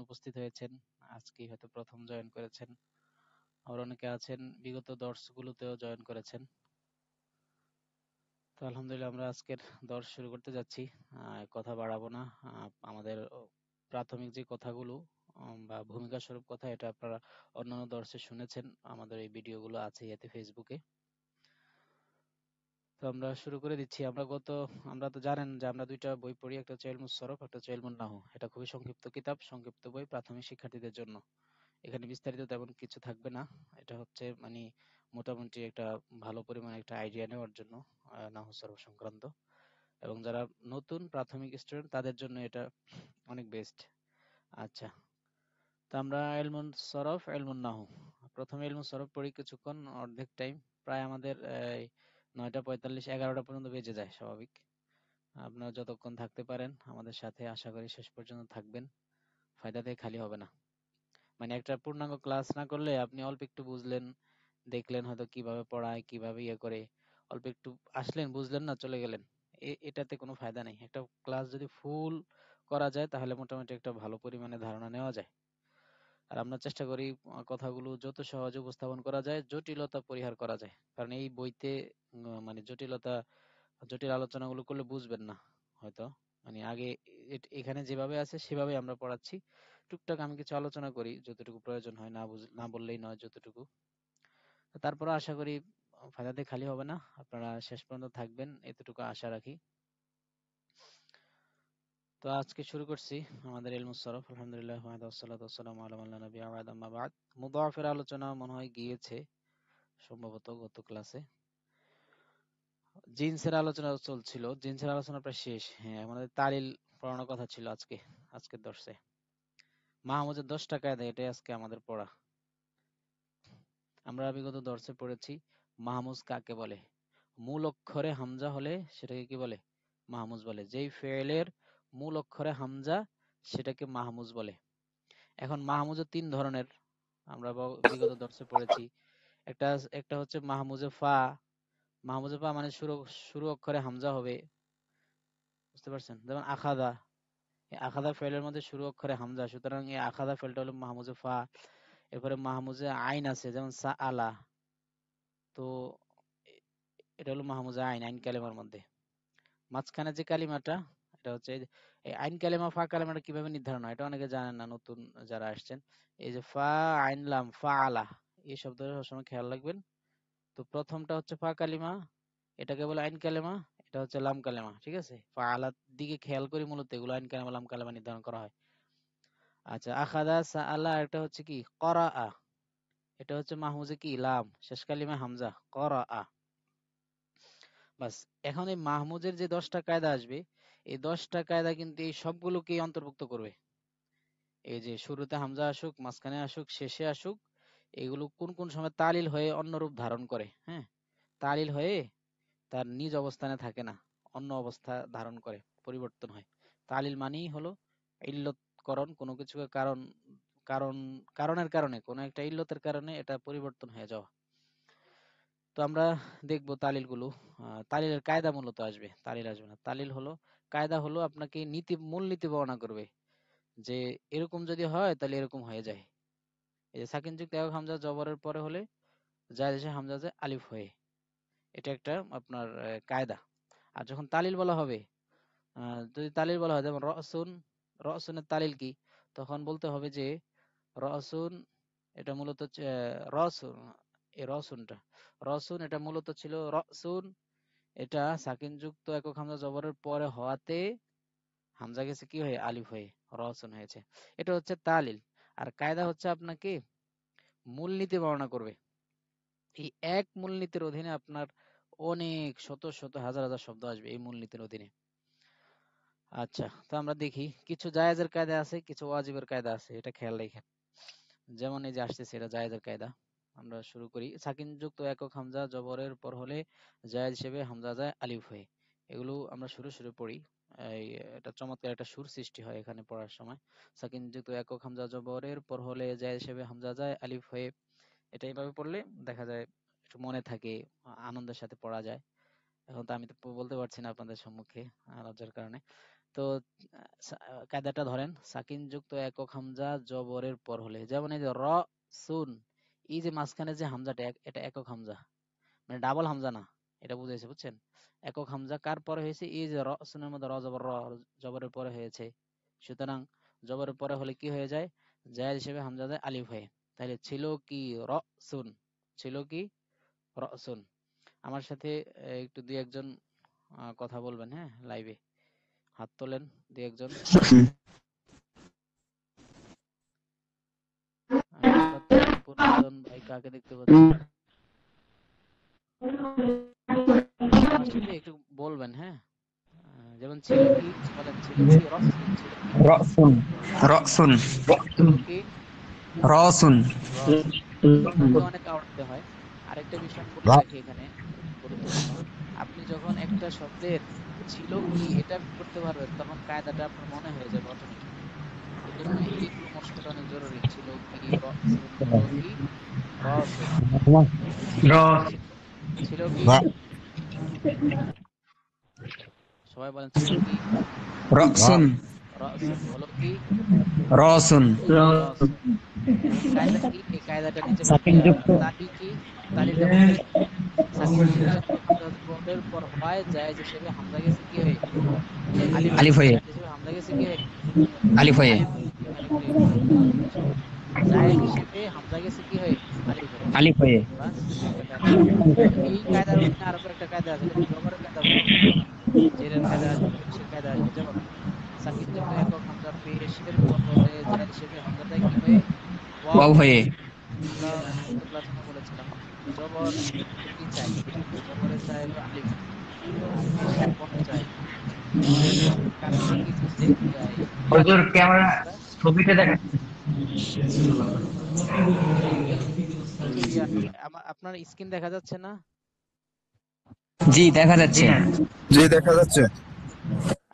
উপস্থিত হয়েছেন, আজকেই হয়তো প্রথম জয়েন করেছেন, আবার অনেকে আছেন বিগত দর্শগুলোতেও জয়েন করেছেন। তো আলহামদুলিল্লাহ আমরা আজকের দর্শ শুরু করতে যাচ্ছি। কথা বাড়াবো না। আমাদের প্রাথমিক যে কথাগুলো বা ভূমিকা স্বরূপ কথা, এটা আপনারা অন্যান্য দর্শে শুনেছেন, আমাদের এই ভিডিওগুলো আছে ইয়াতে ফেসবুকে। তো আমরা শুরু করে দিচ্ছি। আমরা তো জানেন যে আমরা দুইটা বই পড়ি, একটা হচ্ছে ইলমুস সরফ, একটা হচ্ছে ইলমুন নাহু। এটা খুবই সংক্ষিপ্ত কিতাব, সংক্ষিপ্ত বই প্রাথমিক শিক্ষার্থীদের জন্য। এখানে বিস্তারিত তেমন কিছু থাকবে না। এটা হচ্ছে মানে মোটামুটি একটা ভালো পরিমাণে একটা আইডিয়া নেওয়ার জন্য নাহু সরফ সংক্রান্ত, এবং যারা নতুন প্রাথমিক স্টুডেন্ট তাদের জন্য এটা অনেক বেস্ট। আচ্ছা, তো আমরা ইলমুন সরফ ইলমুন নাহু, প্রথমে ইলমুন সরফ পড়ি কিছুক্ষণ, অর্ধেক টাইম, প্রায় আমাদের 9:45 11টা পর্যন্ত বেজে যায় স্বাভাবিক। আপনারা যতক্ষণ থাকতে পারেন আমাদের সাথে, আশা করি শেষ পর্যন্ত থাকবেন, ফায়দাতে খালি হবে না। মানে একটা পূর্ণাঙ্গ ক্লাস না করলে আপনি অল্প একটু বুঝলেন, দেখলেন হয়তো কিভাবে পড়ায়, কিভাবে ইয়ে করে, অল্প একটু আসলেন, বুঝলেন না, চলে গেলেন, এটাতে কোনো ফায়দা নেই। একটা ক্লাস যদি ফুল করা যায় তাহলে মোটামুটি একটা ভালো পরিমাণে ধারণা নেওয়া যায়। আর আমরা চেষ্টা করি কথাগুলো যত সহজে উপস্থাপন করা যায়, জটিলতা পরিহার করা যায়, কারণ এই বইতে মানে জটিল আলোচনাগুলো করলে বুঝবেন না হয়তো। মানে আগে এখানে যেভাবে আছে সেভাবে আমরা পড়াচ্ছি, টুকটাক আমি কিছু আলোচনা করি যতটুকু প্রয়োজন হয়, না বললেই নয় যতটুকু। তারপরে আশা করি ফায়দাতে খালি হবে না, আপনারা শেষ পর্যন্ত থাকবেন এতটুকু আশা রাখি। তো আজকে শুরু করছি আমাদের ইলমুস সরফ। আলহামদুলিল্লাহ ওয়াসসালাতু ওয়াসসালামু আলা মান লা নাবিয়্যা বা'দা, আম্মা বা'দ। মুদাওয়াফের আলোচনা মনে হয় গিয়েছে সম্ভবত গত ক্লাসে। জিন্সের আলোচনা চলছিল, জিন্সের আলোচনা প্রায় শেষ। হ্যাঁ, আমাদের তালিল পড়ানোর কথা ছিল আজকের দর্শে। মাহমুদের 10টা কায়দা, এটাই আজকে আমাদের পড়া। আমরা বিগত দর্শে পড়েছি মাহমুজ কাকে বলে। মূল অক্ষরে হামজা হলে সেটাকে কি বলে? মাহমুজ বলে। যেই ফেলের মূল অক্ষরে হামজা সেটাকে মাহমুজ বলে। এখন মাহমুজও 3 ধরনের, আমরা বিগত দর্শে পড়েছি। একটা একটা হচ্ছে মাহমুজে ফা। মাহমুজে ফা মানে শুরু শুরু অক্ষরে হামজা হবে, বুঝতে পারছেন? যেমন আখাদা, এই আখাদা ফেলের মধ্যে শুরু অক্ষরে হামজা, সুতরাং এই আখাদা ফেলটা হলো মাহমুজে ফা। এরপরে মাহমুজে আইন আছে, যেমন সা আলা, তো এটা হলো মাহমুজে আইন, আইন কালেমার মধ্যে। মাঝখানে যে কালিমাটা, এটা হচ্ছে এই আইন কালেমা ফা কালেমাটা কিভাবে নির্ধারণ হয় এটা অনেকে জানেন না, নতুন যারা আসছেন। এই যে ফা আইন লাম ফা আলা, এই শব্দটা সবসময় খেয়াল রাখবেন। তো প্রথমটা হচ্ছে ফা কালিমা, এটাকে বলে আইন কালেমা, এটা হচ্ছে লাম কালেমা, ঠিক আছে? ফা আলার দিকে খেয়াল করি, মূলত এগুলো আইন কালেমা লাম কালেমা নির্ধারণ করা হয়। আচ্ছা, আখাদা সা আলা, এটা হচ্ছে কি করা আ, এটা হচ্ছে মাহমুজে কি লাম, শেষ কালিমা হামজা, করা আ। বাস, এখন এই মাহমুদের যে 10টা কায়দা আসবে, এই 10টা কায়দা কিন্তু এই সবগুলোকেই অন্তর্ভুক্ত করবে। এই যে শুরুতে হামজা আসুক, মাঝখানে আসুক, শেষে আসুক, এগুলো কোন কোন সময় তালিল হয়ে অন্য রূপ ধারণ করে। হ্যাঁ, তালিল হয়ে তার নিজ অবস্থানে থাকে না, অন্য অবস্থা ধারণ করে, পরিবর্তন হয়। তালিল মানেই হলো ইল্লতকরণ, কোনো কিছুকে কারণ কারণ কারণের কারণে, কোনো একটা ইল্লতের কারণে এটা পরিবর্তন হয়ে যাওয়া। তো আমরা দেখবো তালিল গুলো। তালিলের কায়দা মূলত আসবে, তালিল আসবে না। তালিল হলো, কায়দা হলো আপনাকে মূল নীতি বর্ণনা করবে, যে এরকম যদি হয় তাহলে এরকম হয়ে যায়। এই যে সাকিন যুক্ত একক হামজা জবরের পরে হলে যায় দেশে হামজা যায় আলিফ হয়ে, এটা একটা আপনার কায়দা। আর যখন তালিল বলা হবে, যদি তালিল বলা হয় যেমন রসুন, রসুনের তালিল কি, তখন বলতে হবে যে রসুন, এটা মূলত রসুন, এই রসুনটা, রসুন এটা মূলত ছিল রসুন, এটা সাকিন যুক্ত একক হামজা জবরের পরে হওয়াতে হামজা গেছে কি হয়ে আলিফ হয়ে রসুন হয়েছে। এটা হচ্ছে তালিল। আর কায়দা হচ্ছে আপনাকে মূলনীতি বর্ণনা করবে। এই এক মূলনীতির অধীনে আপনার অনেক শত শত হাজার হাজার শব্দ আসবে এই মূলনীতির অধীনে। আচ্ছা, তো আমরা দেখি, কিছু জায়েজের কায়দা আছে, কিছু ওয়াজিবের কায়দা আছে, এটা খেয়াল রাখেন। যেমন এই যে আসতেছে, এটা জায়েজের কায়দা। আমরা শুরু করি, সাকিন যুক্ত একক হামজা জবরের পর হলে জায়েজ হিসেবে হামজা যায় আলিফ হয়ে। এগুলো আমরা শুরু পড়ি। এই এটা চমৎকার একটা সুর সৃষ্টি হয় এখানে পড়ার সময়। সাকিন যুক্ত একক হামজা জবরের পর হলে জায়েজ হিসেবে হামজা যায় আলিফ হয়ে, এটা এইভাবে পড়লে দেখা যায় একটু মনে থাকে, আনন্দের সাথে পড়া যায়। এখন তো আমি তো বলতে পারছি না আপনাদের সম্মুখে লজ্জার কারণে। তো কায়দাটা ধরেন, সাকিন যুক্ত একক হামজা জবরের পর হলে, যেমন এই যে র সুন, এই যে মাঝখানে যে হামজাটা এটা একক হামজা, মানে ডাবল হামজা না, এটা বুঝাইছে, বুঝছেন? একক হামজা কার পরে হয়েছে? এই যে র সুনের মধ্যে র জবর, র জবরের পরে হয়েছে। সুতরাং জবরের পরে হলে কি হয়ে যায়? জায়েদ হিসেবে হামজা যায় আলিফ হয়ে। তাহলে ছিল কি র সুন, ছিল কি র সুন। আমার সাথে একটু দুই একজন কথা বলবেন, হ্যাঁ, লাইভে হাত তোলেন দুই একজন। আমি ওস্তাদ পুরাতন ভাই কাকে দেখতে পাচ্ছি? আমার সাথে একটু বলবেন, হ্যাঁ। যেমন ছিল কি, বলেন ছিল কি রসুন, ছিল কি রসুন রসুন ছিল কি রসুন রসুন। সুনকে অনেক আওড়াতে হয়। আরেকটা বিষয় আমি বলে রাখি এখানে, গুরুত্বপূর্ণ। আপনি যখন একটা শব্দের ছিল কি এটা করতে পারবেন, তখন কায়দাটা আপনার মনে হয়ে যাবে অটোমেটিক। এই জন্য এইগুলো মশলাটা অনেক জরুরি। ছিল কি রসুন, হলো কি রসুন। রস ছিল কি, সবাই বলেন ছিল কি রসুন রসুন, হলো কি রসুন রসুন। এখন কায়দা কি? এই কায়দাটা নিচে বলতে সাকিন হয়। যুক্ত তালি কি, তালিলটা বুঝছেন? সাকিন যুক্ত একক হামজা জবরের পর হয় জায়েজ হিসেবে হামজা গেছে কি হয়ে? আলিফ হয়ে। আলিফ হয়ে জায়েজ হিসেবে হামজা গেছে কি হয়ে? আলিফ হয়ে আলিফ হয়ে। এখানে একটু খেয়াল করেন সবাই। জায়েজ হিসেবে হামজা গেছে কি হয়ে? আলিফ হয়ে। আলিফ হয়ে বাস, একটা কায়দা। তো এই কায়দার অধীনে আরো কয়েকটা কায়দা আছে, যেমন জবরের কায়দা বললাম না, জেরের কায়দা আসবে, পেশের কায়দা আসবে। যেমন সাকিন যুক্ত একক হামজা পেশের পর হলে জায়েজ হিসেবে হামজাটা কি হয়ে? ওয়াও ওয়াও হয়ে। হয়ে আমরা গত ক্লাসে বলেছিলাম, জবর কি চাই? জবরে চাই হলো আলিফ, আর পেশের পর চাই কারণটা কি বুঝলেন? হুজুর ইয়াতে ক্যামেরা আমরা ছবিতে দেখাচ্ছে। একটু আপনার স্ক্রিন দেখা যাচ্ছে না? জি দেখা যাচ্ছে। জি দেখা যাচ্ছে।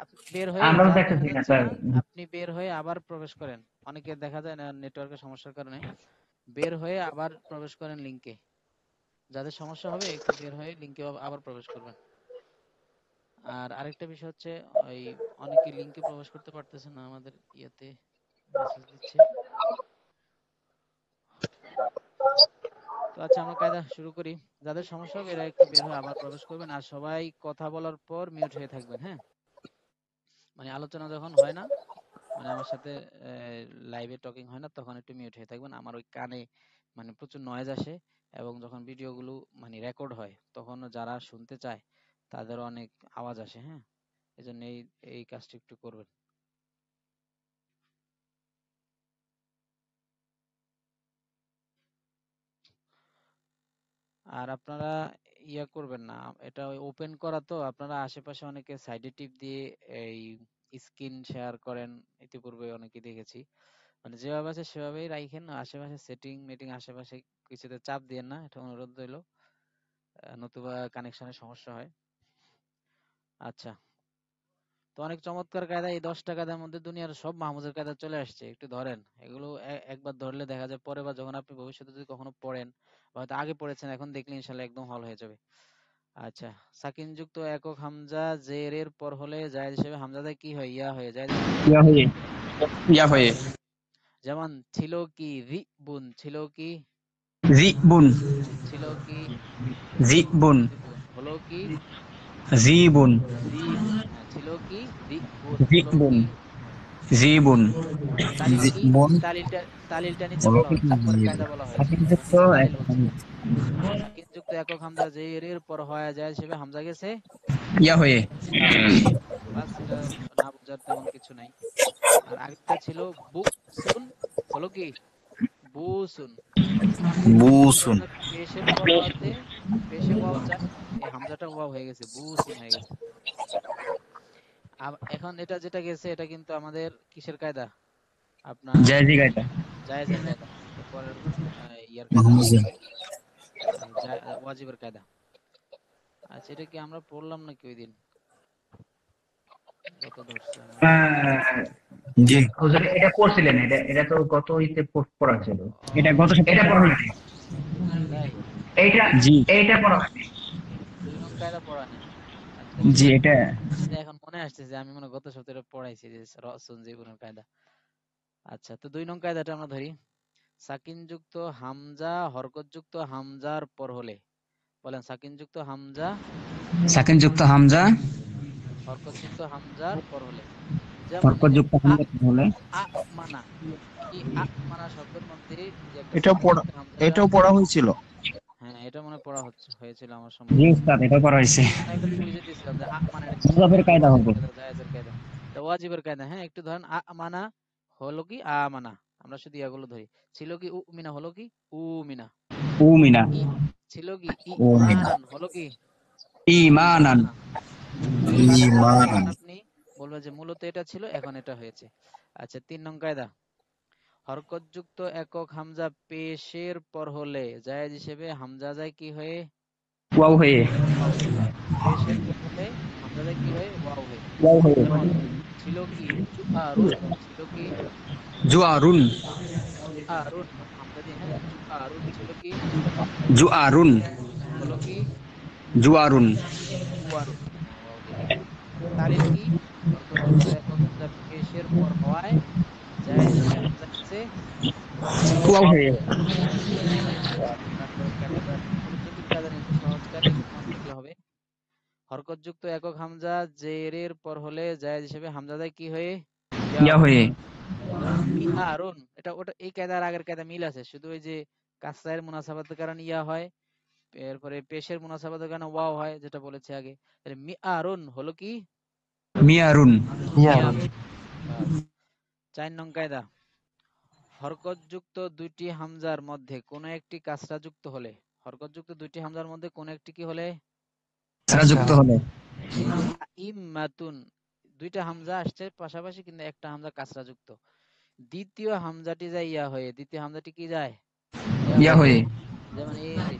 আপনি বের হয়ে আমরাও যান, দেখা দেখতেছি না যাচ্ছে স্যার। না? আপনি বের হয়ে আবার প্রবেশ করেন। অনেকে দেখা যায় না নেটওয়ার্কের সমস্যার কারণে, বের হয়ে আবার প্রবেশ করেন লিংকে। যাদের সমস্যা হবে একটু বের হয়ে লিংকে আবার প্রবেশ করবেন। আর আরেকটা বিষয় হচ্ছে, ওই অনেকে লিংকে প্রবেশ করতে পারতেছে না, আমাদের ইয়েতে মেসেজ দিচ্ছে। তো আচ্ছা, আমরা কায়দা শুরু করি। যাদের সমস্যা হবে এরা একটু বের হয়ে আবার প্রবেশ করবেন, আর সবাই কথা বলার পর মিউট হয়ে থাকবেন, হ্যাঁ। মানে আলোচনা যখন হয় না, মানে আমার সাথে লাইভে টকিং হয় না, তখন একটু মিউট হয়ে থাকবেন। আমার ওই কানে মানে প্রচুর নয়েজ আসে, এবং যখন ভিডিওগুলো মানে রেকর্ড হয় তখন যারা শুনতে চায় তাদের অনেক আওয়াজ আসে, হ্যাঁ। এই জন্য এই কাজটা একটু করবেন। আর আপনারা ইয়া করবেন না, এটা ওই ওপেন করা, তো আপনারা আশেপাশে অনেকে সাইডে টিপ দিয়ে এই স্ক্রিন শেয়ার করেন, ইতিপূর্বে অনেকে দেখেছি। মানে যেভাবে আছে সেভাবেই রাখেন, আশেপাশে সেটিং মিটিং আশেপাশে কিছুতে চাপ দিয়েন না, এটা অনুরোধ রইল, নতুবা কানেকশনের সমস্যা হয়। আচ্ছা, তো অনেক চমৎকার কায়দা, এই 10টা কায়দার মধ্যে দুনিয়ার সব মাহমুদের কায়দা চলে আসছে। একটু ধরেন এগুলো, একবার ধরলে দেখা যায় পরে বা যখন আপনি ভবিষ্যতে যদি কখনো পড়েন, বা হয়তো আগে পড়েছেন, এখন দেখলে ইনশাল্লাহ একদম হল হয়ে যাবে। আচ্ছা, সাকিন যুক্ত একক হামজা জেরের পর হলে জায়েদ হিসেবে হামজাটা কি হয়? ইয়া হয়ে। জায়েদ হিসেবে হামজা ইয়া কি? হয়ে ইয়া ইয়া হয়ে হয়ে। যেমন ছিল কি রি বুন, ছিল কি জিবুন ছিল কি জিবুন রি বুন, হলো কি জিবুন রি বুন। হ্যাঁ, ছিল কি রি বুন, হলো জিবুন কি। জিবুন তালিল কি? মন তালিলটা, তালিলটা নিচে হলো বলা কি হচ্ছে, উপরে কায়দা বলা হয়েছে, সাকিন এবার যুক্ত নিচে তালিল বলছে। সাকিন যুক্ত একক হামজা জেরের পর হয় যায় হিসেবে হামজা গেছে ইয়া হয়ে ইয়া হয়ে। বাস, এটা না বোঝার তেমন কিছু নাই। আর আগেরটা ছিল বু সুন, হলো কি বু সুন। এটা বুসুন। হলো পেশের পর হওয়াতে, পেশে ওয়াও চাই, এই হামজাটা ওয়াও হয়ে গেছে, বু সুন হয়ে গেছে। এখন এটা যেটা গেছে এটা কিন্তু আমাদের কিসের কায়দা? আপনার জায়জি গাইটা জায়েজের কায়দা। এরপরের ইয়ার কায়দা মাহমুজে আসবে, ওয়াজিবের কায়দা। আচ্ছা, এটা কি আমরা পড়লাম নাকি ওই দিন? গত ধরছে আমার মনে নেই। জি হুজুর এটা পড়ছিলেন, এটা এটা তো গত ঈদে পড়া ছিল। ও, এটা গত সপ্তাহে এটা পড়া হয়েছে। তাই এইটা জি এইটা পড়া হয়েছে। 2 নং কায়দা পড়া নেই। আচ্ছা, জি এটা এটা এখন মনে আসছে, আমি মনে হয় গত সপ্তাহে পড়াইছি যে রসুন জীবনের কায়দা। আচ্ছা, তো 2 নং কায়দাটা আমরা ধরি। সাকিন যুক্ত হামজা হরকত যুক্ত হামজার পর হলে, বলেন সাকিন যুক্ত হামজা সাকিন যুক্ত হামজা হরকত যুক্ত হামজার পর হলে, যেমন হরকত এই যে যুক্ত আ হামজা হলে আ মানা, এই আ মানা শব্দের মধ্যে যে একটা এটাও সাকিন পড়া যুক্ত হামজাটা এটাও আছে। পড়া হয়েছিল। হ্যাঁ, এটা মনে হয় পড়া হয়েছিল আমার জি সম্ভবত। উস্তাদ এটা করা হয়েছে আমি মনে হয় একটা কুইজে দিছিলাম যে মানে এটা কিসের মুজাফের কায়দা, কায়দা ওয়াজিবের হবে কায়দা, জায়েজের কায়দা। এটা ওয়াজিবের কায়দা। হ্যাঁ, একটু ধরেন মানা হলো কি মানা, আমরা শুধু ইয়াগুলো ধরি। ছিল কি মিনা হলো কি মিনা। উমিনা ই ছিল কি ও মিনা ইমানান হলো কি ঈমানান ইমানা। এই বানানটা ঈমানান। যখন আপনি বলবেন যে মূলত এটা ছিল, এখন এটা হয়েছে। আচ্ছা, 3 নং কায়দা। হরকত যুক্ত একক হামজা পেশের পর হলে জায়েজ হিসেবে হামজা যায় কি হয়ে, ওয়াও হয়ে ওয়াও হয়ে। পেশের পর হলে হামজা যায় কি হয়ে, ওয়াও হয়ে। ওয়াও হয়ে যেমন ছিল কি জুআরুন, ছিল কি জুআরুন জুআরুন, হামজা দিয়ে, হ্যাঁ, জুআরুন ছিল কি জুআরুন হলো কি জুআরুন জুয়ারুন, হ্যাঁ, ওয়াও দিয়ে। তালিল কি হরকত যুক্ত একক হামজা পেশের পর হওয়ায় জায়েজ হিসেবে হামজা গেছে ওয়াও ওয়াও হয়ে হয়ে। আচ্ছা, 4 নম্বরের কায়দাটা একটু জটিল কায়দা না, একটু সহজ কায়দা, একটু মনে রাখলে হবে। হরকত যুক্ত একক হামজা জেরের পর হলে জায়েজ হিসেবে হামজা যায় কি হয়ে, ইয়া ইয়া হয়ে। হয়ে যেমন মিআরুন, এটা ওটা এই কায়দা আর আগের কায়দা মিল আছে, শুধু ওই যে কাসরায়ের মুনাসাবাতের কারণে ইয়া হয়, এরপরে পেশের মুনাসাবাতের কারণে ওয়াও হয়, যেটা বলেছে আগে। তাহলে মিআরুন হলো কি মিয়ারুন মিয়ারুন। বাস। 4 নং কায়দা। হরকত যুক্ত দুইটি হামজার মধ্যে কোন একটি কাসরা যুক্ত হলে, হরকত যুক্ত দুইটি হামজার মধ্যে কোন একটি কি হলে, সারা যুক্ত হলে এই যে ইম্মাতুন, দুইটা হামজা আসছে পাশাপাশি কিন্তু একটা হামজা কাসরা যুক্ত, দ্বিতীয় হামজাটি যায় ইয়া হয়ে, দ্বিতীয় হামজাটি কি যায়, ইয়া ইয়া হয়ে। হয়ে যেমন এই যে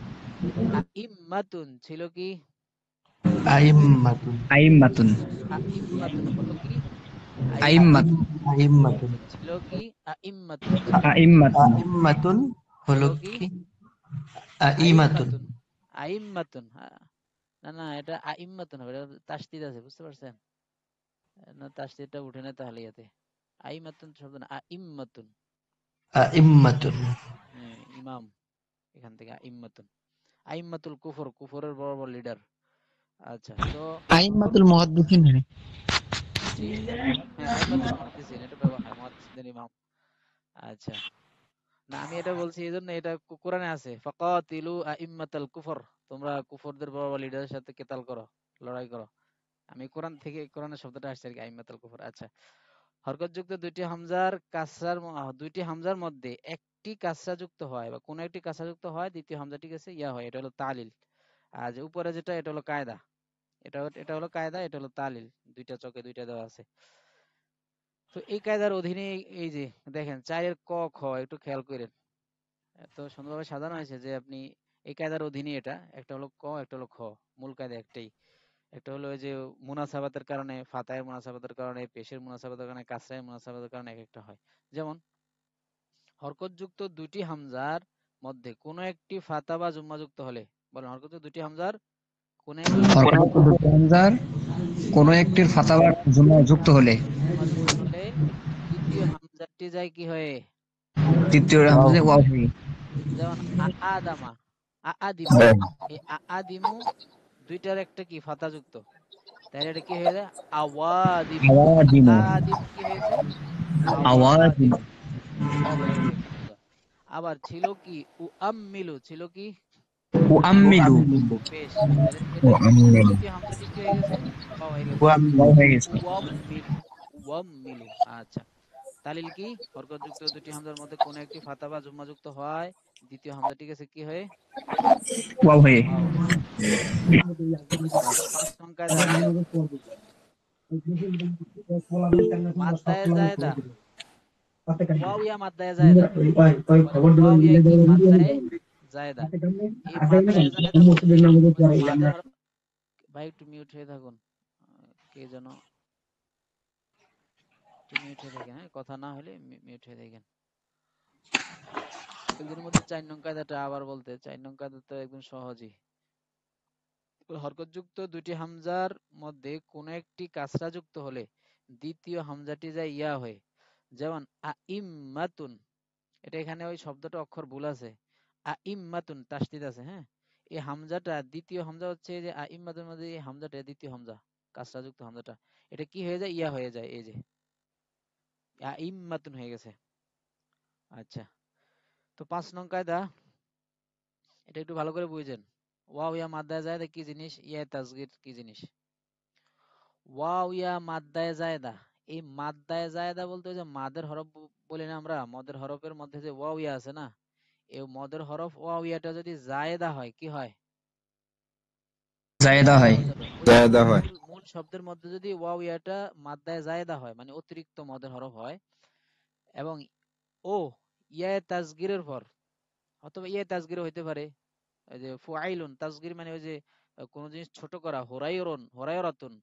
ইম্মাতুন ছিল কি আইম্মাতুন আইম্মাতুন ইম্মাতুন হলো কি আইম্মাত আইম্মাতুন ছিল কি ইম্মাতুন, আইম্মাতুন আইম্মাতুন হলো হলো কি কি আইমাতুন আইম্মাতুন। আইম্মাতুন, না না, এটা আইম্মাতুন হবে, এটা তাসদিদ আছে, বুঝতে পারছেন? না, তাসদিদটা উঠে না তাহলে ইয়াতে। আইম্মাতুন শব্দ না, আইম্মাতুন। আইম্মাতুন হ্যাঁ, ইমাম, এখান থেকে আইম্মাতুন। আইম্মাতুল কুফর, কুফরের বড় বড় লিডার। আচ্ছা, তো আইম্মাতুল মুহাদ্দিসিন জি, হ্যাঁ, আইম্মাতুল মুহাদ্দিসিন এটা ব্যবহার হয়, মুহাদ্দিসিনদের ইমাম। আচ্ছা, না আমি এটা বলছি এই জন্য, এটা কোরআনে আছে, ফাকাতিলু আইম্মাতাল কুফর, তোমরা কুফরদের বড় বড় লিডারের সাথে কেতাল করো, লড়াই করো। আমি কোরআন থেকে, কোরআনের শব্দটা আসছে আর কি, আইম্মাতুল কুফর। আচ্ছা, হরকত যুক্ত দুইটি হামজার মধ্যে একটি কাসরা যুক্ত হয় বা কোন একটি কাসরা যুক্ত হয়, দ্বিতীয় হামজাটি গেছে ইয়া হয়, এটা হলো তালিল। আর যে উপরে যেটা, এটা হলো কায়দা, এটা হলো কায়দা, এটা হলো তালিল। দুইটা চকে দুইটা দেওয়া আছে। তো এই কায়দার অধীনে এই যে দেখেন 4 ক খ একটু খেয়াল করেন, এত সুন্দরভাবে সাজানো হয়েছে যে আপনি এই কায়দার অধীনে, এটা একটা হলো ক, একটা হলো খ, মূল কায়দা একটাই। একটা হলো ওই যে মুনাসাবাতের কারণে, ফাতায়ের মুনাসাবাতের কারণে, পেশের মুনাসাবাতের কারণে, কাসরায়ের মুনাসাবাতের কারণে এক একটা হয়। যেমন হরকতযুক্ত দুইটি হামজার মধ্যে কোন একটি ফাতা বা জুম্মা যুক্ত হলে, বলেন হরকতযুক্ত দুইটি হামজার কোন একটি হরকত দুটি হামজার কোন একটির ফাতা বা জুমা যুক্ত হলে জুম্মা যুক্ত হলে দ্বিতীয় হামজাটি যায় কি হয়ে, তৃতীয় ওয়াও হামজা ওয়াও হয়ে যেমন আদামা, আদিমু, এই আদিমু দুইটার একটা কি ফাতা যুক্ত, তাহলে এটা কি হয়ে যায় আওয়াদিমু। আওয়াদিমু আদিমু কি হয়েছে, আওয়াদিমু আওয়াদিমু, ওয়াও হয়ে গেছে একটা হামজা। আবার ছিল কি উআম্মিলু, ছিল কি উআম্মিলু ওয়ামিলু পেশ, তাহলে এটার وأمن দ্বিতীয় হামজাটি কি হয়ে গেছে, ওয়াও হয়ে গেছে, ওয়ামিলু ওয়াও হয়ে গেছে ওয়াম্মিলু, ওয়াম্মিলু। আচ্ছা, তালিল কি হরকত যুক্ত দুটি হামজার মধ্যে কোন একটি ফাতা বা জুম্মা যুক্ত হয়, দ্বিতীয় হামজাটি গেছে কি হয়ে, ওয়াও হয়ে ওয়াও হয়ে। বাস, 5 নং কায়দা। মাদ্দায়ে জায়েদা, ওয়াও ইয়া মাদ্দায়ে জায়েদা, বলেন ওয়াও ইয়া কি মাদ্দায়ে জায়েদা। এই মাদ্দায়ে জায়েদার মধ্যে ওই যে মাদ্দায়ে ভাই একটু মিউট হয়ে থাকুন, কে যেন একটু মিউট হয়ে থাকেন, হ্যাঁ, কথা না হলে মিউট হয়ে থাকেন। এদের মধ্যে 4 নং কায়দাটা আবার বলতে, 4 নং কায়দা তো একদম সহজই। হরকতযুক্ত দুটি হামজার মধ্যে কোন একটি কাসরা যুক্ত হলে দ্বিতীয় হামজাটি যায় ইয়া হয়ে, যেমন আইম্মাতুন, এটা এখানে ওই শব্দটা অক্ষর ভুল আছে, আইম্মাতুন তাসদিদ আছে, হ্যাঁ, এই হামজাটা দ্বিতীয় হামজা হচ্ছে এই যে আইম্মাতুর মধ্যে এই হামজাটা দ্বিতীয় হামজা, কাসরা যুক্ত হামজাটা, এটা কি হয়ে যায়, ইয়া হয়ে যায়, এই যে আইম্মাতুন হয়ে গেছে। আচ্ছা, তো 5 নং কায়দা, এটা একটু ভালো করে বুঝেন। ওয়াও ইয়া মাদ্দায়ে জায়েদা কি জিনিস, ইয়া তাসগীর কি জিনিস। ওয়াও ইয়া মাদ্দায়ে জায়েদা, এই মাদ্দায়ে জায়েদা বলতে ওই যে মাদের হরফ বলি না আমরা, মদের হরফের মধ্যে যে ওয়াও ইয়া আছে না, এই মদের হরফ ওয়াও ইয়াটা যদি জায়েদা হয়, কি হয়, জায়েদা হয়। ওই যে জায়দা হয়। মূল মূল শব্দের মধ্যে যদি ওয়াও ইয়াটা মাদ্দায়ে জায়েদা হয়, মানে অতিরিক্ত মদের হরফ হয়, এবং ও ইয়া তাসগীরের পর, অথবা ইয়া তাসগীর হইতে পারে, ওই যে ফুআইলুন তাসগীর মানে ওই যে কোন জিনিস ছোট করা, হোরাইরুন হোরাইরাতুন,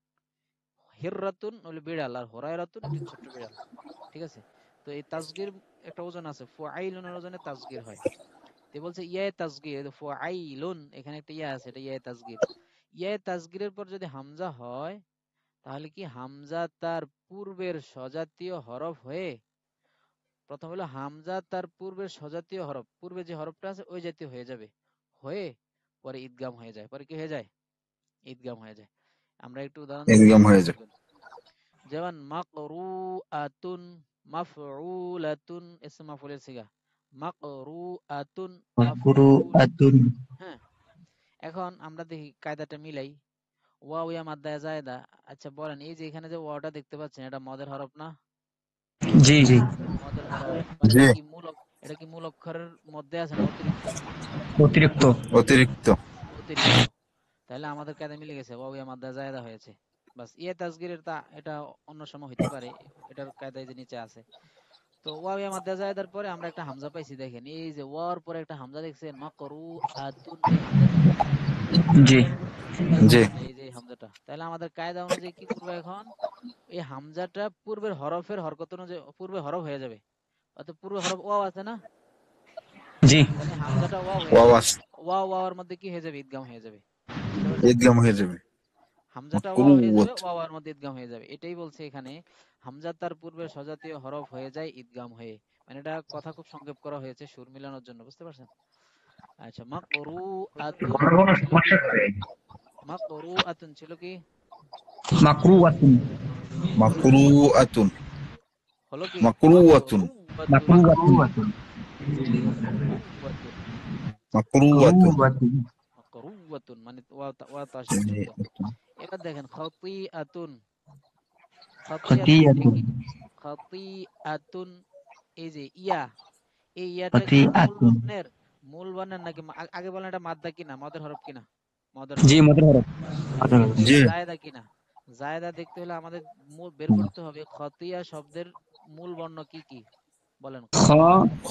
হিররাতুন হলো বিড়াল, আর হোরাইরাতুন এটি ছোট বিড়াল, ঠিক আছে। তো এই তাসগীর একটা ওজন আছে, ফুআইলুনের ওজনে তাসগীর হয়। তো বলছে ইয়া তাসগীর, ফুআইলুন এখানে একটা ইয়া আছে, এটা ইয়া তাসগীর। ইয়া তাসগীরের পর যদি হামজা হয়, তাহলে কি হামজা তার পূর্বের সজাতীয় হরফ হয়ে, প্রথম হলো হামজা তার পূর্বের সজাতীয় হরফ, পূর্বে যে হরফটা আছে ওই জাতীয় হয়ে যাবে, হয়ে পরে ঈদগাম হয়ে যায়, পরে কি হয়ে যায়, ঈদগাম হয়ে যায়। আমরা একটু উদাহরণ দেখি, এক্সাম তাহলে হয়ে যায়। বুঝবেন। যেমন মাকরুআতুন, মাফউলাতুন ইসম মাফউলের সিগা, মাকরুআতুন মাফউলাতুন, মাকরুআতুন। হ্যাঁ। এখন আমরা দেখি কায়দাটা মিলাই, ওয়াও ইয়া মাদ্দা জায়েদা। আচ্ছা বলেন, এই যে এখানে যে ওয়াওটা দেখতে পাচ্ছেন, এটা মদের হরফ না, জি জি। মদের হরফ মানে জি, এটা কি মূল অক্ষরের মধ্যে আছে না অতিরিক্ত, অতিরিক্ত। অতিরিক্ত। অতিরিক্ত। তাহলে আমাদের কায়দা মিলে গেছে, ওয়াও ইয়া মাদ্দা জায়েদা হয়েছে। বাস ইয়া তাসগীরের তা এটা অন্য সময় হইতে পারে, এটার কায়দায় যে নিচে আছে। তো ওয়াও ইয়া মাদ্দা জায়েদার পরে আমরা একটা হামজা পাইছি, দেখেন এই যে ওয়ার পরে একটা হামজা দেখছেন, মাকরুআতুন, এই হামজাটা, জি জি, এই যে এই হামজাটা, তাহলে আমাদের কায়দা অনুযায়ী কি করবো এখন, এই হামজাটা পূর্বের হরফের হরকত অনুযায়ী পূর্বে হরফ হয়ে যাবে, অর্থাৎ পূর্বে হরফ ওয়াও আছে না, জি। তাহলে হামজাটা ওয়াও হয়ে যাবে, ওয়াওয়াস ওয়াও ওয়াওয়ার মধ্যে কি হয়ে যাবে, ঈদগাম হয়ে যাবে, বুঝতে পারছেন। ঈদগাম হয়ে যাবে। হামজাটা ওয়াও হয়ে যাবে, মাকরুয়াত। ওয়াওয়ার মধ্যে ঈদগাম হয়ে যাবে, এটাই বলছে এখানে, হামজা তার পূর্বে সজাতীয় হরফ হয়ে যায় ঈদগাম হয়ে, মানে এটা কথা খুব সংক্ষেপ করা হয়েছে সুর মিলানোর জন্য, বুঝতে পারছেন। আচ্ছা, মাকরুআতুন ছিল কি, মাকরুআতুন ছিল কি, মাকরুয়াতুন। মাকরুআতুন। হলো কি, মাকরুআতুন। মাকরুআতুন, মাকরুয়াতুন। মাকরুআতুন। মাকরুআতুন, মাকরুআতুন। মাকরুআতুন। মাকরুআতুন মানে ওয়া ওয়া তাসদীদ যুক্ত। এবার দেখেন খাতিআতুন, খাতিআতুন এটা খতিয়াতুন। কি, খাতিআতুন, এই যে ইয়া, এই ইয়াটা কি খতিয়াতুন। মূল বর্ণের নাকি আগে বলেন এটা মাদ্দা কিনা, মদের হরফ কিনা, মদের জি, হরফ, মতের হরফ। জি, জায়েদা কিনা। জায়েদা দেখতে হলে আমাদের বের করতে হবে খতিয়া শব্দের মূল বর্ণ কি কি, বলেন। খ,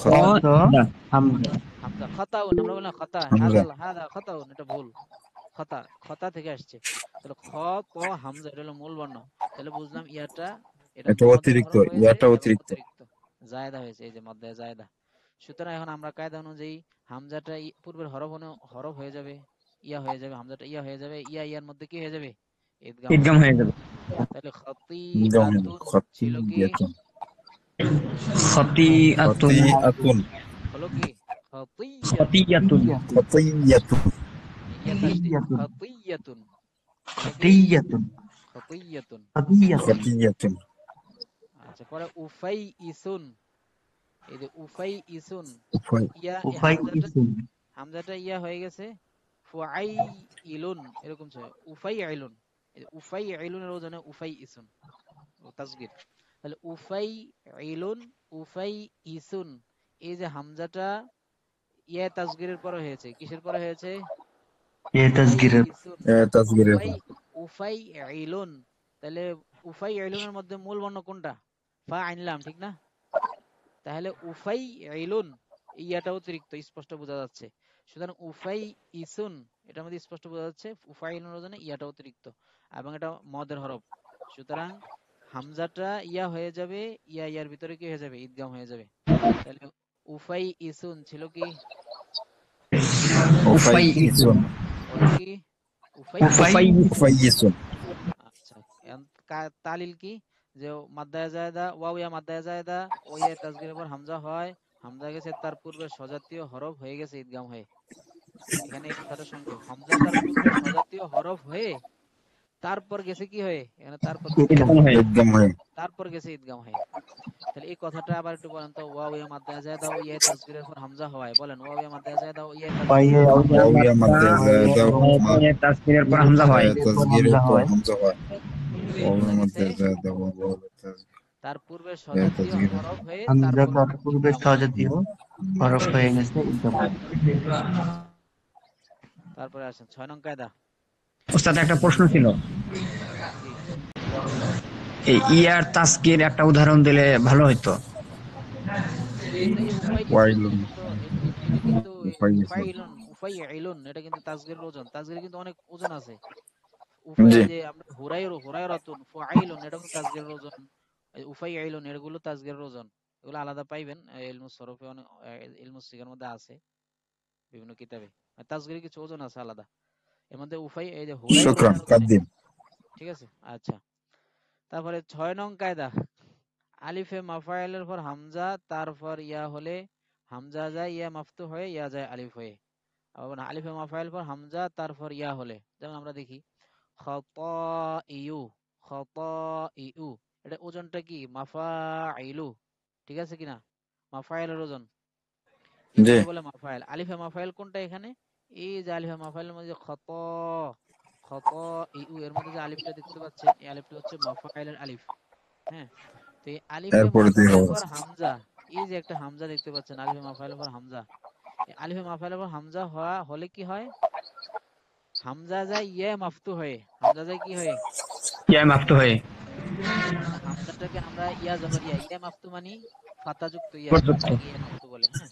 খ, খ, খ ত দা। হামজা। হামজা, খাতাউন, আমরা বললাম খাতা, হামজা। হাদা খাতাউন, এটা ভুল, খতা, খতা থেকে আসছে। তাহলে খ, ত, হামজা, এটা হলো মূল বর্ণ। তাহলে বুঝলাম ইয়াটা, এটা এটা মদের অতিরিক্ত, হরফ হয়েছে ইয়াটা এবং অতিরিক্ত। অতিরিক্ত জায়েদা হয়েছে, এই যে মধ্যে জায়েদা। সুতরাং এখন আমরা কায়দা অনুযায়ী হামজাটা পূর্বের হরফ হয়ে যাবে, ইয়া হয়ে যাবে, হামজাটা ইয়া হয়ে যাবে, ইয়া ইয়ার মধ্যে কি হয়ে যাবে, ইদগাম হয়ে ঈদগাম যাবে। হয়ে যাবে। তাহলে ঈদগাম হয়ে যাবে। খাতিয়াতুন ছিল কি, খতিয়াতুন। খতিয়াতুন। খতিয়াতুন। হলো কি, খাতিয়াতুন, খতিয়াতুন। খতিয়াতুন। ইয়া তাসদীদ, খতিয়াতুন। খাতিয়াতুন, এটা কি, খতিয়াতুন। খাতিয়াতুন। খতিয়াতুন। খতিয়াতুন। আচ্ছা, পরে উফাই ইসুন, এই যে উফাই ইসুন, উফাই। ইয়া এই উফাইইসুন। হামজাটা ইয়া হয়ে গেছে, ফুআই ইলুন এরকম ছিল, উফাই আইলুন, এই যে উফাই আইলুনের ওজনে উফাই ইসুন, ও তাসগীর। তাহলে উফাই আইলুন, উফাই ইসুন, এই যে হামজাটা ইয়া তাসগীরের পরে হয়েছে, কিসের পরে হয়েছে, এ উফাই তাসগীরের। ইসুন, তাসগীরের উফাই পর। উফাই আইলুন। তাহলে উফাই আইলুনের মধ্যে মূল বর্ণ কোনটা, ফা আইনলাম, ঠিক না। তাহলে উফাই ইলুন, ইয়াটা অতিরিক্ত স্পষ্ট বোঝা যাচ্ছে। সুতরাং উফাই ইসুন, এটার মধ্যে স্পষ্ট বোঝা যাচ্ছে উফাই ইলুন ওজনে ইয়াটা অতিরিক্ত, এবং এটা মদের হরফ। সুতরাং হামজাটা ইয়া হয়ে যাবে, ইয়া ইয়ার ভিতরে কি হয়ে যাবে, ঈদগাম হয়ে যাবে। তাহলে উফাই ইসুন ছিল কি, উফাই উফাইইসুন। ইসুন। হলো কি, উফাই উফাইয়িসুন। আচ্ছা, এখন তালিল কি, যে মাদ্দায়া জায়দা ওয়াও ইয়া মাদ্দায়া জায়দা ও ইয়া তাসগীরের পর হামজা হয়, হামজা গেছে তার পূর্বে সজাতীয় হরফ হয়ে গেছে ইদগাম হয়ে। এখানে এই কথাটা সংক্ষেপ, হামজা তার পূর্বে সজাতীয় হরফ হয়ে তারপর গেছে কি হয়ে, এখানে তারপর যুক্ত ইদগাম হয়েছে, হয়। একদম হয়। তারপর গেছে ইদগাম হয়ে। তাহলে এই কথাটা আবার একটু বলেন তো, ওয়াও ইয়া মাদ্দায়া জায়দা ও ইয়া তাসগীরের পর হামজা হয়, বলেন ওয়াও ইয়া মাদ্দায়া জায়দা ও ইয়া তাসগীরের পাইয়ে পর হামজা ইয়া ওয়াও হয়। ইয়া মাদ্দা মাদ্দে জায়দা মা তাসগীরের পর হামজা হয়। তাসগীরের হামজা পর হয়। হামজা হয়। ওয়াও হামজা ইয়া গেছে মাদ্দে জায়দা ওয়াও তার পূর্বে সজাতীয় তাসগীরের হরফ হয়ে হামজা তারপর তার পূর্বে ইদগাম হয়। সজাতীয় হরফ হয়ে গেছে ইদগাম হয়। তারপরে আসেন 6 নং কায়দা। ওস্তাদ একটা প্রশ্ন ছিল, জি, এই ইয়ার তাসগীর একটা উদাহরণ দিলে ভালো হতো। এই তো এই উফাইসুন, ওয়াইলুন এটা কিন্তু উফাইয়িসুন। উফাইলুন এটা কিন্তু তাসগীরের ওজন, তাসগীরে কিন্তু অনেক ওজন আছে। জি। এই যে আমরা হুরায়রাতুন ফুআইলুন এটা কিন্তু তাসগীরের ওজন, এই উফাইলুন এগুলো তাসগীরের ওজন। এগুলো আলাদা পাইবেন ইলমুস সরফে, অনেক ইলমুস সিগার মধ্যে আছে বিভিন্ন কিতাবে। আর তাসগীরে কিছু ওজন আছে আলাদা, এর মধ্যে এই যে শুকরান হুরায়রার ওজনে, কাদ্দিম। ঠিক আছে। আচ্ছা, তারপরে 6 নং কায়দা, আলিফে মাফাইলের পর হামজা তারপর ইয়া হলে হামজা যায় ইয়া মাফতু হয়ে ইয়া যায় আলিফ হয়ে। আবার আলিফে মাফাইল পর হামজা তারপর ইয়া হলে, যেমন আমরা দেখি খাতাইয়ু, খাতাইয়ু, এটা ওজনটা কি মাফাইলু, ঠিক আছে কিনা, মাফাইলের ওজন, জি। এটাকে বলে মাফাইল। আলিফে মাফাইল কোনটা এখানে, এই যে আলিফে মাফাইলের মধ্যে খাতাইয়ু এর মধ্যে যে আলিফটা দেখতে পাচ্ছেন, এই আলিফটা হচ্ছে মাফাইলের আলিফ। হ্যাঁ, তো এই আলিফে এরপরে দুই মাফাইলের হবে। পর হামজা, এই যে একটা হামজা দেখতে পাচ্ছেন আলিফে মাফাইলের পর হামজা, এই আলিফে মাফাইলের পর হামজা হওয়া হলে কি হয়, হামজা যায় ইয়া মাফতু হয়ে, হামজা যায় কি হয়ে, ইয়া মাফতু হয়ে মানে হামজাটাকে আমরা ইয়া জবর ইয়া, ইয়া মাফতু মানে ফাতাযুক্ত ইয়া, উপযুক্ত। এটাকে ইয়া মাফতু বলে। হ্যাঁ,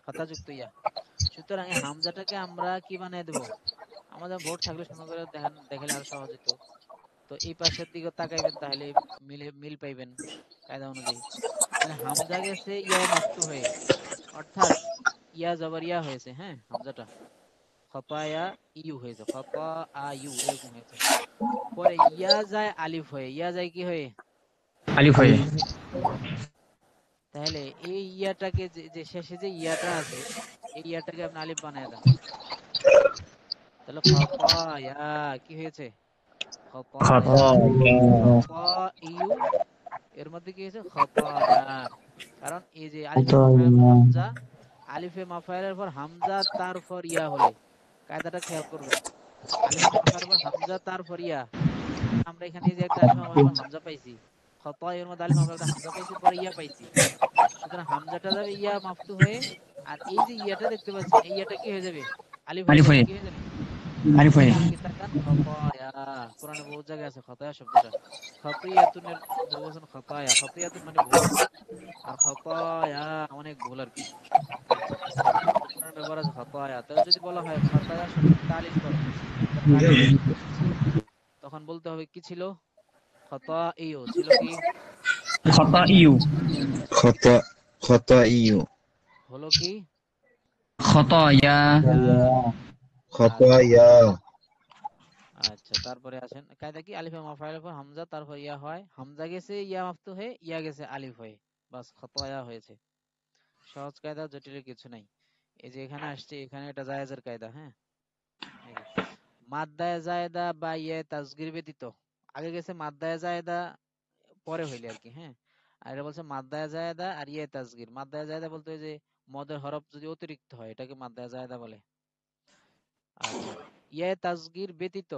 ফাতাযুক্ত ইয়া। সুতরাং এই হামজাটাকে আমরা কি বানিয়ে দেব, আমাদের বোর্ড থাকলে সুন্দর করে দেখালে আরো সহজ হতো। তো এই পাশের দিকে তাকাইবেন, তাহলে মিল পাইবেন কায়দা অনুযায়ী। তাহলে হামজা গেছে ইয়া মাফতু হয়ে, অর্থাৎ ইয়া জবর ইয়া হয়েছে। হ্যাঁ, হামজাটা খতায়া ইউ হয়েছে, খতা আ ইউ এরকম হয়েছে। পরে ইয়া যায় আলিফ হয়ে, ইয়া যায় কি হয়ে, আলিফ হয়ে। তাহলে এই ইয়াটাকে যে শেষে যে ইয়াটা আছে, এই ইয়াটাকে আপনি আলিফ বানায় দেন, তাহলে খতায়া কি হয়েছে, খতায়া, খতা খতা ইউ এর মধ্যে কি হয়েছে খতায়া, কারণ এই যে আলিফে মাফাইলের পর হামজা, আলিফে মাফাইলের পর হামজা তারপর ইয়া হলে, কায়দাটা খেয়াল করবেন, আলিফে মাফাইলের পর হামজা তারপর ইয়া, আমরা এখানে এই যে একটা আলিফ মাফাইলের পর হামজা পাইছি, খতা এর মধ্যে আলিফ মাফাইলের হামজা পাইছি, পরে ইয়া পাইছি, সুতরাং হামজাটা যাবে ইয়া মাফতু হয়ে, আর এই যে ইয়াটা দেখতে পাচ্ছেন এই ইয়াটা কি হয়ে যাবে, আলিফ হয়ে আলিফ যাবে, হয়ে। কি হয়ে যাবে, আলিফ হয়ে। এদিকে তাকান, খতায়া, কোরআনে বহুত জায়গায় আছে খতায়া শব্দটা, খতিয়াতুনের বহুবচন খতায়া, খতিয়াতুন মানে ভুল, আর খতায়া অনেক ভুল আর কি। আচ্ছা, তো কোরআনে ব্যবহার আছে খতায়া, তাহলে যদি বলা হয় খতায়া শব্দ তালিল করো, তালিল তখন বলতে হবে কি ছিল, খতাইয়ু ছিল কি, খতা ইউ। খতা খতাইয়ু। হলো কি, খতা ইয়া। আচ্ছা, খতায়া। আচ্ছা, তারপরে আসেন কায়দা কি, আলিফে মাফাইলের পর হামজা তারপর ইয়া হয়, হামজা গেছে ইয়া মাফতু হয়ে, ইয়া গেছে আলিফ হয়ে, বাস খতায়া হয়েছে। সহজ কায়দা, জটিলের কিছু নাই। এই যে এখানে আসছে, এখানে এটা জায়েজের কায়দা। হ্যাঁ, এই যে মাদ্দায়ে জায়েদা বা ইয়ে তাসগীর ব্যতীত, আগে গেছে মাদ্দায়ে জায়েদা পরে হইলে আর কি। হ্যাঁ, আর এটা বলছে মাদ্দায়ে জায়েদা আর ইয়ে তাসগীর। মাদ্দায়ে জায়েদা বলতে ওই যে মদের হরফ যদি অতিরিক্ত হয়, এটাকে মাদ্দায়ে জায়েদা বলে। আচ্ছা, ইয়ে তাসগীর ব্যতীত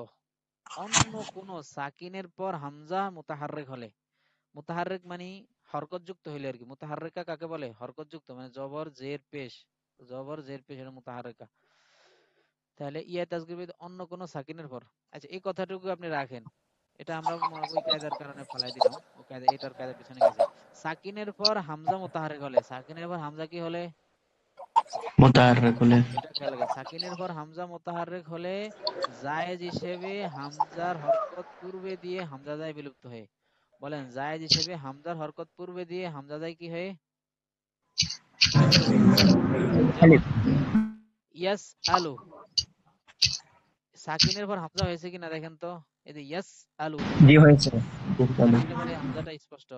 অন্য কোন সাকিনের পর হামজা মুতাহাররিক হলে, মুতাহাররিক মানে হরকত যুক্ত হইলে আর কি। মুতাহাররিকা কাকে বলে, হরকত যুক্ত মানে জবর জের পেশ, জবর জের পেশ এটা মুতাহাররিকা। তাহলে ইয়া তাসগীর ব্যতীত অন্য কোন সাকিনের পর, আচ্ছা এই কথাটুকু আপনি রাখেন, এটা আমরা ওই কায়দার কারণে ফলাই দিলাম, ওই কায়দা এটার কায়দার পিছনে গেছে। সাকিনের পর হামজা মুতাহাররিক হলে, সাকিনের পর হামজা কি হলে, মুতাহাররিক হলে এটা খেয়াল রাখেন, সাকিনের পর হামজা মুতাহাররিক হলে জায়েজ হিসেবে হামজার হরকত পূর্বে দিয়ে হামজা যায় বিলুপ্ত হয়ে, বলেন জায়েজ হিসেবে হামজার হরকত পূর্বে দিয়ে হামজা যায় কি হয়ে, যেমন আলিফ। ইয়াস আলু, সাকিনের পর হামজা হয়েছে কিনা দেখেন তো, এই যে ইয়াস আলু, জি হয়েছে। সাকিনের পরে হামজাটা স্পষ্ট।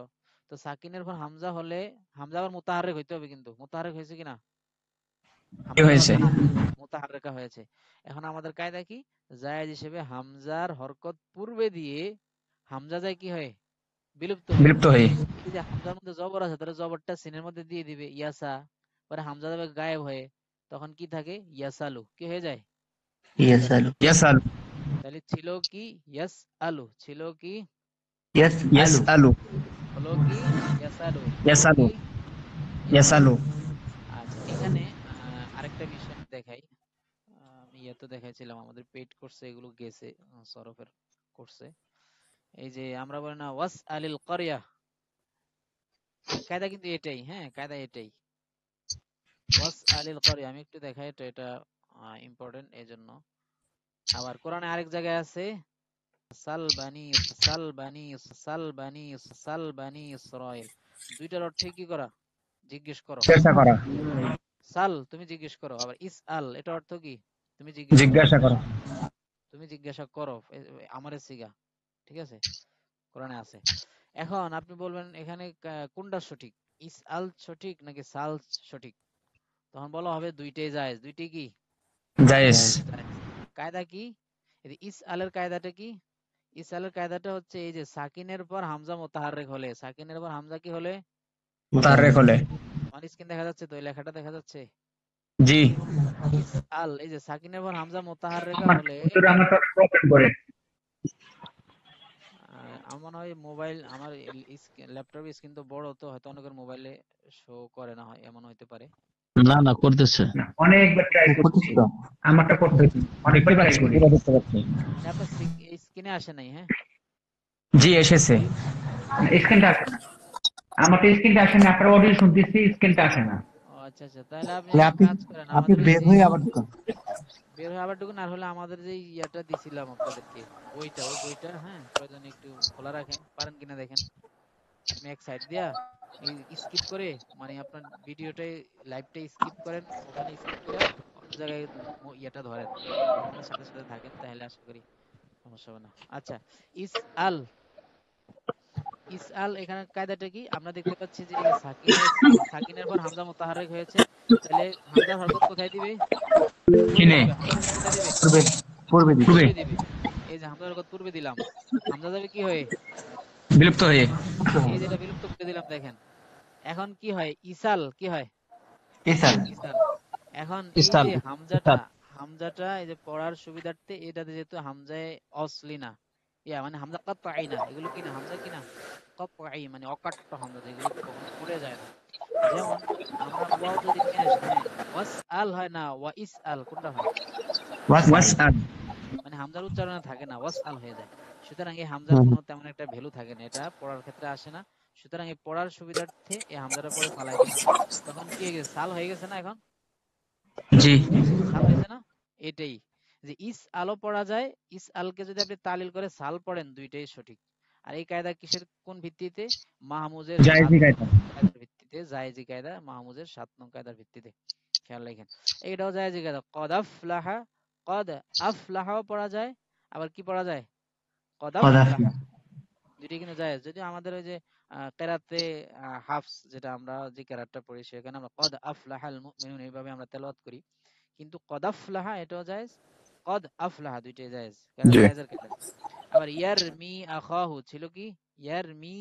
তো সাকিনের পর হামজা হলে হামজা আবার মুতাহাররিক হইতে হবে, কিন্তু মুতাহাররিক হয়েছে কিনা, জি হামজার পর হয়েছে। মুতাহাররিকা হয়েছে। এখন আমাদের কায়দা কি, জায়েজ হিসেবে হামজার হরকত পূর্বে দিয়ে হামজা যায় কি হয়, বিলুপ্ত হয়ে। বিলুপ্ত হয়ে। এই যে হামজার মধ্যে জবর আছে, তাহলে জবরটা সিনের মধ্যে দিয়ে দিবে ইয়াসা, পরে হামজা যাবে গায়েব হয়ে, তখন কি থাকে, ইয়াসালু, কি হয়ে যায়, ইয়াসালু, ইয়াস আলু। তাহলে ছিল কি ইয়াস আলু, ছিল কি ইয়াস ইয়াস আলু, আলু। হলো কি ইয়াসালু, ইয়াস হলো আলু। কি ইয়াস ইয়াসালু। আলু। আচ্ছা, এখানে আরেকটা বিষয় দেখাই। আমি ইয়ে তো দেখাইছিলাম, আমাদের পেড করছে, এগুলো গেছে সরফের করছে। এই যে আমরা বলি না ওয়াস আলিল করিয়া, কায়দা কিন্তু এটাই, হ্যাঁ কায়দা এটাই, ওয়াস আলিল করিয়া। আমি একটু দেখাই, এটা ইম্পর্টেন্ট এই জন্য। আবার কোরআনে আরেক জায়গায় আছে সাল বানি সাল বানি সাল বানি সাল বানি ইসরাইল, দুইটার অর্থ কি করা, জিজ্ঞেস করো। চেষ্টা করা। সাল তুমি জিজ্ঞেস করো, আবার ইস আল এটা অর্থ কি, তুমি জিজ্ঞেস করো, জিজ্ঞাসা করা। তুমি জিজ্ঞাসা করো, আমারে সিগা, ঠিক আছে, কোরআনে আছে। এখন আপনি বলবেন এখানে কোনটা সঠিক, ইস আল সঠিক নাকি সাল সঠিক, তখন বলা হবে দুইটাই জায়েজ, দুইটাই কি জায়েজ। জায়েজ। কায়দা কি, এই যে ইস আলের কায়দাটা কি, ইস আলের কায়দাটা হচ্ছে এই যে সাকিনের পর হামজা মুতাহাররিক হলে, সাকিনের পর হামজা কি হলে, মুতাহাররিক হলে। অন স্ক্রিন দেখা যাচ্ছে তো, এই লেখাটা দেখা যাচ্ছে, জি। ইস আল, এই যে সাকিনের পর হামজা মুতাহাররিকা আমার হলে, আমার প্রবলেম করে। আমার মনে হয় মোবাইল, আমার ল্যাপটপের স্ক্রিন তো বড়, তো হয়তো অনেকের মোবাইলে শো করে না, হয় এমন হইতে পারে। না না করতেছে। না, অনেকবার ট্রাই করছি। আমারটা করতে অনেকবার ট্রাই করি। পুরো দেখতে পাচ্ছি। মানে আপনার স্ক্রিনে আসে নাই, হ্যাঁ জি এসেছে। স্ক্রিনটা আসে না। আমার তো স্ক্রিনটা আসে না, আপনার অডিও শুনতেছি, স্ক্রিনটা আসে না। ও আচ্ছা আচ্ছা, তাহলে আপনি তাহলে এক আপনি কাজ করেন, আপনি আমাদের ওই বের যে হয়ে আবার ঢুকান। বের হয়ে আবার ঢুকুন, আর হলে আমাদের যে ইয়াটা দিছিলাম আপনাদেরকে, বইটা, ওই বইটা হ্যাঁ প্রয়োজনে একটু খোলা রাখেন, পারেন কিনা দেখেন। আপনি এক সাইড দিয়া স্কিপ করে, মানে আপনার ভিডিওটাই লাইভটা স্কিপ করেন, ওখানে স্কিপ করে অন্য জায়গায় ইয়েটা ধরেন, ওখানে সাথে সাথে থাকেন, তাহলে আশা করি সমস্যা হবে না। আচ্ছা, ইস আল, ইস আল এখানে কায়দাটা কি, আমরা দেখতে পাচ্ছি যে এই যে সাকিনের পর হামজা মুতাহাররিক হয়েছে, তাহলে হামজার হরকত কোথায় দিবে, পূর্বে কিনে দিবে, হামজার হরকত কোথায় দিবে, পূর্বে, পূর্বে দিকে। পূর্বে পূর্বে দিবে। এই যে হামজার হরকত পূর্বে দিলাম, হামজা যাবে কি হয়ে, বিলুপ্ত হয়ে। এই যেটা বিলুপ্ত করে দিলাম দেখেন। এখন কি হয়, ইসাল কি হয়, ইসাল, ইসাল। এখন এই ইস্তাল যে ইস্তাল হামজাটা এই যে পড়ার সুবিধার্থে এটাতে যেহেতু হামজায় অসলি না, ইয়া মানে হামজা কাতআই না, এগুলো কি না, হামজা কি না, কাতআই মানে অকাট্য হামজা, যেগুলো কখনো পড়ে যায় না। যেমন আমরা ওয়াও যদি পেশ, হ্যাঁ ওয়াস আল হয় না, ওয়া ইস আল, কোনটা হয়, ওয়াস আল। মানে হামজার উচ্চারণে থাকে না, ওয়াস আল হয়ে যায়। সুতরাং এই হামজার হুম কোনো তেমন একটা ভ্যালু থাকে না, এটা পড়ার ক্ষেত্রে আসে না। সুতরাং এই পড়ার সুবিধার্থে এই হামজাটা পরে ফালাই দিলাম, তখন কি হয়ে গেছে, সাল হয়ে গেছে না, এখন জি। সাল হয়েছে না। এটাই যে ইস আলো পড়া যায়, ইস আলকে যদি আপনি তালিল করে সাল পড়েন, দুইটাই সঠিক। আর এই কায়দা কিসের কোন ভিত্তিতে, মাহমুজের 7 জায়েজি নং কায়দা। কায়দার ভিত্তিতে, জায়েজি কায়দা, মাহমুজের 7 নং কায়দার ভিত্তিতে, খেয়াল রাখেন। এইটাও জায়েজি কায়দা, কদ আফলাহা, কদ আফলাহাও পড়া যায়, আবার কি পড়া যায়, কদ কদাফ, আফলাহা, দুইটাই কিন্তু জায়েজ। যদি আমাদের ওই যে কেরাতে হাফস, যেটা আমরা যে কেরাতটা পড়ি, সেখানে আমরা কদ আফলাহাল মুমিনুন এইভাবে আমরা তেলাওয়াত করি, কিন্তু কদ আফলাহা এটাও জায়েজ, কদ আফলাহা দুইটাই জায়েজ, কারণ জি জায়েজের কায়দা। আবার ইয়ারমি আখাহু ছিল কি, ইয়ারমি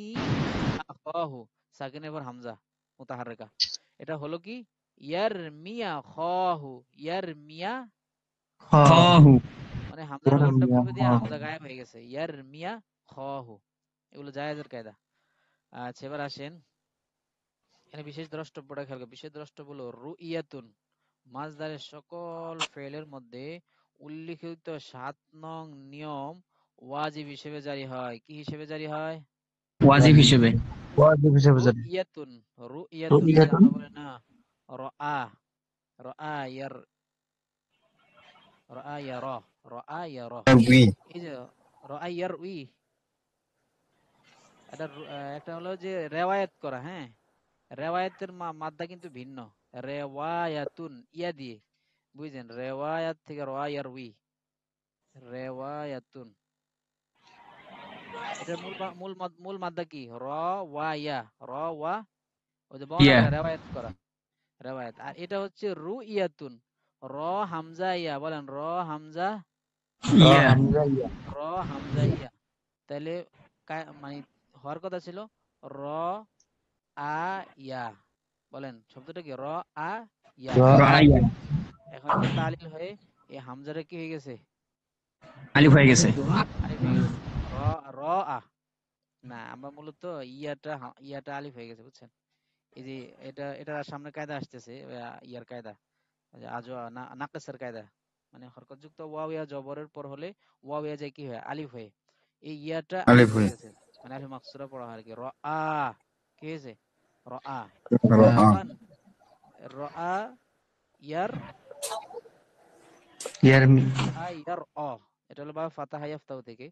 আখাহু, সাকিনের পর হামজা মুতাহাররিকা, এটা হলো কি ইয়ারমিয়া খাহু, ইয়ারমিয়া খাহু, খাহু। মানে হামজার হরকতটা পূর্বে দিয়ে হামজা গায়েব হয়ে গেছে, ইয়ারমিয়া খাহু, এগুলো জায়েজের কায়দা। আচ্ছা, এবার আসেন, এখানে বিশেষ দ্রষ্টব্যটা খেয়াল করুন। বিশেষ দ্রষ্টব্য হলো রুইয়াতুন, মাজদারের সকল ফেলের মধ্যে উল্লিখিত 7 নং নিয়ম ওয়াজিব হিসেবে জারি হয়। কি হিসেবে জারি হয়, ওয়াজিব হিসেবে। ওয়াজিব হিসেবে জানি। রুইয়াতুন, রুইয়াতুন, এই যে রুইয়াতুন, আমরা বলি না রাআ, রাআ ইয়ার, রাআ ইয়ারা, রাআ ইয়ারা, উই এই যে রাআ ইয়ার উই, এটা একটা হলো যে রেওয়ায়াত করা, হ্যাঁ রেওয়ায়াতের মাদ্দা কিন্তু ভিন্ন, রেওয়ায়াতুন ইয়া দিয়ে, বুঝছেন, রেওয়ায়াত থেকে রাআ ইয়ার উই, রেওয়ায়াতুন। এটার মূল মাদ্দা কি? র ওয়া ইয়া, র ওয়া, ওই যে বর্ণনা ইয়া করা, রেওয়ায়াত করা, রেওয়ায়াত। আর এটা হচ্ছে রুইয়াতুন, র হামজা ইয়া, বলেন র হামজা, র ইয়া হামজা ইয়া। র হামজা ইয়া। তাহলে মানে হওয়ার কথা ছিল র আ ইয়া, বলেন শব্দটা কি? র আ ইয়া। র রায়া এখন এটা তালিল হয়ে এই হামজাটা কি হয়ে গেছে? আলিফ হয়ে গেছে। আলিফ হয়ে গেছে। র র আ, না আমরা মূলত ইয়াটা আলিফ হয়ে গেছে, বুঝছেন? এই যে এটার সামনে কায়দা আসতেছে, ইয়ার কায়দা, আজ নাকাসের কায়দা, মানে হরকত যুক্ত ওয়াও ইয়া জবরের পর হলে ওয়াও ইয়া যায় কি হয়? আলিফ হয়ে। এই ইয়াটা আলিফ আলিফ হয়ে হয়ে গেছে, মানে আলিফ মাকসুরা পড়া হয় আর কি। র আ, কি হয়েছে? র আ। রাআ এখন র আ ইয়ার, ইয়ারমি। ইয়ার অ, এটা হলো বা ফাতাহা ইয়াফতাহু থেকে,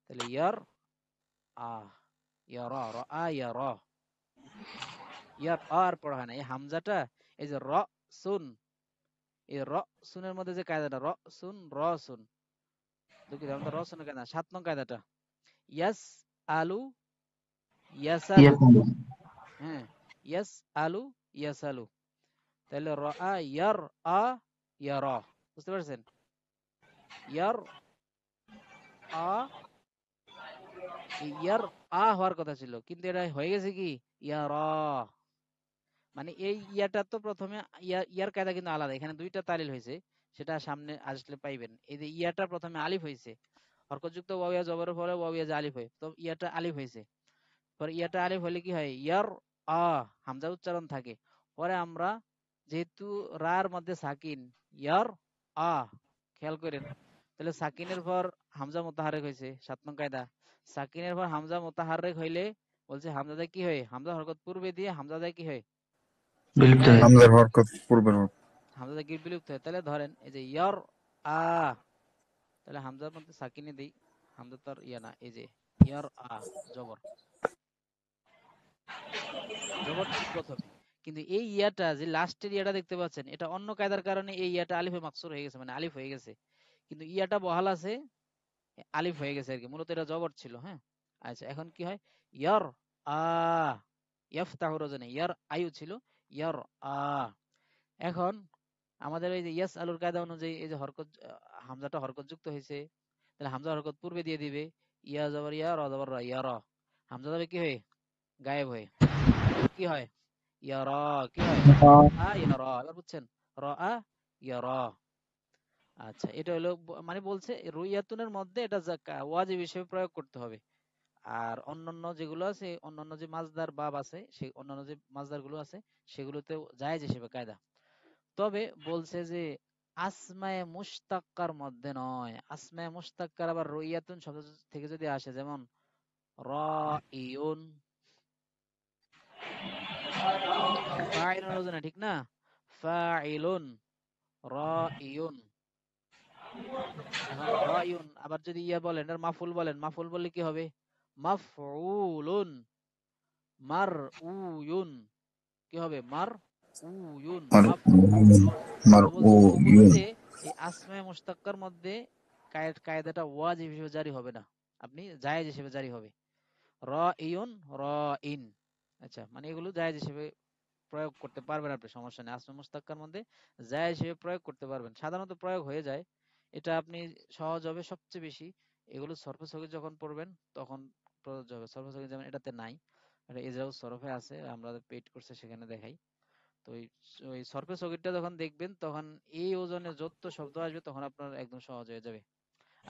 তাহলে ইয়ার আ, ইয়ার র আ ইয়ার, ইয়ার আর পড়া হয় না। এই হামজাটা, এই যে র সুন, এই র সুনের মধ্যে যে কায়দাটা, র সুন র সুন, দুঃখিত আমাদের র সুনের কায়দা 7 নং কায়দাটা, ইয়াস আলু ইয়াসালু, ইয়াসালু। হ্যাঁ, ইয়াস আলু ইয়াসালু, তাহলে র আ ইয়ার আ ইয়ার, বুঝতে পারছেন? ইয়ার আ, এই ইয়ার আ হওয়ার কথা ছিল, কিন্তু এটা হয়ে গেছে কি? ইয়ার, মানে এই ইয়াটা তো প্রথমে ইয়ার কায়দা কিন্তু আলাদা, এখানে দুইটা তালিল হয়েছে, সেটা সামনে আসলে পাইবেন। এই যে ইয়াটা প্রথমে আলিফ হয়েছে, হরকতযুক্ত ওয়াও ইয়া জবরের পরে ওয়াও ইয়া যে আলিফ হয়, তো ইয়াটা আলিফ হয়েছে। পরে ইয়াটা আলিফ হলে কি হয়? ইয়ার আ, হামজা উচ্চারণ থাকে। পরে আমরা যেহেতু রার মধ্যে সাকিন, ইয়ার আ, খেয়াল করেন, তাহলে সাকিনের পর হামজা মুতাহারিক হয়েছে, 7 নং কায়দা। সাকিনের পর হামজা মুতাহারিক হইলে বলছে হামজাটা কি হয়? হামজা হরকত পূর্বে দিয়ে হামজাটা কি হয়? বিলুপ্ত গায়েব হয়ে হয়ে হামজার যায়, হরকত পূর্বের হরকত। হামজাটা কি বিলুপ্ত হয়। তাহলে ধরেন এই যে ইয়ার আ, তাহলে হামজার মধ্যে সাকিনে দেই, হামজা তার ইয়া না, এই যে ইয়ার আ, জবর, জবর ছিল প্রথমে, কিন্তু এই ইয়াটা যে লাস্টের ইয়াটা দেখতে পাচ্ছেন, এটা অন্য কায়দার কারণে এই ইয়াটা আলিফে মাকসুর হয়ে গেছে, মানে আলিফ হয়ে গেছে, কিন্তু ইয়াটা বহাল আছে, আলিফ হয়ে গেছে আর কি, মূলত এটা জবর ছিল। হ্যাঁ, আচ্ছা এখন কি হয়? ইয়ার আ, ইয়াফতাহু রজনে ইয়ার আয়ু ছিল, ইয়ার আ। এখন আমাদের এই যে ইয়াস আলুর কায়দা অনুযায়ী এই যে হরকত, হামজাটা হরকত যুক্ত হয়েছে, তাহলে হামজা হরকত পূর্বে দিয়ে দিবে, ইয়া জবর ইয়া, র জবর র, ইয়া র, হামজা যাবে কি হয়ে? গায়েব হয়ে। তাহলে কি হয়? ইয়া র, কি হয়? আ ইয়া র, এবার বুঝছেন? র আ ইয়া র। আচ্ছা, এটা হলো মানে বলছে রুইয়াতুনের মধ্যে এটা ওয়াজিব হিসেবে প্রয়োগ করতে হবে। আর অন্যান্য যেগুলো আছে, অন্যান্য যে মাজদার বাব আছে, সেই অন্যান্য যে মাজদার গুলো আছে, সেগুলোতে জায়েজ হিসেবে কায়দা। তবে বলছে যে আসমায়ে মুশতাক্কার মধ্যে নয়। আসমায়ে মুশতাক্কার আবার রুইয়াতুন শব্দ থেকে যদি আসে, যেমন রাইউন, ফাইলুন ওজনে, ঠিক না? ফাইলুন, রাইউন। এখন রাইউন আবার যদি ইয়া বলেন, আর মাফুল বলেন, মাফুল বললে কি হবে? মাফউলুন, মারউয়ুন, কি হবে? মারউয়ুন, আর মাফউলুন। মার তো ও ইউন বলছে এই আসমায়ে মুশতাক্কার মধ্যে কায়দাটা ওয়াজিব হিসেবে জারি হবে না, আপনি জায়েজ হিসেবে জারি হবে। রাইউন, রাইন, আচ্ছা, মানে এগুলো জায়েজ হিসেবে প্রয়োগ করতে পারবেন আপনি, সমস্যা নেই। আসমে মুস্তাক্কার মধ্যে জায়েজ হিসেবে প্রয়োগ করতে পারবেন, সাধারণত প্রয়োগ হয়ে যায়। এটা আপনি সহজ হবে সবচেয়ে বেশি, এগুলো সরফে সগীর যখন পড়বেন তখন প্রযোজ্য হবে। সরফে সগীর যেমন এটাতে নাই, এটা এজরাউ সরফে আছে, আমরা পেইড কোর্সে সেখানে দেখাই। তো ওই সরফে সগীরটা যখন দেখবেন, তখন এই ওজনে যত শব্দ আসবে তখন আপনার একদম সহজ হয়ে যাবে।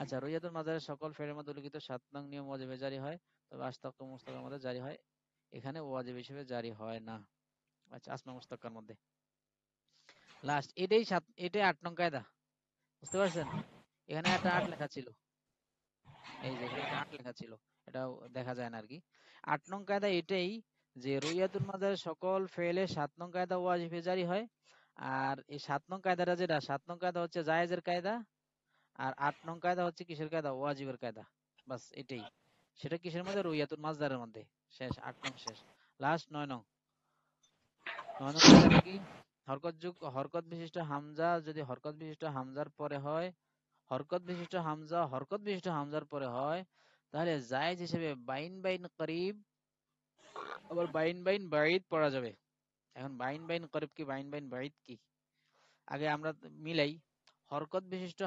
আচ্ছা, রুইয়াতুল মাজারের সকল ফেরের মধ্যে উল্লিখিত 7 নং নিয়ম ওয়াজিবে জারি হয়, তবে আশতাক ও মুস্তাকের মধ্যে জারি হয়, এখানে ওয়াজিব হিসেবে জারি হয় না। আচ্ছা, আসমা মুস্তাক্কার মধ্যে লাস্ট এটাই 8 নং কায়দা, বুঝতে পারছেন? এখানে একটা 8 লেখা ছিল, এই যে এখানে একটা 8 লেখা ছিল, এটাও দেখা যায় না আর কি। 8 নং কায়দা এটাই যে রুইয়াতুল মাজারের সকল ফেলে 7 নং কায়দা ওয়াজিবে জারি হয়। আর এই 7 নং কায়দাটা, যেটা 7 নং কায়দা হচ্ছে জায়েজের কায়দা, আর 8 নং কায়দা হচ্ছে কিসের কায়দা? ওয়াজিবের কায়দা। বাস এটাই। সেটা কিসের মধ্যে? রুইয়াতুল মাজদারের মধ্যে। শেষ, 8 নং শেষ। লাস্ট 9 নং। 9 নং কায়দাটা কি? হরকত বিশিষ্ট হামজা যদি হরকত বিশিষ্ট হামজার পরে হয়, হরকত বিশিষ্ট হামজার পরে হয়, তাহলে জায়েজ হিসেবে বাইন বাইন করিব, আবার বাইন বাইন বাঈদ পড়া যাবে। এখন বাইন বাইন করিব কি বাইন বাইন বাঈদ কি, আগে আমরা মিলাই। হরকত বিশিষ্ট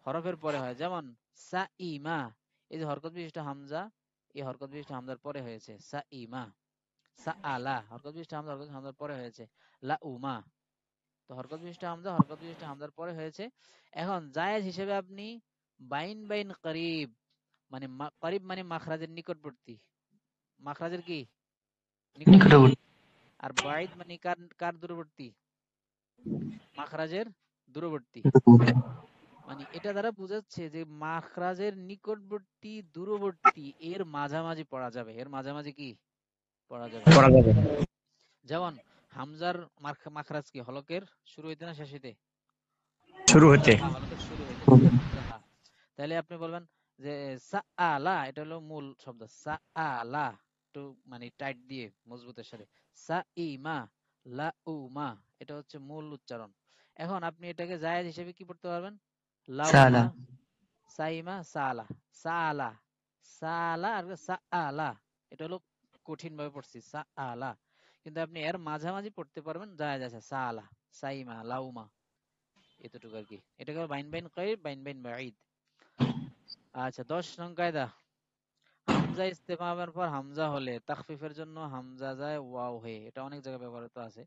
হরফের পরে হয়, যেমন সাইমা, এই যে হরকত বিশিষ্ট হামজা, এই হরকত বিশিষ্ট হামজার পরে হয়েছে সাইমা। সাআলা হরকত বিশিষ্ট হামজার পরে হয়েছে লাউমা। তো হরকত বিশিষ্ট হামজার পরে হয়েছে। এখন জায়েজ হিসেবে আপনি বাইন বাইন করিব, মানে করিব মানে মাখরাজের নিকটবর্তী, মাখরাজের কি নিকটবর্তী, নিকটবর্তী। আর বাঈদ মানে কার কার দূরবর্তী, মাখরাজের দূরবর্তী। মানে এটা দ্বারা বোঝাচ্ছে যে মাখরাজের নিকটবর্তী দূরবর্তী এর মাঝামাঝি পড়া যাবে, এর মাঝামাঝি কি পড়া যাবে। করা যাবে। যেমন হামজার মাখরাজ কি হলকের শুরু হইতে না শেষ হইতে, শুরু হামজা হতে। হা, হলকের শুরু হইতে, ঠিক আছে, হামজা হা। তাহলে আপনি বলবেন যে সাআলা, এটা হলো মূল শব্দ, সাআলা একটু মানে টাইট দিয়ে মজবুতের সাথে, সাইমা লাউমা, এটা হচ্ছে মূল উচ্চারণ। এখন আপনি এটাকে জায়েজ হিসেবে কি পড়তে পারবেন, লাউমা সালা। সাইমা সালা, সালা সালা আর সাআলা, এটা হলো কঠিন ভাবে পড়ছি সাআলা, কিন্তু আপনি এর মাঝামাঝি পড়তে পারবেন, জায়েজ আছে সালা সাইমা লাউমা, এতটুকু আর কি। এটাকে বাইন বাইন করিব বাইন বাইন বাঈদ। আচ্ছা, 10 নং কায়দা, হামজা ইস্তেফহামের পর হামজা হলে তাখফিফের জন্য হামজা যায় ওয়াও হয়ে, এটা অনেক জায়গায় ব্যবহৃত আছে।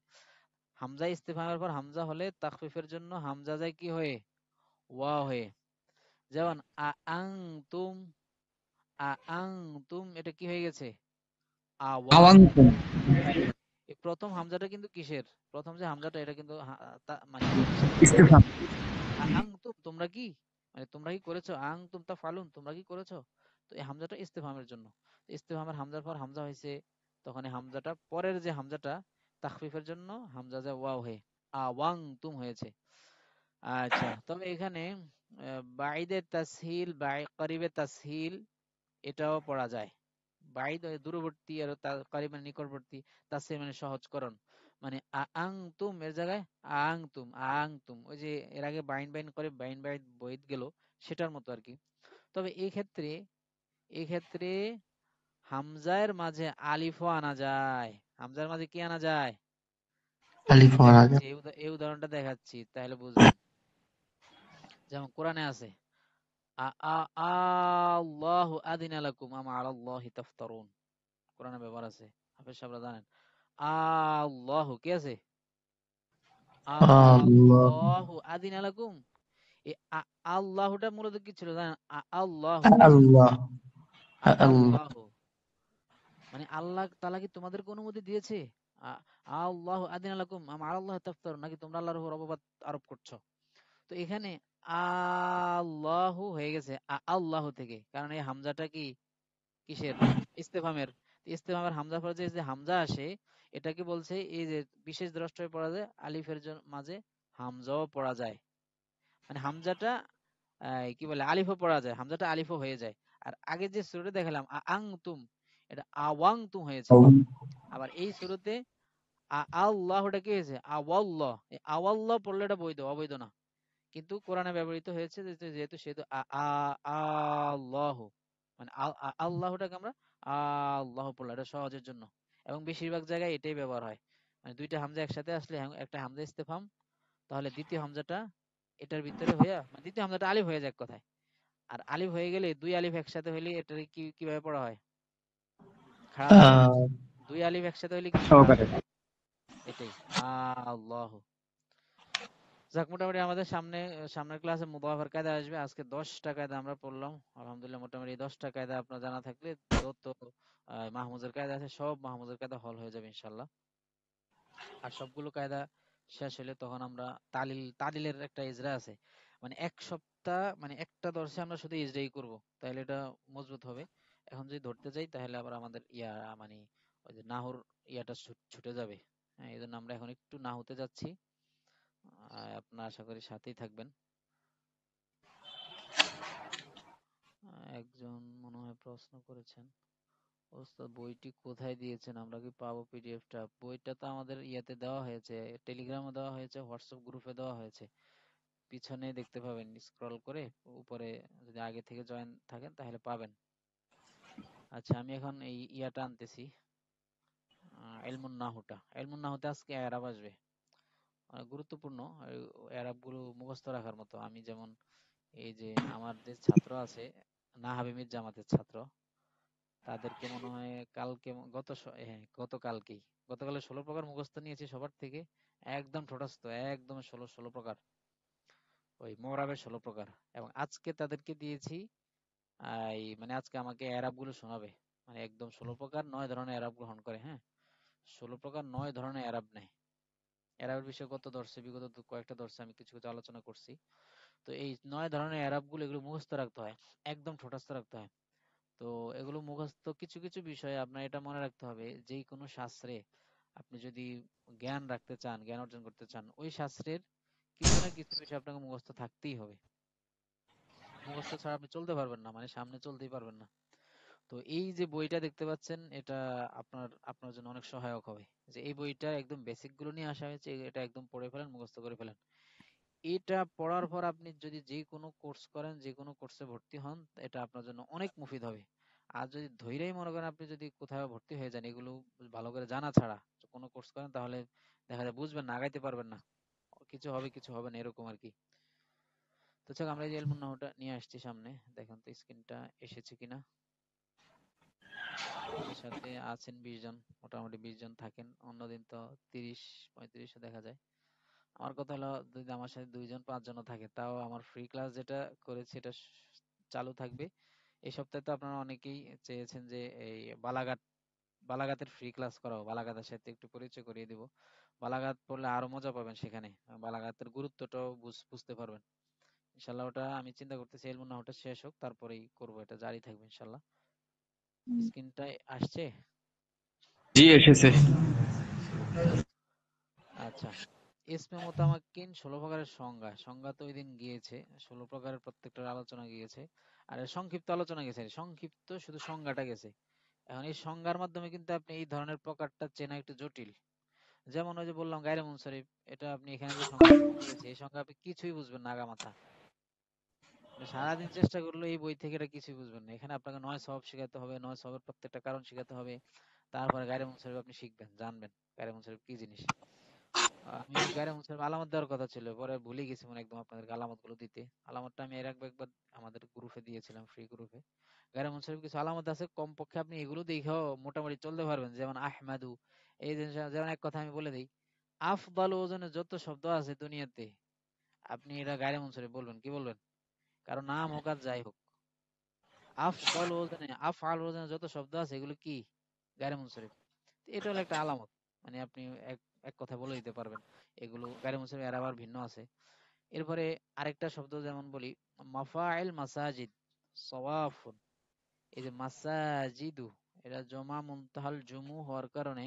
হামজা ইস্তেফহামের পর হামজা হলে তাখফিফের জন্য হামজা যায় কি হয়ে, ওয়াও হয়ে। যেমন আআনতুম, আআনতুম এটা কি হয়ে গেছে, আওয়াং। আওয়ান্তুম। এই প্রথম হামজাটা কিন্তু কিসের, প্রথম যে হামজাটা এটা কিন্তু মানে কিসের, ইস্তেফহাম। আআনতুম তোমরা কি, মানে তোমরা কি করেছো, আআনতুম তাফআলুন তোমরা কি করেছো। তো এই হামজাটা ইস্তেফহামের জন্য, ইস্তেফহামের হামজার পর হামজা হয়েছে, তখন এই হামজাটা পরের যে হামজাটা তাখফিফের জন্য হামজা যা ওয়াও হয়ে আওয়াং তুম হয়েছে। আচ্ছা, তবে এখানে বাইদের তাসহিল করিবের তাসহিল এটাও পড়া যায়। বাইদ দূরবর্তী আর করিব মানে নিকটবর্তী, তাসহিল মানে সহজকরণ, মানে আআনতুম এর জায়গায় আআনতুম, ওই যে এর আগে বাইন বাইন করে বাইন বাইন বইদ গেল, সেটার মতো আর কি। তবে এই ক্ষেত্রে হামজার মাঝে আলিফও আনা যায়, হামজার মাঝে কি আনা যায়, আলিফ আমি মারা। দেখাচ্ছি, এই উদাহরণটা দেখাচ্ছি তাহলে বুঝবেন। যেমন কোরআনে আছে আল্লাহু আযিনা লাকুম আম আলাল্লাহি তাফতারুন, কোরআনে ব্যবহার আছে, হাফেজ সাহেবরা জানেন। আল্লাহু কি আছে, আল্লাহ। আল্লাহু আযিনা লাকুম, এই আল্লাহুটা মূলত কি ছিল জানেন, আল্লাহু, আল্লাহ। আল্লাহ। আল্লাহু মানে আল্লাহ তাআলা কি তোমাদেরকে অনুমতি দিয়েছে, আল্লাহু আযিনা লাকুম আম আলাল্লাহি তাফতারুন, নাকি তোমরা আল্লাহর উপর অপবাদ আরোপ করছো। তো এখানে আল্লাহু হয়ে গেছে আল্লাহু থেকে, কারণ এই হামজাটা কি কিসের, ইস্তেফামের। ইস্তেফামের হামজা পরে যে যে হামজা আসে, এটাকে বলছে এই যে বিশেষ দ্রষ্টব্যে পড়া যায়, আলিফের মাঝে হামজাও পড়া যায়, মানে হামজাটা কি বলে আলিফও পড়া যায়, হামজাটা আলিফও হয়ে যায়। আর আগে যে সূরাতে দেখালাম আআনতুম, এটা আওয়াংতুম হয়েছে। আবার এই সূরাতে আল্লাহটা কি হয়েছে আওয়াল্লাহ, এই আওয়াল্লাহ পড়লে এটা বৈধ, অবৈধ না। কিন্তু কোরআনে ব্যবহৃত হয়েছে যেহেতু সেহেতু আল্লাহ, মানে আল্লাহটাকে আমরা আল্লাহ পড়লাম, এটা সহজের জন্য, এবং বেশিরভাগ জায়গায় এটাই ব্যবহার হয়। মানে দুইটা হামজা একসাথে আসলে একটা হামজা ইস্তেফাম, তাহলে দ্বিতীয় হামজাটা এটার ভিতরে হইয়া, মানে দ্বিতীয় হামজাটা আলিফ হয়ে যায় এক কথায়। আর আলিফ হয়ে গেলে দুই আলিফ একসাথে হইলে এটা কিভাবে পড়া হয়, খাড়া থাকে না, আহ, দুই আলিফ একসাথে হইলে কি খাড়া সহকারে। থাকে, এটাই আল্লাহ। যাক, মোটামুটি আমাদের সামনের ক্লাসে মুদাওয়াফার কায়দা আসবে। আজকে 10টা কায়দা আমরা পড়লাম, আলহামদুলিল্লাহ। মোটামুটি এই 10টা কায়দা আপনার জানা থাকলে যত মাহমুজের কায়দা আছে সব মাহমুজের কায়দা হল হয়ে যাবে ইনশাল্লাহ। আর সবগুলো কায়দা শেষ হলে তখন আমরা তালিলের একটা ইজরা আছে, মানে এক সপ্তাহ, মানে একটা দর্শে আমরা শুধু ইজরাই করব, তাহলে এটা মজবুত হবে। এখন যদি ধরতে যাই তাহলে আবার আমাদের মানে ওই যে নাহুর ইয়াটা ছুটে যাবে। হ্যাঁ, এই জন্য আমরা এখন একটু নাহুতে যাচ্ছি। আপনার আশা করি সাথেই থাকবেন। একজন মনে হয় প্রশ্ন করেছেন, ওস্তাদ বইটি কোথায় দিয়েছেন, আমরা কি পাবো পিডিএফটা? বইটা তো আমাদের ইয়াতে দেওয়া হয়েছে, টেলিগ্রামে দেওয়া হয়েছে, হোয়াটসঅ্যাপ গ্রুপে দেওয়া হয়েছে। পিছনে দেখতে পাবেন, স্ক্রল করে উপরে যদি আগে থেকে জয়েন থাকেন তাহলে পাবেন। আচ্ছা, আমি এখন এই ইয়াটা আনতেছি, এলমুন নাহুটা। এলমুন নাহুতে আজকে এরাব আসবে, অনেক গুরুত্বপূর্ণ। এরাব গুলো মুখস্থ রাখার মতো। আমি যেমন এই যে আমার যে ছাত্র আছে, নাহাবি জামাতের ছাত্র, তাদেরকে মনে হয় কালকে গতকালকেই, গতকালে 16 প্রকার মুখস্থ নিয়েছি সবার থেকে, একদম ঠোঁটস্থ, একদম ষোলো প্রকার, ওই মোরাবের 16 প্রকার। এবং আজকে তাদেরকে দিয়েছি মানে আজকে আমাকে এরাব গুলো শোনাবে, মানে একদম 16 প্রকার 9 ধরনের এরাব গ্রহণ করে। হ্যাঁ, 16 প্রকার 9 ধরনের এরাব নেয়। এরাবের বিষয়ে বিগত কয়েকটা দর্শে আমি কিছু কিছু আলোচনা করছি। তো এই 9 ধরনের এরাব গুলো, এগুলো মুখস্থ রাখতে হয়, একদম ঠোঁটস্থ রাখতে হয়। তো এগুলো মুখস্থ, কিছু কিছু বিষয়ে আপনার এটা মনে রাখতে হবে, যে কোনো শাস্ত্রে আপনি যদি জ্ঞান রাখতে চান, জ্ঞান অর্জন করতে চান, ওই শাস্ত্রের কিছু না কিছু বিষয় আপনাকে মুখস্থ থাকতেই হবে। মুখস্থ ছাড়া আপনি চলতে পারবেন না, মানে সামনে চলতেই পারবেন না। তো এই যে বইটা দেখতে পাচ্ছেন, এটা আপনার আপনার জন্য অনেক সহায়ক হবে। যে এই বইটা একদম বেসিক গুলো নিয়ে আসা হয়েছে, এটা একদম পড়ে ফেলেন, মুখস্থ করে ফেলেন। এটা পড়ার পর আপনি যদি যে কোনো কোর্স করেন, যে কোনো কোর্সে ভর্তি হন, এটা আপনার জন্য অনেক মুফিদ হবে। আর যদি ধৈর্যই মনে করেন, আপনি যদি কোথাও ভর্তি হয়ে যান এগুলো ভালো করে জানা ছাড়া কোনো কোর্স করেন, তাহলে দেখা যায় বুঝবেন না, আগাইতে পারবেন না, কিছু হবে কিছু হবে না, এরকম আর কি। তো চল, আমরা এই যে এলমুন নাহুটা নিয়ে আসছি সামনে, দেখেন তো স্ক্রিনটা এসেছে কিনা। আমাদের সাথে আছেন 20 জন, মোটামুটি 20 জন থাকেন, অন্যদিন তো 30-35 দেখা যায়। আমার কথা হলো, যদি আমার সাথে 2 জন 5 জনও থাকে, তাও আমার ফ্রি ক্লাস যেটা করেছি এটা চালু থাকবে। এই সপ্তাহে তো আপনারা অনেকেই চেয়েছেন যে এই বালাগাতের ফ্রি ক্লাস করাবো, বালাগাতের সাথে একটু পরিচয় করিয়ে দিব। বালাগাত পড়লে আরো মজা পাবেন সেখানে, বালাগাতের গুরুত্বটাও বুঝতে পারবেন। ইনশাল্লাহ ওটা আমি চিন্তা করতেছি, এলমুনা ওটা শেষ হোক তারপরেই করবো, এটা জারি থাকবে ইনশাল্লাহ। স্ক্রিনটা আসছে? জি এসেছে। আচ্ছা, ইসমে মুতামাক্কিন 16 প্রকারের সংজ্ঞা তো ওই দিন গিয়েছে, 16 প্রকারের প্রত্যেকটার আলোচনা গিয়েছে। আর এর সংক্ষিপ্ত আলোচনা গেছে, সংক্ষিপ্ত শুধু সংজ্ঞাটা গেছে। এখন এই সংজ্ঞার মাধ্যমে কিন্তু আপনি এই ধরনের প্রকারটা চেনা একটু জটিল। যেমন ওই যে বললাম গায়রে মুনসারিফ, এটা আপনি এখানে যে সংজ্ঞাটা দিয়েছে, এই সংজ্ঞা আপনি কিছুই বুঝবেন না আগা মাথা। আপনি সারাদিন চেষ্টা করলেও এই বই থেকে এটা কিছুই বুঝবেন না। এখানে আপনাকে 9 সওয়াব শিখাতে হবে, 9 সওয়াবের প্রত্যেকটা কারণ শিখাতে হবে। তারপরে গায়রে মুনসারিফ আপনি শিখবেন, জানবেন গায়রে মুনসারিফ কি জিনিস। আমি গায়রে মুনসারিফ আলামত দেওয়ার কথা ছিল, পরে ভুলে গেছি মনে একদম আপনাদেরকে আলামত গুলো দিতে। আলামতটা আমি এর আগে একবার আমাদের গ্রুপে দিয়েছিলাম, ফ্রি গ্রুপে। গায়রে মুনসারিফ কিছু আলামত আছে, কমপক্ষে আপনি এগুলো দেখেও মোটামুটি চলতে পারবেন। যেমন আহমাদু, এই জিনিস, যেমন এক কথা আমি বলে দিই, আফদাল ওজনে যত শব্দ আছে দুনিয়াতে, আপনি এটা গায়রে মুনসারিফ বলবেন, কি বলবেন? কারণ নাম হোক আর যাই হোক, আফদাল ওজনে, আফআল ওজনে যত শব্দ আছে এগুলো কি? গায়রে মুনসারিফ। এটা হলো একটা আলামত, মানে আপনি এক এক কথা বলে দিতে পারবেন। এগুলো গায়রে মুনসারিফ এর আবার ভিন্ন আছে। এরপরে আরেকটা শব্দ যেমন বলি, মাফাইল মাসাজিদ, সওয়াফুন। এই যে মাসাজিদু, এটা জমা মুনতাহাল জুমু হওয়ার কারণে,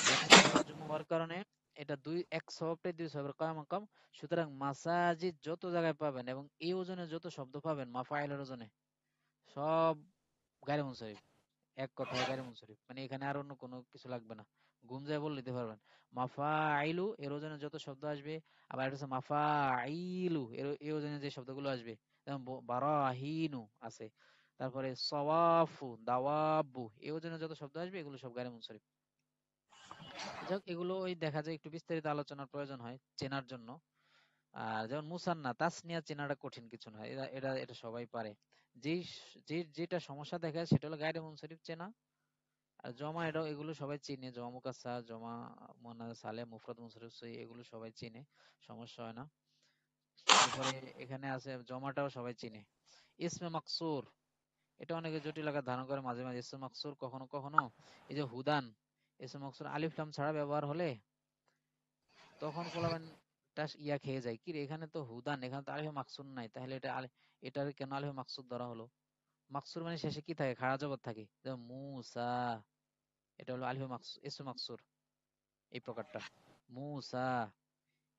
জমা মুনতাহাল জুমু হওয়ার কারণে এটা এক সওয়াবটাই 2 সওয়াবের মাকাম। সুতরাং মাসাজিদ যত জায়গায় পাবেন এবং এই ওজনে যত শব্দ পাবেন মাফাইলের ওজনে, সব গায়রে মুনসারিফ। এক কথায় গায়রে মুনসারিফ, মানে এখানে আর অন্য কোনো কিছু লাগবে না, গুমজায় বলে দিতে পারবেন। মাফাইলু এর ওজনে যত শব্দ আসবে, আবার এটা হচ্ছে মাফাইলু এর এই ওজনে যে শব্দগুলো আসবে, যেমন বারাহিনু আছে, তারপরে সওয়াফু, দাওয়াবু, এই ওজনে যত শব্দ আসবে এগুলো সব গায়রে মুনসারিফ। যাক, এগুলো ওই দেখা যায় একটু বিস্তারিত আলোচনার প্রয়োজন হয় চেনার জন্য। আর যেমন মুসান্না, তাসনিয়া চেনাটা কঠিন কিছু না, এটা এটা এটা সবাই পারে। যেটা সমস্যা দেখা যায় সেটা হলো গায়রে মুনসারিফ চেনা। আর জমা, এগুলো সবাই চিনে, জমা মুকাসসার, জমা মুয়ান্নাস সালেম, মুফরাদ মুনসারিফ সহিহ, এগুলো সবাই চিনে, সমস্যা হয় না। এরপরে এখানে আছে জমাটাও সবাই চিনে। ইসমে মাকসুর, এটা অনেকে জটিল আকার ধারণ করে মাঝে মাঝে। ইসমে মাকসুর কখনো কখনো এই যে হুদান, ইসমে মাকসুর আলিফ লাম ছাড়া ব্যবহার হলে তখন পোলাবেন ইয়া খেয়ে যায়, কি রে এখানে তো হুদান, এখানে তো আলিফে মাকসুর নাই, তাহলে এটার কেন আলিফে মাকসুর ধরা হলো? মাকসুর মানে শেষে কি থাকে? খাড়া জবর থাকে, যেমন মুসা, এটা হলো আলিফে মাকসুর, ইসমে মাকসুর এই প্রকারটা। মুসা,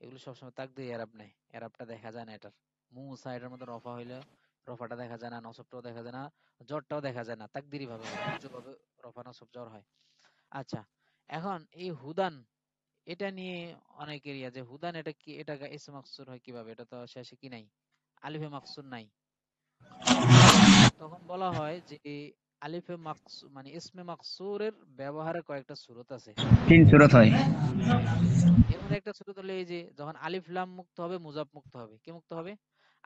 এগুলো সবসময় তাকদীর এরাব নেই, এরাবটা দেখা যায় না এটার। মুসা, এটার মধ্যে রফা হইলে রফাটা দেখা যায় না, নসবটাও দেখা যায় না, জরটাও দেখা যায় না, তাকদীরি ভাবে হয়, উর্জু ভাবে রফা নসব জর হয়। আচ্ছা, এখন এই হুদান, এটা নিয়ে অনেকেরই আছে হুদান, এটা কি, এটা ইসম মাকসুর হয় কিভাবে, এটা তো শেষে কি নাই, আলিফে মাকসুর নাই। তখন বলা হয় যে আলিফে মাকসুর মানে ইসমে মাকসুরের ব্যবহারে কয়েকটা সূরত আছে। 3 সূরত হয়। এর মধ্যে একটা সূরত হলো এই যে যখন আলিফ লাম মুক্ত হবে, মুজাফ মুক্ত হবে। কি মুক্ত হবে?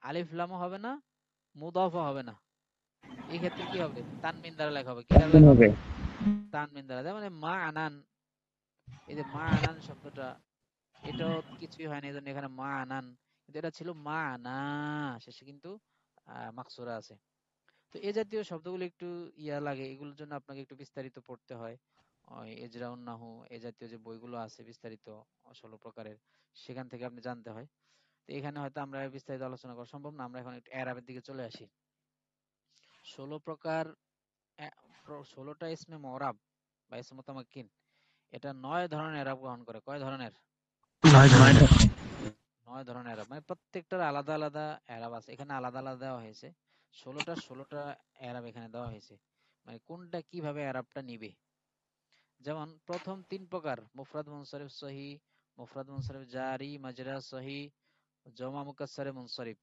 আলিফ লামও হবে না, মুদাফও হবে না। এই ক্ষেত্রে কি হবে? তানমিন দ্বারা লেখা হবে। কি দ্বারা লেখা হবে? হবে। তানমিন দ্বারা। যেমন মা আনান, এই যে মা আনান শব্দটা, এটাও কিছুই হয় না, এই জন্য এখানে মা আনান, কিন্তু এটা ছিল মা আনা, শেষে কিন্তু মাকসুরা আছে। তো এই জাতীয় শব্দগুলো একটু ইয়া লাগে, এগুলোর জন্য আপনাকে একটু বিস্তারিত পড়তে হয়। ওই এজরাউন নাহু এই জাতীয় যে বইগুলো আছে বিস্তারিত 16 প্রকারের, সেখান থেকে আপনি জানতে হয়। তো এখানে হয়তো আমরা বিস্তারিত আলোচনা করা সম্ভব না, আমরা এখন একটু এরাবের দিকে চলে আসি। 16 প্রকার, 16টা ইসমে মুরাব বা ইসমে মুতামাক্কিন, এটা 9 ধরনের এরাব গ্রহণ করে। কয় ধরনের? 9 ধরনের। 9 ধরনের এরাব, মানে প্রত্যেকটার আলাদা আলাদা এরাব আছে। এখানে আলাদা আলাদা দেওয়া হয়েছে। 16টা এরাব এখানে দেওয়া হয়েছে, মানে কোনটা কিভাবে এরাবটা নিবে। যেমন প্রথম 3 প্রকার, মুফরাদ মুনসারিফ সহি, মুফরাদ মুনসারিফ জারি মাজরা সহি, জমা মুকাসসারে মুনসারিফ,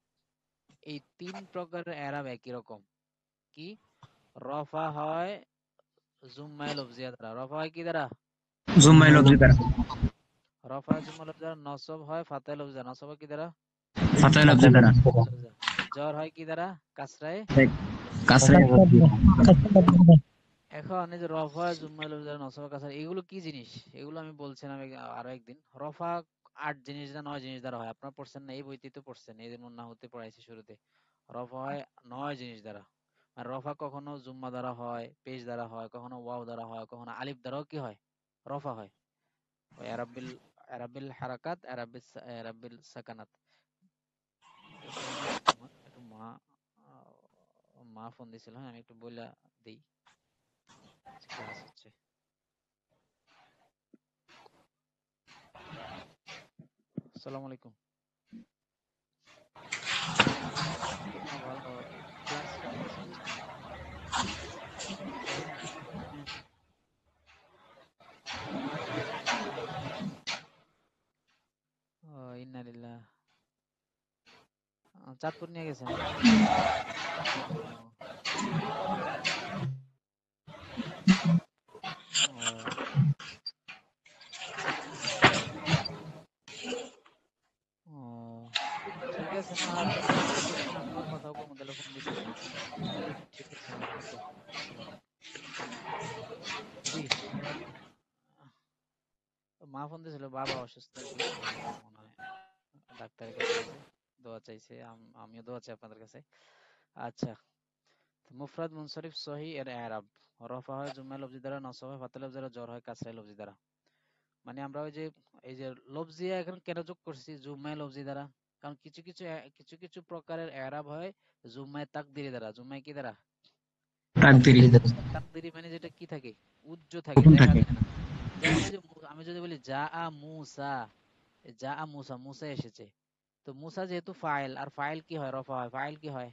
এই 3 প্রকারের এরাব একই রকম। কি? রফা হয় জুম্মায় লফজিয়া দ্বারা। রফা হয় কি দ্বারা? জুম্মাই লফজি দ্বারা। রফা হয় জুম্মা লফজিয়া দ্বারা। নসব হয় ফাতাহ লফজি দ্বারা। নসব হয় কি দ্বারা? ফাতাহ লফজি দ্বারা। ফাতাহ লফজি দ্বারা। জ্বর হয় কি দ্বারা? কাসরায়ে লফজি দ্বারা। কাসরাই লফজি দ্বারা। এখন এই যে রফা জুম্মা লফজি দ্বারা, নসব কাসরা, এগুলো কি জিনিস? এগুলো আমি বলছিলাম আরো একদিন। রফা 8 জিনিস না 9 জিনিস দ্বারা হয়। আপনারা পড়ছেন না? এই বইতেই তো পড়ছেন, এই দিন না হতে পড়াইছি শুরুতে। রফা হয় 9 জিনিস দ্বারা। আর রফা কখনো জুম্মা দ্বারা হয়, পেশ দ্বারা হয়, কখনো ওয়াও দ্বারা হয়, কখনো আলিফ দ্বারাও কি হয়? রফা হয়। ওই আরাবিল, আরাবিল হারাকাত, আরাবিল সাকানাত। একটু একটু মা ফোন দিছিল, হ্যাঁ আমি একটু বইলা দেই। ক্লাস হচ্ছে। আসসালামু আলাইকুম। ভালো ক্লাস হচ্ছে না, পড়েন না। ও ইন্না লিল্লাহ। চাঁদপুর নিয়ে গেছে নাকি? ও, ও, ও, ঠিক আছে, না হয় আপনি কথা বলতেছেন, আমিও কথাও কম তাহলে ফোন দিতেছি। ঠিক আছে, ওকে। জি, মা ফোন দিয়েছিল, বাবা অসুস্থ আর কি, এই জন্য মনে হয় ডাক্তারের কাছে গেছে, দোয়া চাইছে, আমিও দোয়া চাই আপনাদের কাছে। আচ্ছা, মুফরাদ মুনসারিফ সহি এর এরাব। রফা হয় জুম্মা লফজি দ্বারা, নসব হয় ফাতা লফজি দ্বারা, জ্বর হয় কাসরা লফজি দ্বারা। মানে আমরা ওই যে এই যে লফজিয়া এখন কেন যোগ করছি জুম্মায় লফজি দ্বারা, কারণ কিছু কিছু কিছু কিছু প্রকারের এরাব হয় জুম্মায় তাকদিরি দ্বারা। জুম্মায় কি দ্বারা? তাকদিরি। তাকদিরি মানে যেটা কি থাকে, উজ্জ থাকে, হুকুম দেখা থাকে। যায় না। যেমন ওই যে আমি যদি বলি যা আ মুসা, যা আ মুসা, মুসা এসেছে, তো মুসা যেহেতু ফাইল, আর ফাইল কি হয়? রফা হয়। ফাইল কি হয়?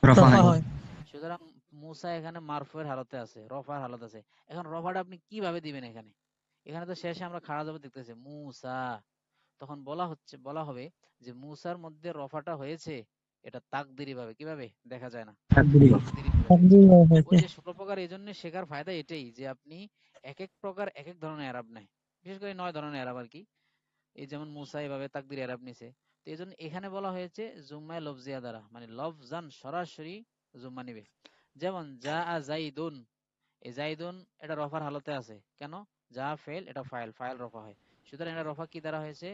রফা হয়। সুতরাং মুসা এখানে মারফুয়ের হালতে আছে, রফার হালত আছে। এখন রফাটা আপনি কিভাবে দিবেন এখানে? এখানে তো শেষে আমরা খাড়া জবর দেখতেছি মুসা, তখন বলা হবে যে মুসার মধ্যে রফাটা হয়েছে, এটা তাকদিরি ভাবে, কিভাবে দেখা যায় না, তাকদিরি। তাকদিরি ভাবে হয়েছে। ওই যে 16 প্রকার, এই জন্য শেখার ফায়দা এটাই যে আপনি এক এক প্রকার এক এক ধরনের এরাব নেয়, বিশেষ করে 9 ধরনের এরাব আর কি। এই যেমন মুসা এভাবে তাকদির এরাব নিছে, তো এই জন্য এখানে বলা হয়েছে জুম্মায় লফজিয়া দ্বারা, মানে লফজান সরাসরি জুম্মা নিবে। যেমন যা আ জাইদুন, এই জাইদুন এটা রফার হালতে আছে, কেন? যা ফেল, এটা ফাইল, ফাইল রফা হয়। সুতরাং এটা রফা কি দ্বারা হয়েছে?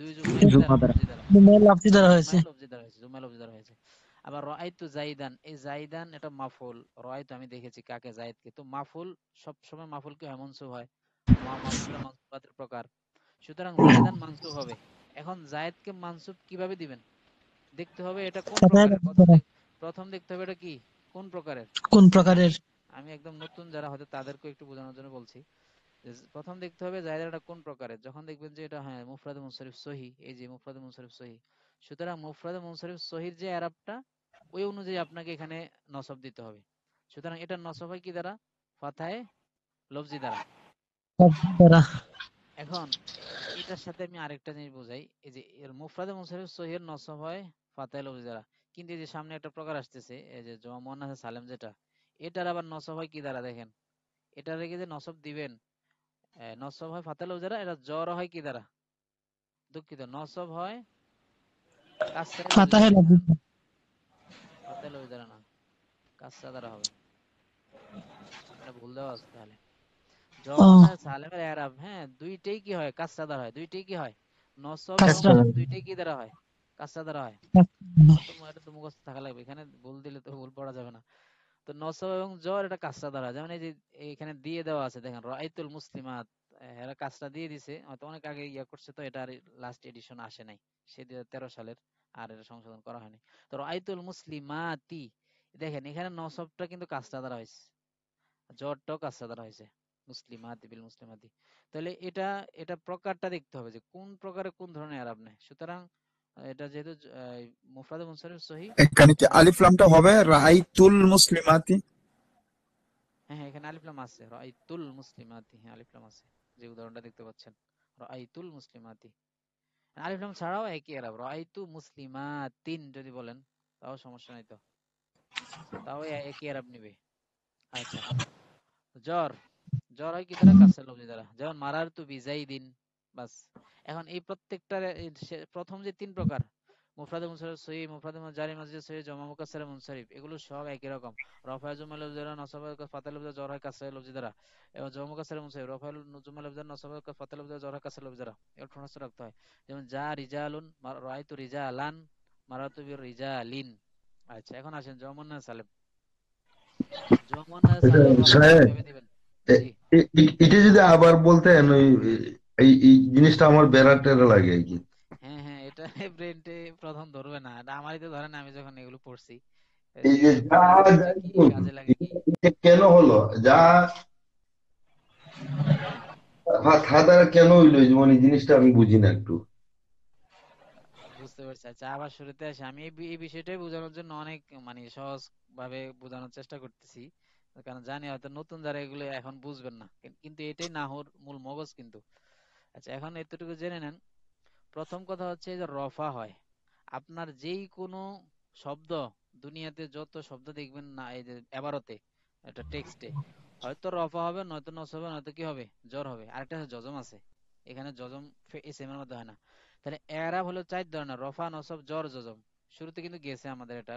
দুই জুম্মায় কি দ্বারা? জুম্মা দ্বারা। লফজি দ্বারা। জুম্মায় লফজি দ্বারা হয়েছে, জুম্মায় লফজি দ্বারা হয়েছে। আবার রাআইতু জাইদান, এই জাইদান এটা মাফুল, রাআইতু আমি দেখেছি কাকে, জায়েদকে। তো মাফুল সব সময় মাফুল কি হয়? মনসুব হয়। মাফুলের মানসুবাতের প্রকার। সুতরাং জাইদান মানসুব হবে। এখন জায়েদকে মানসুব কিভাবে দিবেন? দেখতে হবে এটা কোন প্রকারের। প্রথম দেখতে হবে এটা কি, কোন প্রকারের। কোন প্রকারের? আমি একদম নতুন যারা হয়তো তাদেরকে একটু বোঝানোর জন্য বলছি। প্রথম দেখতে হবে জায়দাটা কোন প্রকারের। যখন দেখবেন যে এটা হ্যাঁ মুফরাদে মুনসারিফ সহি, এই যে মুফরাদে মুনসারিফ সহি, সুতরাং মুফরাদে মুনসারিফ সহির যে এরাবটা, ওই অনুযায়ী আপনাকে এখানে নসব দিতে হবে। সুতরাং এটা নসব হয় কি দ্বারা? ফাথায়ে লফজি দ্বারা। এখন এটার সাথে আমি আরেকটা জিনিস বোঝাই, এই যে এর মুফরাদে মুনসারিফ সহিহের নসব হয় ফাতাহ লফজি দ্বারা, কিন্তু এই যে সামনে একটা প্রকার আসতেছে এই যে জমা মুয়ান্নাস সালেম যেটা, এটার আবার নসব হয় কি দ্বারা দেখেন, এটা রেখে যে নসব দিবেন নসব হয় ফাতাহ লফজি দ্বারা, এটা জ্বর হয় কি দ্বারা, দুঃখিত, নসব হয় কাসরায়ে লফজি ফাতাহে দ্বারা, লফজি। ফাতাহ লফজি দ্বারা না, কাসরা দ্বারা হবে, এটা ভুল দেওয়া আছে তাহলে। ও জওয়ামুন্নাহ সালেমের এরাব, হ্যাঁ, দুইটাই কি হয়, কাসরা দ্বারা হয়, দুইটাই কি হয়, নসব এবং কাসরা। জের দুইটাই কি দ্বারা হয়, কাসরা দ্বারা হয়। এটা তো মুখস্থ থাকা লাগবে, এখানে ভুল দিলে তো ভুল পড়া যাবে না। তো নসব এবং জর এটা কাসরা দ্বারা, যেমন এই যে এখানে দিয়ে দেওয়া আছে দেখেন রাআইতুল মুসলিমাত, এরা কাসরা দিয়ে দিছে, হয়তো অনেক আগে ইয়া করছে, তো এটা আর লাস্ট এডিশন আসে নাই, সে 2013 সালের, আর এটা সংশোধন করা হয়নি। তো রাআইতুল মুসলিমাতি, দেখেন এখানে নসবটা কিন্তু কাসরা দ্বারা হয়েছে, জরটাও কাসরা দ্বারা হয়েছে, মুসলিমাতি বিল মুসলিমাতি। তাহলে এটা এটা প্রকারটা দেখতে হবে যে কোন প্রকারে কোন ধরনের এরাব নেয়। সুতরাং এটা যেহেতু মুফরাদে মুনসারিফ সহিহ, এখানে কি আলিফ লামটা হবে রাআইতুল মুসলিমাতি? হ্যাঁ হ্যাঁ, এখানে আলিফ লাম আছে, রাআইতুল মুসলিমাতি, হ্যাঁ আলিফ লাম আছে, যে উদাহরণটা দেখতে পাচ্ছেন, রাআইতুল মুসলিমাতি। আলিফ লাম ছাড়াও একই এরাব, রাআইতু মুসলিমাতিন যদি বলেন তাও সমস্যা নাই, তো তাও একই এরাব নিবে। আচ্ছা, জ্বর, জ্বর হয় কি দ্বারা, কাসরা লফজি দ্বারা, যেমন মারারতু বিজাইদিন, বাস। এখন এই প্রত্যেকটার প্রথম যে তিন প্রকার, মুফরাদে মুনসারিফ সহিহ, মুফরাদে জারি মাজরুর সহিহ, জমা মুকাসসারে মুনসারিফ, এগুলো সব একই রকম। রফায়ে জুমা লফজি দ্বারা, নসবে ফাতাহ লফজি দ্বারা, জ্বর হয় কাসরা লফজি দ্বারা। এবং জমা মুকাসসারে মুনসারিফ, রফায়ে জুমা লফজি দ্বারা, নসবে ফাতাহ লফজি দ্বারা, জ্বর হয় কাসরা লফজি দ্বারা। এগুলো ঠোঁটস্থ রাখতে হয়। যেমন যা রিজালুন, রাআইতু রিজালান, মারারতু বিরিজালিন। আচ্ছা, এখন আসেন জমা মুয়ান্নাস সালেম। জমা মুয়ান্নাস সালেমের রফাটা সাহেব, কিভাবে দিবেন? জি, এটা যদি আবার বলতেন, ওই এই জিনিসটা আমার বেড়া টেরা লাগে আর কি। হ্যাঁ হ্যাঁ, এটা ব্রেনটে প্রথম ধরবে না, এটা আমারই তো ধরেন, আমি যখন এগুলো পড়ছি এই যে জিজ্ঞাসা যা করলাম যে যাই কি বলুন, কাজে লাগে কি। এটা কেন হলো, যা খাদারা কেন হইলো, এই মানে জিনিসটা আমি বুঝি না একটু। বুঝতে পারছি। আচ্ছা, আবার শুরুতে আসি, আমি এই বিষয়টাই বোঝানোর জন্য অনেক মানে সহজ ভাবে বোঝানোর চেষ্টা করতেছি, কারণ জানি হয়তো নতুন যারা এগুলো এখন বুঝবেন না, কিন্তু এটাই নাহর মূল মগজ কিন্তু। আচ্ছা, এখন এতটুকু জেনে নেন। প্রথম কথা হচ্ছে যে রফা হয়, আপনার যেই কোনো শব্দ, দুনিয়াতে যত শব্দ দেখবেন না, এই যে এবারতে, এটা টেক্সটে, হয়তো রফা হবে, নয়তো নসব হবে, নয়তো কি হবে, জ্বর হবে। আরেকটা জজম আছে, এখানে জজম এসএম এর মধ্যে হয় না। তাহলে এরাব হলো চার ধরনের, রফা, নসব, জ্বর, জজম। শুরুতে কিন্তু গেছে আমাদের, এটা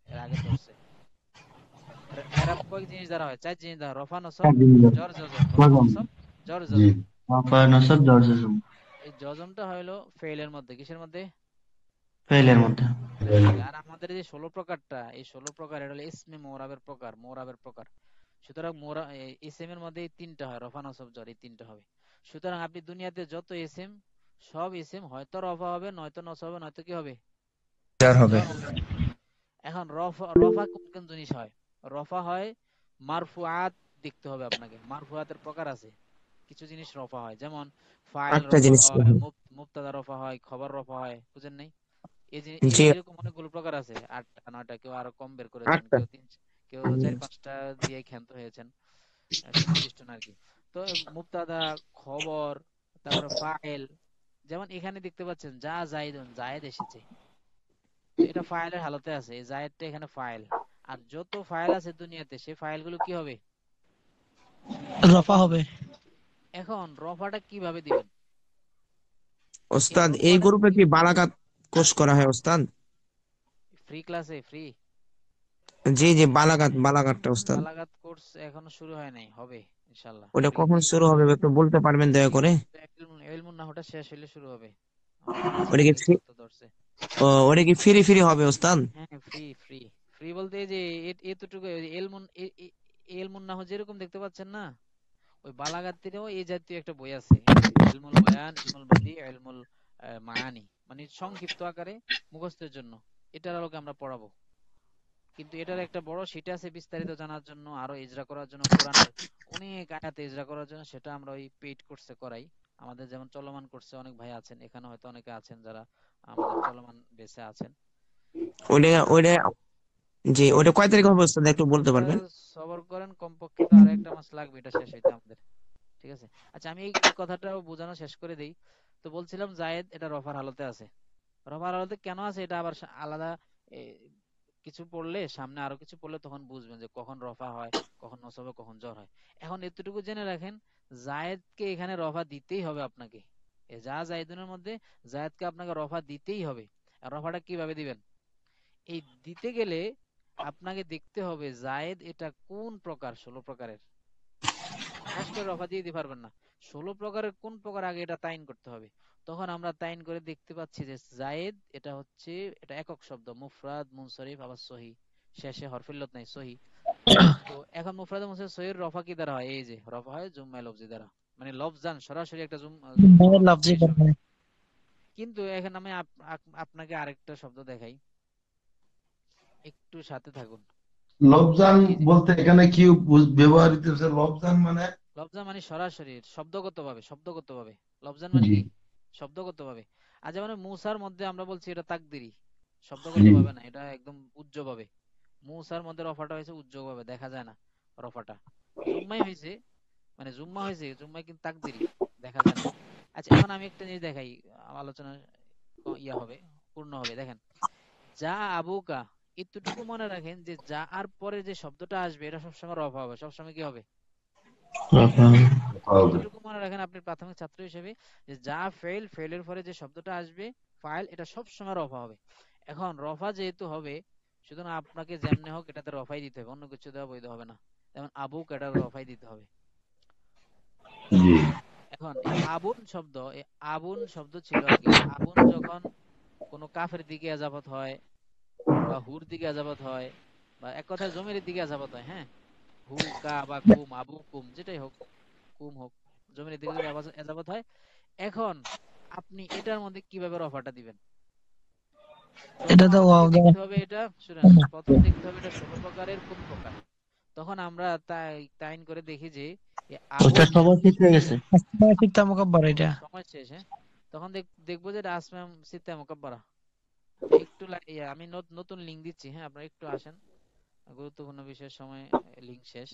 এর আগের দর্শে। এরাব কয়েক জিনিস দ্বারা হয়, চার জিনিস দ্বারা, রফা, নসব, জ্বর, জজম, রফা, নসব, জ্বর, জি, জজম। নসব জর্জেসম এই জজমটা হইলো ফেইলের মধ্যে, কিসের মধ্যে, ফেইলের মধ্যে। ফেলের মধ্যে। আর আমাদের এই যে 16 প্রকারটা, এই 16 প্রকার এটা হলো ইসমে মোরাবের প্রকার, মোরাবের প্রকার। সুতরাং ইসেম এর মধ্যে এই তিনটা হয়, রফা, নসব, জ্বর, এই তিনটা হবে। সুতরাং আপনি দুনিয়াতে যত ইসেম, সব ইসেম হয়তো রফা হবে, নয়তো নসব হবে, নয়তো কি হবে, যার হবে। জ্বর হবে। এখন রফা, রফা কোন কোন জিনিস হয়, রফা হয় মারফুআত, দেখতে হবে আপনাকে, মারফুআতের প্রকার আছে, কিছু জিনিস রফা হয়, যেমন ফাইল আটটা রফা জিনিস হয়, মুবতাদা রফা হয়, খবর রফা হয়, বুঝেন নাই? জি এরকম অনেকগুলো প্রকার আছে, 8টা 9টা, কেউ আরো কম বের করেছেন, আটটা। কেউ 4-5টা দিয়ে ক্ষান্ত হয়েছেন, সুনির্দিষ্ট না আরকি। তো মুবতাদা, খবর, তারপরে ফাইল, যেমন এখানে দেখতে পাচ্ছেন যা জাইদুন, জায়েদ এসেছে, তো এটা ফাইলের হালতে আছে, এই জায়েদটা এখানে ফাইল। আর যত ফাইল আছে দুনিয়াতে, সেই ফাইলগুলো কি হবে, রফা রফা হবে। হবে। এখন রফাটা কিভাবে দিবেন, এই ওস্তাদ, এই রফাটা গ্রুপে কি বালাকাত কোর্স করা হয় ওস্তাদ? ফ্রি ক্লাসে, ফ্রি জি জি, বালাকাতটা ওস্তাদ। বালাগাত কোর্স এখনো শুরু হয় নাই, হবে ইনশাআল্লাহ। ওটা এগুলো কখন ফ্রি শুরু কোর্স, হবে একটু বলতে পারবেন দয়া করে? ইলমুন নাহটা শেষ হইলে শুরু হবে, আমাদের কাছে ওটা কি অলরেডি ফ্রি? তথ্য ধরছে। ওটা কি ফ্রি ফ্রি হবে ওস্তাদ? হ্যাঁ, ফ্রি ফ্রি। ফ্রি বলতে এই যে এতটুকু, এলমুন নাহ যেরকম দেখতে পাচ্ছেন না, ওই বালাগাতেরও এই জাতীয় একটা বই আছে, এই যে ইলমুল বয়ান, ইলমুল বাদি, ইলমুল মায়ানি, মানে সংক্ষিপ্ত আকারে মুখস্থের জন্য, এটার আলোকে আমরা পড়াবো। কিন্তু এটার একটা বড় শীট আছে বিস্তারিত জানার জন্য, আরো ইজরা করার জন্য, কোরআনের অনেক আয়াত ইজরা করার জন্য, সেটা আমরা ওই পেইড কোর্সে করাই। আমাদের যেমন চলমান কোর্সে অনেক ভাই আছেন, এখানে হয়তো অনেকে আছেন যারা আমাদের চলমান বেসে আছেন। ওটা তো ওটা জি, ওটা কয় তারিখ হবে ওস্তাদ একটু বলতে ওটা পারবেন? সবর করেন, কমপক্ষে তো আর একটা মাস লাগবে এটা শেষ হইতে আমাদের, ঠিক ঠিক আছে। আচ্ছা আমি এই কথাটাও বোঝানো শেষ করে দেই। তো বলছিলাম জায়েদ এটা রফার হালতে আছে। রফার হালতে কেন আছে এটা আবার আলাদা এ, কিছু পড়লে, সামনে আরো কিছু পড়লে তখন বুঝবেন যে কখন রফা হয়, কখন নসব হয়, কখন জ্বর হয়। এখন এতটুকু জেনে রাখেন, জায়েদকে এখানে রফা দিতেই হবে আপনাকে। এ যা জায়েদুনের মধ্যে জায়েদকে আপনাকে রফা দিতেই হবে। আর রফাটা কিভাবে দিবেন? এই দিতে গেলে আপনাকে দেখতে হবে জায়েদ এটা কোন প্রকার, 16 প্রকারের। ঠাস করে রফা দিয়ে দিতে পারবেন না। 16 প্রকারের কোন প্রকার আগে এটা তাইন করতে হবে। তখন আমরা তাইন করে দেখতে পাচ্ছি যে জায়েদ এটা হচ্ছে, এটা একক শব্দ, মুফরাদ মুনসরিফ আবার সহি, শেষে হরফিল্লত নাই, সহি। তো এখন মুফরাদ মুনসরিফ সহির রফা কি দ্বারা হয়? এই যে রফা হয় জুম্মায় লফজি দ্বারা, মানে লফজান সরাসরি একটা জুম্মা ভাইয়ের হবে, লফজি পেশ হবে। করবে। কিন্তু এখন আমি আপনাকে আরেকটা শব্দ দেখাই, একটু সাথে থাকুন। লবজান এই যে বলতে এখানে কি ব্যবহৃত হচ্ছে? লবজান মানে? লফজান মানে সরাসরি শব্দগত ভাবে, শব্দগত ভাবে। লফজান মানে জি, কি? শব্দগত ভাবে। আজ যেমন মূসার মধ্যে আমরা বলছি এটা তাকদিরি, শব্দগত জি, ভাবে না, এটা একদম উজ্জ্ব ভাবে। মূসার মধ্যে রফাটা হয়েছে উজ্জ্ব ভাবে, দেখা যায় না রফাটা। জুম্মাই হয়েছে, মানে জুম্মা হয়েছে, জুম্মাই কিন্তু তাকদিরি, দেখা যায় না। আচ্ছা এখন আমি একটা জিনিস দেখাই, আলোচনা ইয়া হবে, পূর্ণ হবে। দেখেন, যা আবুকা, এতটুকু মনে রাখেন যে যা আর পরে যে শব্দটা আসবে এটা সবসময় রফা হবে, সবসময় কি হবে? হবে। এতটুকু মনে রাখেন আপনি প্রাথমিক ছাত্র হিসেবে, যে যা ফেল, ফেলের পরে যে শব্দটা আসবে ফাইল, এটা সব সময় রফা হবে। এখন রফা যেহেতু হবে, সুতরাং আপনাকে যেমনে হোক এটাতে রফাই দিতে হবে, অন্য কিছু দেওয়া বৈধ হবে না। যেমন আবুক, এটা রফাই দিতে হবে। জি, এখন এই আবুন শব্দ, এই আবুন শব্দ ছিল আগে, আবুন যখন কোনো কাফের দিকে এজাবত হয়, বা হুর দিকে এজাবত হয়, বা এক কথায় জমির দিকে এজাবত হয়, হ্যাঁ, হু কা বা কুম, আবু কুম যেটাই হোক, কুম হোক, জমির দিকে যদি এজাবত হয়, এখন আপনি এটার মধ্যে কিভাবে রফাটা দিবেন? এটা প্রথম তো ওয়াও আমাদেরকে দ্বারা। দেখতে হবে, এটা শুনেন, প্রথম দেখতে হবে এটা 16 প্রকারের কোন প্রকার। তখন আমরা তাইন করে দেখি যে এই আবুন ওস্তাদ সবার শব্দ, ঠিক হয়ে গেছে। সিত্তা মুকাব্বার এটা। সময় শেষ, হ্যাঁ, তখন দেখবো যে এটা আসমাম সিত্তা মুকাব্বারা। একটু আমি নতুন লিংক দিচ্ছি, হ্যাঁ, আপনারা একটু আসেন, গুরুত্বপূর্ণ বিষয়ের সময়, লিংক শেষ,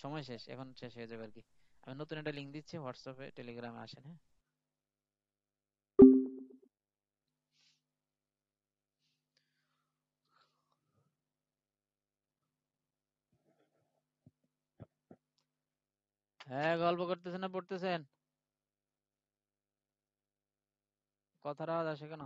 সময় শেষ, এখন শেষ হয়ে যাবে আর কি। আমি নতুন একটা লিংক দিচ্ছি, হোয়াটসঅ্যাপে টেলিগ্রামে আসেন, হ্যাঁ। হ্যাঁ, গল্প করতেছেন না পড়তেছেন? কথার আওয়াজ আসে কেন?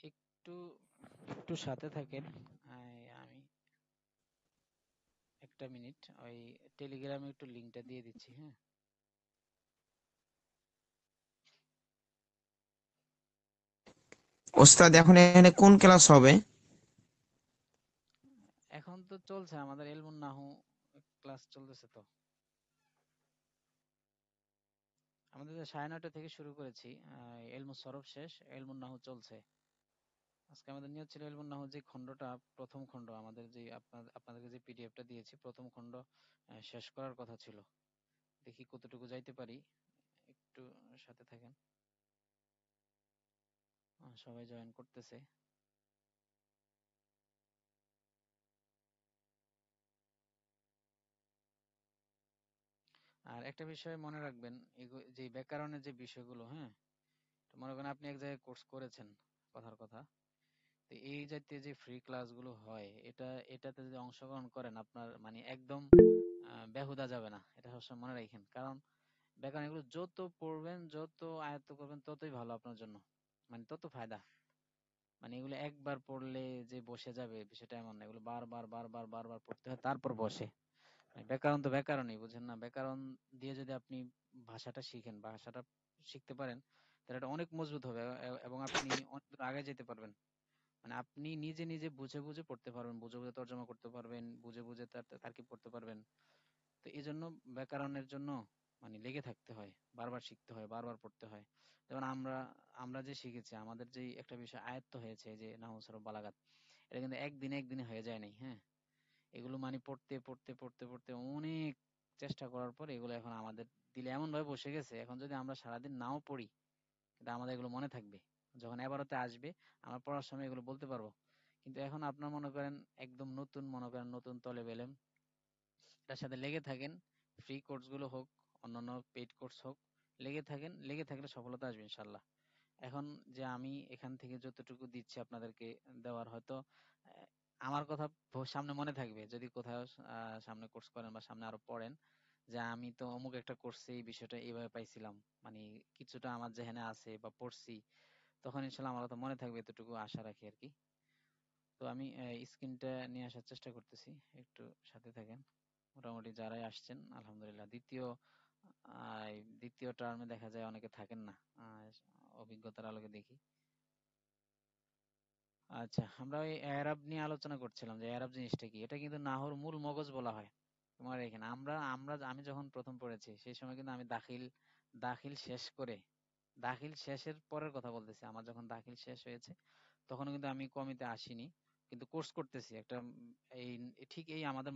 একটু একটু সাথে থাকেন। আমি একটা মিনিট, ওই টেলিগ্রামে একটু লিংকটা দিয়ে দিচ্ছি, হ্যাঁ। ওস্তাদ এখন এখানে কোন ক্লাস হবে? এখন তো চলছে আমাদের এলমুন নাহু ক্লাস চলতেছে। তো আমাদের 9:30 থেকে শুরু করেছি, এলমু সরফ শেষ, এলমুন নাহু চলছে। আজকে আমাদের নিয়ত ছিল এলমুন নাহু যে খণ্ডটা, প্রথম খণ্ড আমাদের যে আপনাদেরকে যে পিডিএফটা দিয়েছি, প্রথম খণ্ড শেষ করার কথা ছিল। দেখি কতটুকু যাইতে পারি, একটু সাথে থাকেন। সবাই জয়েন করতেছে। আর একটা বিষয় মনে রাখবেন, যে ব্যাকরণের যে বিষয়গুলো, হ্যাঁ, তো মনে করেন আপনি এক জায়গায় কোর্স করেছেন, কথার কথা, তো এই জাতীয় যে ফ্রি ক্লাসগুলো হয়, এটাতে যদি অংশগ্রহণ করেন আপনার মানে একদম বেহুদা যাবে না, এটা সবসময় মনে রাখেন। কারণ ব্যাকরণ এগুলো যত পড়বেন, যত আয়ত্ত করবেন, ততই ভালো আপনার জন্য, মানে তত ফায়দা। মানে এগুলো একবার পড়লে যে বসে যাবে বিষয়টা এমন না, এগুলো বারবার বারবার বারবার পড়তে হয় তারপর বসে। মানে ব্যাকরণ তো ব্যাকরণই, বুঝেন না? ব্যাকরণ দিয়ে যদি আপনি ভাষাটা শিখেন, ভাষাটা শিখতে পারেন, তাহলে এটা অনেক মজবুত হবে এবং আপনি অনেক দূর আগে যেতে পারবেন। মানে আপনি নিজে নিজে বুঝে বুঝে পড়তে পারবেন, বুঝে বুঝে তর্জমা করতে পারবেন, বুঝে বুঝে তারকিব করতে পারবেন। তো এই জন্য ব্যাকরণের জন্য মানে লেগে থাকতে হয়, বারবার শিখতে হয়, বারবার পড়তে হয়। যেমন আমরা আমরা যে শিখেছি, আমাদের যে একটা বিষয় আয়ত্ত হয়েছে, যে নাহু সরফ বালাগাত, এটা কিন্তু একদিনে একদিনে হয়ে যায় নাই, হ্যাঁ। এগুলো মানে পড়তে পড়তে পড়তে পড়তে অনেক চেষ্টা করার পর এগুলো এখন আমাদের দিলে এমন ভাবে বসে গেছে, এখন যদি আমরা সারাদিন নাও পড়ি, কিন্তু আমাদের এগুলো মনে থাকবে। যখন এবারতে আসবে, আমরা পড়ার সময় এগুলো বলতে পারবো। কিন্তু এখন আপনার মনে করেন একদম নতুন, মনে করেন নতুন তলেব এলেম, এটার সাথে লেগে থাকেন, ফ্রি কোর্স গুলো হোক, অন্যান্য পেইড কোর্স হোক, লেগে থাকেন, লেগে থাকলে সফলতা আসবে ইনশাল্লাহ। এখন যে আমি এখান থেকে যতটুকু দিচ্ছি আপনাদেরকে, দেওয়ার হয়তো আমার কথা সামনে মনে থাকবে, যদি কোথাও সামনে কোর্স করেন বা সামনে আরো পড়েন, যে আমি তো অমুক একটা কোর্সে এই বিষয়টা এইভাবে পাইছিলাম, মানে কিছুটা আমার যেখানে আছে বা পড়ছি, তখন ইনশাল্লাহ আমার কথা মনে থাকবে, এতটুকু আশা রাখি আর কি। তো আমি স্ক্রিনটা নিয়ে আসার চেষ্টা করতেছি, একটু সাথে থাকেন। মোটামুটি যারাই আসছেন আলহামদুলিল্লাহ। দ্বিতীয় টার্মে দেখা যায় অনেকে থাকেন না, অভিজ্ঞতার আলোকে দেখি। আচ্ছা, আমরা ওই এরাব নিয়ে আলোচনা করছিলাম, যে এরাব জিনিসটা কি। এটা কিন্তু নাহর মূল মগজ বলা হয়। তোমার এখানে আমি যখন প্রথম পড়েছি, সেই সময় কিন্তু আমি দাখিল দাখিল শেষ করে, দাখিল শেষের পরের কথা বলতেছি, আমার যখন দাখিল শেষ হয়েছে তখন কিন্তু আমি কমিতে আসিনি, কিন্তু কোর্স করতেছি একটা এই ঠিক এই আমাদের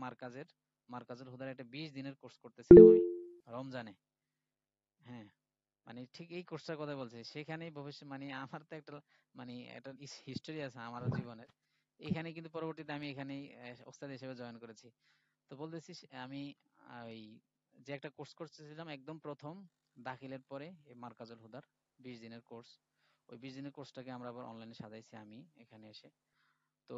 মার্কাজুল হুদার একটা 20 দিনের কোর্স করতেছিলাম আমি রমজানে, হ্যাঁ। মানে ঠিক এই কোর্সটার কথা বলছি, সেখানেই ভবিষ্যৎ মানে আমার তো একটা মানে একটা হিস্টোরি আছে আমার জীবনের। এখানে কিন্তু পরবর্তীতে আমি এখানেই ওস্তাদ হিসেবে জয়েন করেছি। তো বলতেছি আমি ওই যে একটা কোর্স করতেছিলাম একদম প্রথম দাখিলের পরে, এই মার্কাজুল হুদার 20 দিনের কোর্স, ওই 20 দিনের কোর্সটাকে আমরা আবার অনলাইনে সাজাইছি আমি এখানে এসে। তো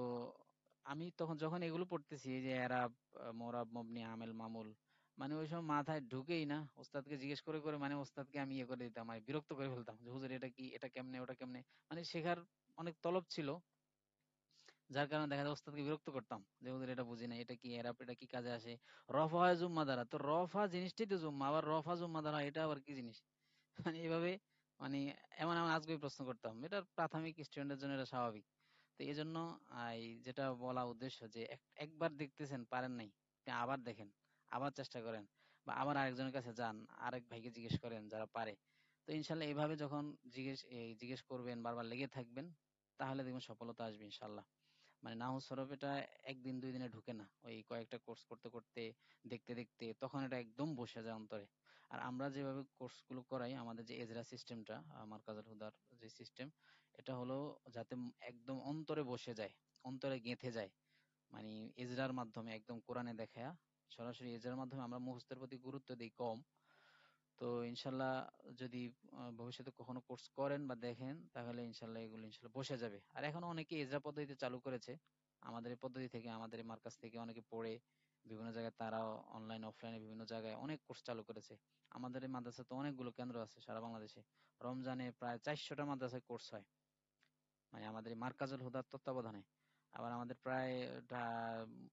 আমি তখন যখন এগুলো পড়তেছি, এই যে এরাব, মোরাব, মবনি, আমেল, মামুল, মানে ওই সময় মাথায় ঢুকেই না, ওস্তাদকে জিজ্ঞেস করে করে মানে ওস্তাদকে আমি ইয়ে করে দিতাম, মানে বিরক্ত করে ফেলতাম, যে হুজুর এটা কি, এটা কেমনে, ওটা কেমনে। মানে শেখার অনেক তলব ছিল, যার কারণে দেখা যায় ওস্তাদকে বিরক্ত করতাম, যে হুজুর এটা বুঝি না, এটা কি এরাব, এটা কি কাজে আসে। রফা হয় জুম্মা দ্বারা, তো রফা জিনিসটাই তো জুম্মা, আবার রফা জুম্মা দ্বারা এটা আবার কি জিনিস? মানে এভাবে মানে এমন এমন আজগুবি প্রশ্ন করতাম। এটা প্রাথমিক স্টুডেন্টের জন্য এটা স্বাভাবিক। তো এই জন্য এই যেটা বলা উদ্দেশ্য, যে একবার দেখতেছেন পারেন নাই, আপনি আবার দেখেন, আবার চেষ্টা করেন, বা আবার আরেকজনের কাছে যান, আরেক ভাইকে জিজ্ঞেস করেন যারা পারে। তো ইনশাল্লাহ এইভাবে যখন জিজ্ঞেস করবেন, বারবার লেগে থাকবেন, তাহলে দেখবেন সফলতা আসবে ইনশাল্লাহ। মানে নাহু সরফ এটা একদিন দুই দিনে ঢুকে না, ওই কয়েকটা কোর্স করতে করতে, দেখতে দেখতে তখন এটা একদম বসে যায় অন্তরে। আর আমরা যেভাবে কোর্স গুলো করাই, আমাদের যে এজরা সিস্টেমটা, মার্কাজুল হুদার যে সিস্টেম, এটা হলো যাতে একদম অন্তরে বসে যায়, অন্তরে গেঁথে যায়। মানে এজরার মাধ্যমে একদম কোরআনে দেখায়া, সরাসরি এজরার মাধ্যমে আমরা মুখস্থের প্রতি গুরুত্ব দিই কম। তো ইনশাল্লাহ যদি ভবিষ্যতে কখনো কোর্স করেন বা দেখেন, তাহলে ইনশাল্লাহ এগুলো ইনশাল্লাহ বসে যাবে। আর এখন অনেকে এজরা পদ্ধতিতে চালু করেছে, আমাদের এই পদ্ধতি থেকে, আমাদের এই মার্কাজ থেকে অনেকে পড়ে বিভিন্ন জায়গায়, তারাও অনলাইন অফলাইনে বিভিন্ন জায়গায় অনেক কোর্স চালু করেছে। আমাদের এই মাদ্রাসা তো অনেকগুলো কেন্দ্র আছে সারা বাংলাদেশে, রমজানে প্রায় 400টা মাদ্রাসায় কোর্স হয়, মানে আমাদের এই মার্কাজুল হুদার তত্ত্বাবধানে। আবার আমাদের প্রায়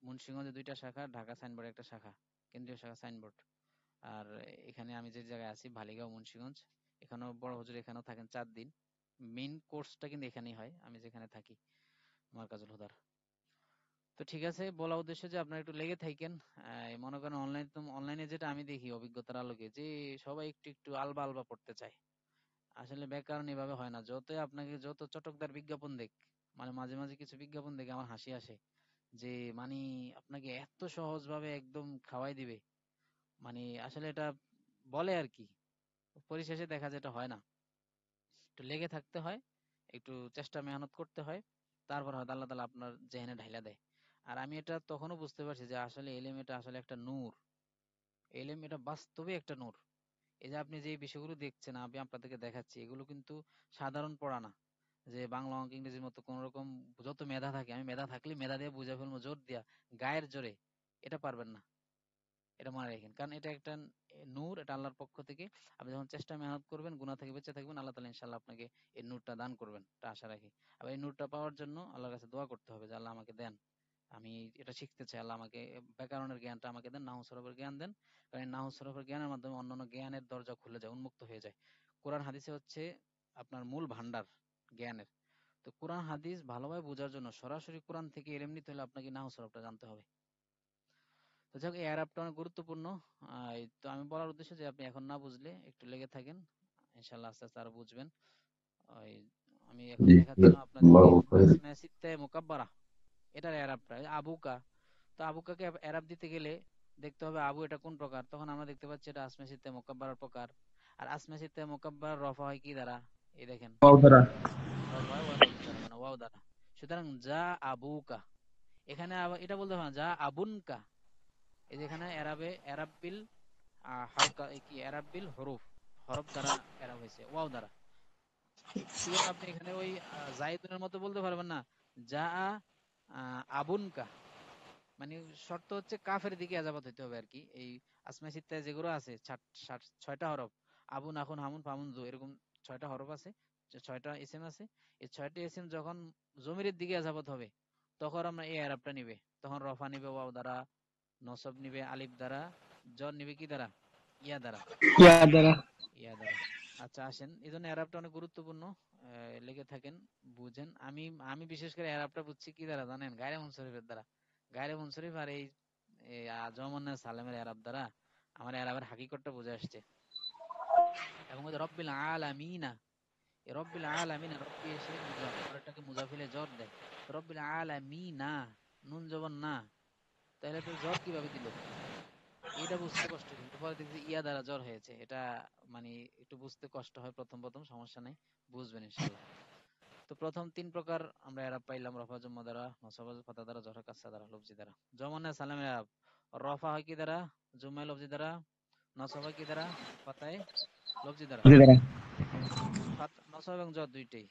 মুন্সিগঞ্জে 2টা শাখা, ঢাকা সাইনবোর্ডে একটা শাখা, কেন্দ্রীয় শাখা সাইনবোর্ড। আর এখানে আমি যে জায়গায় আছি, ভালিগাঁও, মুন্সিগঞ্জ, এখানেও বড় হুজুর এখানেও থাকেন 4 দিন। মেইন কোর্সটা কিন্তু এখানেই হয়, আমি যেখানে থাকি, মার্কাজুল হুদার। তো ঠিক আছে, বলা উদ্দেশ্য যে আপনারা একটু লেগে থাকেন। মনে করেন অনলাইনে যেটা আমি দেখি অভিজ্ঞতার আলোকে, যে সবাই একটু একটু আলবা আলবা পড়তে চায়। আসলে ব্যাকরণ এভাবে হয় না। যতই আপনাকে যত চটকদার বিজ্ঞাপন দেখ, মানে মাঝে মাঝে কিছু বিজ্ঞাপন দেখে আমার হাসি আসে, যে মানে আপনাকে এত সহজ ভাবে একদম খাওয়াই দিবে, মানে আসলে এটা বলে আর কি, পরিশেষে দেখা যায় এটা হয় না। একটু লেগে থাকতে হয়, একটু চেষ্টা মেহনত করতে হয়, তারপর হয়তো আল্লাহ তাআলা আপনার জেহেনে ঢাইলা দেয়। আর আমি এটা তখনও বুঝতে পারছি যে আসলে এলেম এটা আসলে একটা নূর, এলেম এটা বাস্তবে একটা নূর। এই যে আপনি যে বিষয়গুলো দেখছেন, আমি আপনাদেরকে দেখাচ্ছি, এগুলো কিন্তু সাধারণ পড়া না যে বাংলা অঙ্ক ইংরেজির মতো কোন রকম যত মেধা থাকে, আমি মেধা থাকলে মেধা দিয়ে বুঝে ফেলবো জোর দিয়া গায়ের জোরে, এটা পারবেন না। এটা মনে রাখেন, কারণ এটা একটা নূর, এটা আল্লাহর পক্ষ থেকে। আপনি যখন চেষ্টা মেহনত করবেন, গুনাহ থেকে বেঁচে থাকবেন, আল্লাহ তাআলা ইনশাআল্লাহ আপনাকে এই নূরটা দান করবেন, এটা আশা রাখি। আবার এই নূরটা পাওয়ার জন্য আল্লাহর কাছে দোয়া করতে হবে যে আল্লাহ আমাকে দেন, আমি এটা শিখতে চাই, আল্লাহ আমাকে ব্যাকরণের জ্ঞানটা আমাকে দেন, নাহু সরফের জ্ঞান দেন। কারণ এই নাহু সরফের জ্ঞানের মাধ্যমে অন্যান্য জ্ঞানের দরজা খুলে যায়, উন্মুক্ত হয়ে যায়। কোরআন হাদিসে হচ্ছে আপনার মূল ভান্ডার জ্ঞানের। তো কোরআন হাদিস ভালোভাবে বোঝার জন্য সরাসরি কোরআন থেকে ইলম নিতে হলে আপনাকে নাহু সরফটা জানতে হবে। তো যাক, এই অ্যারাবটা অনেক গুরুত্বপূর্ণ। তো আমি বলার উদ্দেশ্য যে আপনি এখন না বুঝলে একটু লেগে থাকেন, ইনশাআল্লাহ আস্তে আস্তে আরো বুঝবেন। ওই আমি এখন জি দেখাচ্ছিলাম আপনাদেরকে আল্লাহু খাইর। আসমা সিত্তা মুকাব্বারা, এটার অ্যারাবটা আবুকা। তো আবুকাকে অ্যারাব দিতে গেলে দেখতে হবে আবু এটা কোন প্রকার, তখন আমরা দেখতে পাচ্ছি এটা আসমা সিত্তা মুকাব্বারার প্রকার। আর আসমা সিত্তা মুকাব্বার রফা হয় কি দ্বারা, এই দেখেন ওয়াও দ্বারা। রফা হয় ওয়াও লফজ দ্বারা, মানে ওয়াও দ্বারা। সুতরাং যা আবুকা, এখানে আবার এটা বলতে হবে না যা আবুনকা। এই যে এখানে এরাবে এরাবিল হালকা কি এরাবিল হরফ, হরফ দ্বারা এরাব হয়েছে ওয়াও দ্বারা। সুতরাং আপনি এখানে ওই জাইদুনের মতো বলতে পারবেন না যা আবুনকা, মানে শর্ত হচ্ছে কাফের দিকে এজাবত হইতে হবে আর কি। এই আসমা সিত্তায় যেগুলো আছে 6টা হরফ, আবুন আখুন হামুন ফামুন জু, এরকম 6টা হরফ আছে, 6টা ইসিম আছে। এই 6টা ইসিম যখন জমিরের দিকে এজাবত হবে তখন আমরা এই এরাবটা নিবে, তখন রফা নিবে ওয়াও দ্বারা, নসব নিবে আলিফ দ্বারা, জ্বর নিবে কি দ্বারা, ইয়া দ্বারা, ইয়া দ্বারা। ইয়া দ্বারা। আচ্ছা আসেন, এই জন্য এরাবটা অনেক গুরুত্বপূর্ণ, লেগে থাকেন, বুঝেন। আমি আমি বিশেষ করে এরাবটা বুঝছি কি দ্বারা জানেন, গায়রে মুনসরিফের দ্বারা। গায়রে মুনসরিফ আর এই জমন্না সালেমের এরাব দ্বারা আমার এরাবের হাকিকতটা বুঝে আসছে। এবং ওই রব্বিল আলামিনা, এই রব্বিল আলামিনা, রব্বি এসে মুজাফ, পরেরটাকে মুজাফিলে জ্বর দেয়, রব্বিল আলামিনা, নুন জবর না, তাহলে তো জ্বর কিভাবে দিল, এটা বুঝতে কষ্ট, কিন্তু পরে দেখছি ইয়া দ্বারা জ্বর হয়েছে। এটা মানে একটু বুঝতে কষ্ট হয় প্রথম প্রথম, সমস্যা নাই, বুঝবেন ইনশাআল্লাহ। তো প্রথম 3 প্রকার আমরা এরাব পাইলাম, রফা জম্মা দ্বারা, নসব ফাতা দ্বারা, জহর কাসরা দ্বারা, লফজি দ্বারা। জমনা সালামের এরাব, রফা হয় কি দ্বারা, জুম্মায় লফজি দ্বারা, নসব হয় কি দ্বারা, ফাতায় লফজি দ্বারা। জি দ্বারা। নসব এবং জর দুইটাই,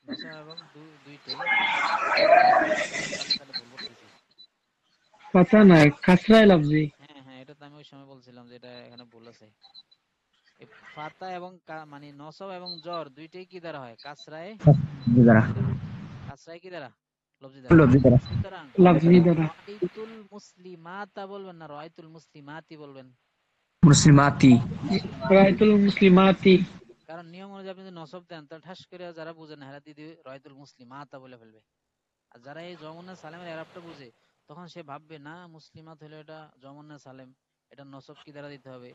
নসব এবং দুইটাই আমি তালে তালে ভুল করতেছি। কথা না, কাসরায় লাফজি। হ্যাঁ হ্যাঁ, এটা তো আমি ওই সময় বলছিলাম যে এটা এখানে ভুল আছে। এই ফাতা এবং মানে নসব এবং জর দুইটাই কি দ্বারা হয়, কাসরায়ে, জি দ্বারা। কাসরায়ে কি দ্বারা, লফজি দ্বারা। লফজি দ্বারা। সুতরাং লাফজি দ্বারা। রাআইতুল মুসলিমাতা বলবেন না, রাআইতুল মুসলিমাতি বলবেন। মুসলিমাতি। রাআইতুল মুসলিমাতি। কারণ নিয়ম অনুযায়ী আপনি যদি নসব দেন তাহলে ঠাস করে যারা বুঝে না হেরা দিদি রাআইতুল মুসলিমাতা বলে ফেলবে। আর যারা এই জমুনা সালেমের এরাবটা বুঝে তখন সে ভাববে না মুসলিমাত হলো এটা জমুনা সালেম, এটা নসব কি দ্বারা দিতে হবে,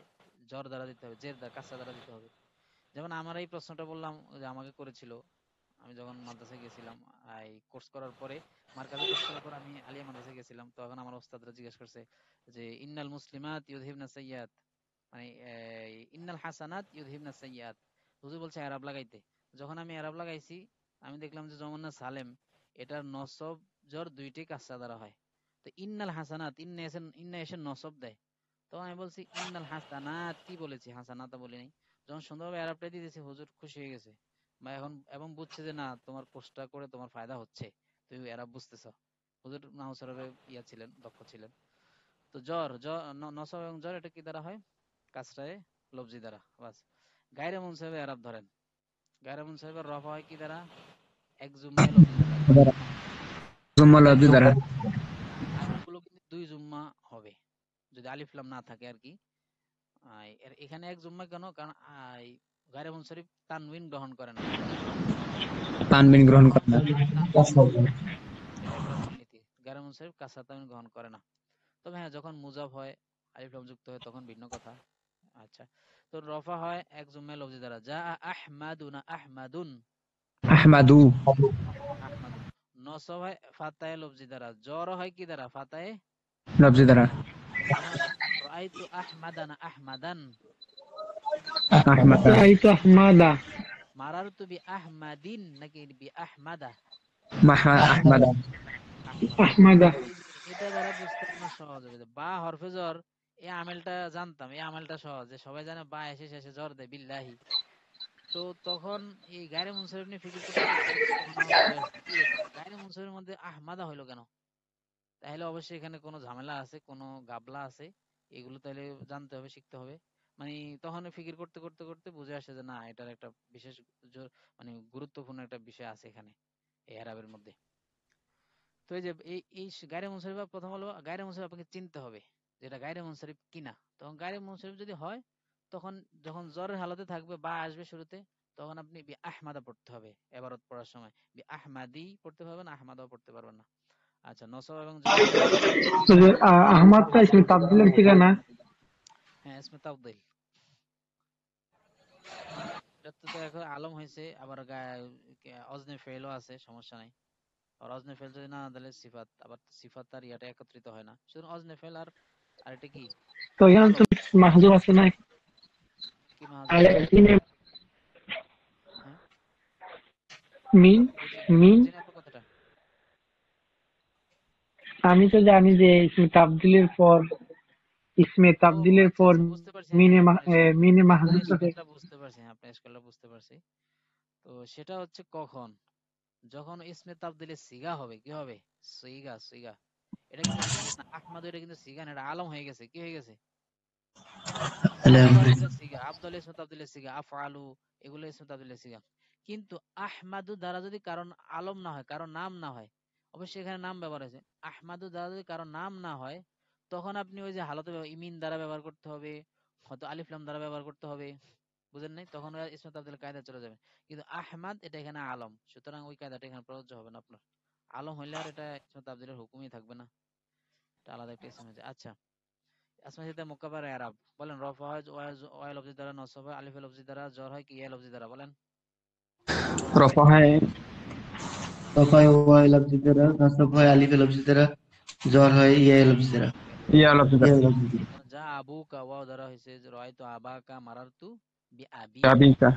জর দ্বারা দিতে হবে, জের দ্বারা, কাসরা দ্বারা দিতে হবে। যেমন আমার এই প্রশ্নটা বললাম যে আমাকে করেছিল, আমি যখন মাদ্রাসায় গেছিলাম এই কোর্স করার পরে, মার্কাজে কোর্স করার পর আমি আলিয়া মাদ্রাসায় গেছিলাম, তখন আমার ওস্তাদরা জিজ্ঞেস করছে যে ইন্নাল মুসলিমাত ইউযহিবনা সাইয়্যাত, মানে ইন্নাল হাসানাত ইউযহিবনা সাইয়্যাত, হুজুর বলছে এরাব লাগাইতে। যখন আমি এরাব লাগাইছি আমি দেখলাম যে জমুনা সালেম এটার নসব জর দুইটাই কাসরা দ্বারা হয়। তো ইন্নাল হাসানাত, ইন্না এসে নসব দেয়, তো আমি বলছি ইন্নাল হাসানাতি বলেছি, হাসানাতা বলি নাই। যখন সুন্দরভাবে এরাবটা দিয়ে দিয়েছি হুজুর খুশি হয়ে গেছে, বা এখন এবং বুঝছে যে না তোমার কোর্সটা করে তোমার ফায়দা হচ্ছে, তুমি এরাব বুঝতেছ। হুজুর নাহু সরফে ইয়া ছিলেন, দক্ষ ছিলেন। তো নসব এবং জর এটা কি দ্বারা হয়, কাসরায়ে লফজি দ্বারা, বাস। গায়রে মুনসারিফে এরাব ধরেন, গায়রে মুনসারিফের রফা হয় কি দ্বারা, এক জুম্মায় লফজি দ্বারা। জুম্মা লফজি দ্বারা। আলিফগুলো কিন্তু 2 জুম্মা হবে যদি আলিফ লাম না থাকে আর কি। এখানে এক জুম্মা কেন, কারণ গায়রে মুনসারিফ তানউইন গ্রহণ করে না, তানবিন গ্রহণ করে না। এটা একটা মূলনীতি, গায়রে মুনসারিফ কাসরা তানউইন গ্রহণ করে না। তবে হ্যাঁ যখন মুজাফ হয়, আলিফ লাম যুক্ত হয় তখন ভিন্ন কথা। আচ্ছা, তো রফা হয় এক জুম্মায় লফজি দ্বারা, যা আহমাদুনা, আহমাদুন, আহমাদু। আহমাদুন। নসব হয় ফাতায়ে লফজি দ্বারা, জ্বর হয় কি দ্বারা, ফাতায়ে। লফজি দ্বারা। যেমন রাআইতু আহমাদানা, আহমাদান। আহমাদ। রাআইতু আহমাদা। মারারতু বি আহমাদিন নাকি বি আহমাদা, আহমাদা। আহমাদা। আহমাদা। এটা দ্বারা বুঝতে আপনার সহজ হবে, বা হরফে জ্বর এই আমেলটা জানতাম, এই আমেলটা সহজ, যে সবাই জানে বা এসে শেষে জ্বর দেয় বিল্লাহি। তো তখন এই গায়রে মুনসারিফ নিয়ে ফিকির করতে করতে করতে তখন আমার বুঝে আসছে কি ব্যাপার, গায়রে মুনসারিফের মধ্যে আহমাদা হইলো কেন? তাহলে অবশ্যই এখানে কোনো ঝামেলা আছে, কোনো গাবলা আছে, এগুলো তাহলে জানতে হবে, শিখতে হবে। মানে তখন ফিকির করতে করতে করতে বুঝে আসে যে না, এটার একটা বিশেষ মানে গুরুত্বপূর্ণ একটা বিষয় আছে এখানে এই এরাবের মধ্যে। তো এই যে এই গায়রে মুনসারিফ, প্রথম হলো গায়রে মুনসারিফ আপনাকে চিনতে হবে যে এটা গায়রে মুনসারিফ কিনা। তখন গায়রে মুনসারিফ যদি হয়, তখন যখন জ্বরের হালতে থাকবে বা আসবে শুরুতে, তখন আপনি বি আহমাদা পড়তে হবে। এবারত পড়ার সময় বি আহমাদি পড়তে পারবেন, আহমাদাও পড়তে পারবেন না। আচ্ছা, নসব এবং জবর হয়। তো যে আহমাদটা ইসমে তাবদীলের সিগা না? হ্যাঁ, ইসমে তাফদীল। এটা তো এখন আলম হয়েছে, আবার অজনে ফেলও আছে, সমস্যা নাই। আর অজনে ফেল যদি না দিলে সিফাত, আবার সিফাত আর ইয়াটা একত্রিত হয় না, শুধু অজনে ফেল আর আর এটা কি তো এখানে তো আলম। মাহজুব আছে না? কি আর মাহাজুব? হ্যাঁ, মিন মিন বুঝিনি আপনার কথাটা। আমি তো জানি যে ইসমে ও তাবদিলের আচ্ছা পর আচ্ছা, বুঝতে পারছি। হ্যাঁ, আপনার মিনে আপনার মাহজুব থাকে। ইশকালটা বুঝতে পারছি। হ্যাঁ, আপনার ইশকালটা বুঝতে পারছি। তো সেটা হচ্ছে কখন, যখন ইসমে তাবদিলের সিগা হবে, কি হবে? সিগা, সিগা। এটা কিন্তু সিগা না, আহমাদ এটা কিন্তু সিগা না, এটা আলম হয়ে গেছে। কি হয়ে গেছে? আফদল এটা সিগা, আফদল ইসমে তাবদিলের সিগা, আফআলু এগুলো ইসমে তাবদিলের সিগা। কিন্তু আহমাদু দ্বারা যদি কারণ আলম না হয়, কারণ নাম না হয়, অবশ্যই এখানে নাম ব্যবহার হয়েছে। আহমাদু দ্বারা যদি কারণ নাম না হয়, তখন আপনি ওই যে হালতে ইমিন দ্বারা ব্যবহার করতে হবে, হয়তো আলিফ লাম দ্বারা ব্যবহার করতে হবে। বুঝেন নাই? তখন ওই ইসমে তাবদিলের কায়দা চলে যাবে। কিন্তু আহমাদ এটা এখানে আলম, সুতরাং ওই কায়দাটা এখানে প্রযোজ্য হবে না আপনার। আলম হইলে আর এটা ইসমে তাবদিলের হুকুমই থাকবে না, এটা আলাদা একটা ইসম হয়ে যায়। আচ্ছা, আসমা সিদ্দা মুকাব্বার ইরাব বলেন। রফা হয় ওয়া লফজি দ্বারা, নসব হয় আলিফ লফজি দ্বারা, জ্বর হয় কি ইয়া লফজি দ্বারা, বলেন। রফা হয় রফা হয় ওয়াই লফজি দ্বারা, নাসব হয় আলিফ লফজি দ্বারা, জ্বর হয় ইয়া লফজি দ্বারা। ইয়া লফজ ইয়া দ্বারা। লফজি দ্বারা। যা আবু কা ওয়াও দ্বারা হয়েছে, রায়তু আবাকা মারারতু বি আবিকা, আবিকা।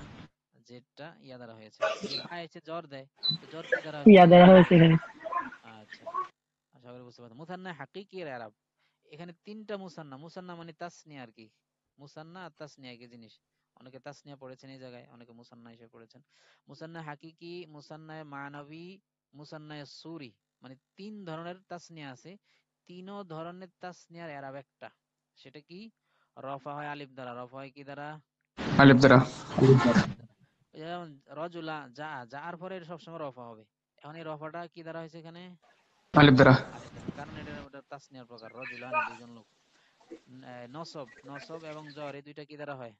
যেটা ইয়া দ্বারা হয়েছে। এই বা এসে জ্বর দেয়, তো জ্বর কি দ্বারা হয়েছে? ইয়া দ্বারা হয়েছে এখানে। আচ্ছা, আশা করি বুঝতে পারছেন। মুসান্না হাকিকি এর আরব, এখানে তিনটা মুসান্না। মুসান্না মানে তাসনিয়া আর কি, মুসান্না আর তাসনিয়া একই জিনিস। অনেকে তাসনিয়া পড়েছেন এই জায়গায়, অনেকে মুসান্না হিসেবে পড়েছেন। মুসান্না হাকিকি, মুসান্না মানবী, মুসান্না সুরি, মানে তিন ধরনের তাসনিয়া আছে। তিনও ধরনের তাসনিয়ার এরাব একটা, সেটা কি? রফা হয় আলিফ দ্বারা, রফা হয় কি দ্বারা? আলিফ দ্বারা। আলিফ দ্বারা। ওই যেমন রজুলা, যা যার পরে সবসময় রফা হবে। এখন এই রফাটা কি দ্বারা হয়েছে এখানে? আলিফ দ্বারা। আলিফ দ্বারা, কারণ এটা ওটা তাসনিয়ার প্রকার, রজুলানে দুইজন লোক। নসব, নসব এবং জ্বর এই দুইটা কি দ্বারা হয়?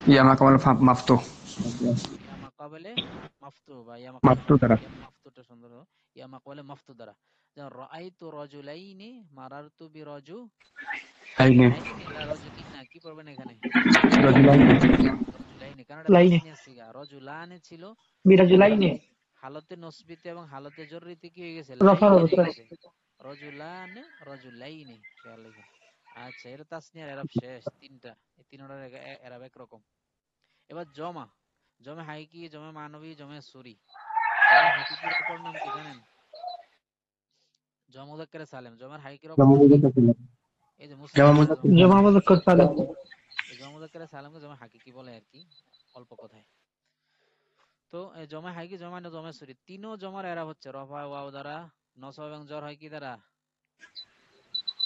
ইয়া মাকামাল মাফতু। ইয়া মাকাবেলে মাফতু, বা ইয়া মাফতু দ্বারা। ইয়া মাফতুটা সুন্দর হলো, ইয়া মাকাবেলে মাফতু দ্বারা। যেমন রাআইতু রাজুলাইনি মারারতু আইনে। বিরাজুলাইনি লা রাজুলিনা, কি পড়বেন এখানে? রজুলাইন। রাজুলাইনি, কারণ এটা লাইনে তাসনিয়া সিগা। রাজুলানে ছিল, বিরাজুলাইনে হালতে নসবিতে এবং হালতে জররিতে কি হয়ে গেছে? রফার লাইন হয়ে অবস্থা। গেছে। রজুলানে রজুলাইনি, খেয়াল রাখবেন। আচ্ছা, এটা তাসনিয়ার এরাব শেষ তিনটা। এই তিনটার এরাব একরকম। এবার জমা, জমে হাইকি, জমে মানবী, জমে সুরি। জমে হাকিকির অপর নাম কি জানেন? জমা মুযাক্কারে সালেম। জমার হাকিকির অপর জামা নাম কি? মুযাক্কার সালিম। এই যে জামা মুসান্না, মুযাক্কার সালিম। জমা মুযাক্কার সালিম। এই জমা মুযাক্কারে সালেমকে জমা হাকিকি বলে আর কি, অল্প কথায়। তো এই জমা হাইকি, জমা না জমা সুরি, তিনও জমার এরাব হচ্ছে রফা ওয়াও দ্বারা, নসব এবং জ্বর হয় কি দ্বারা?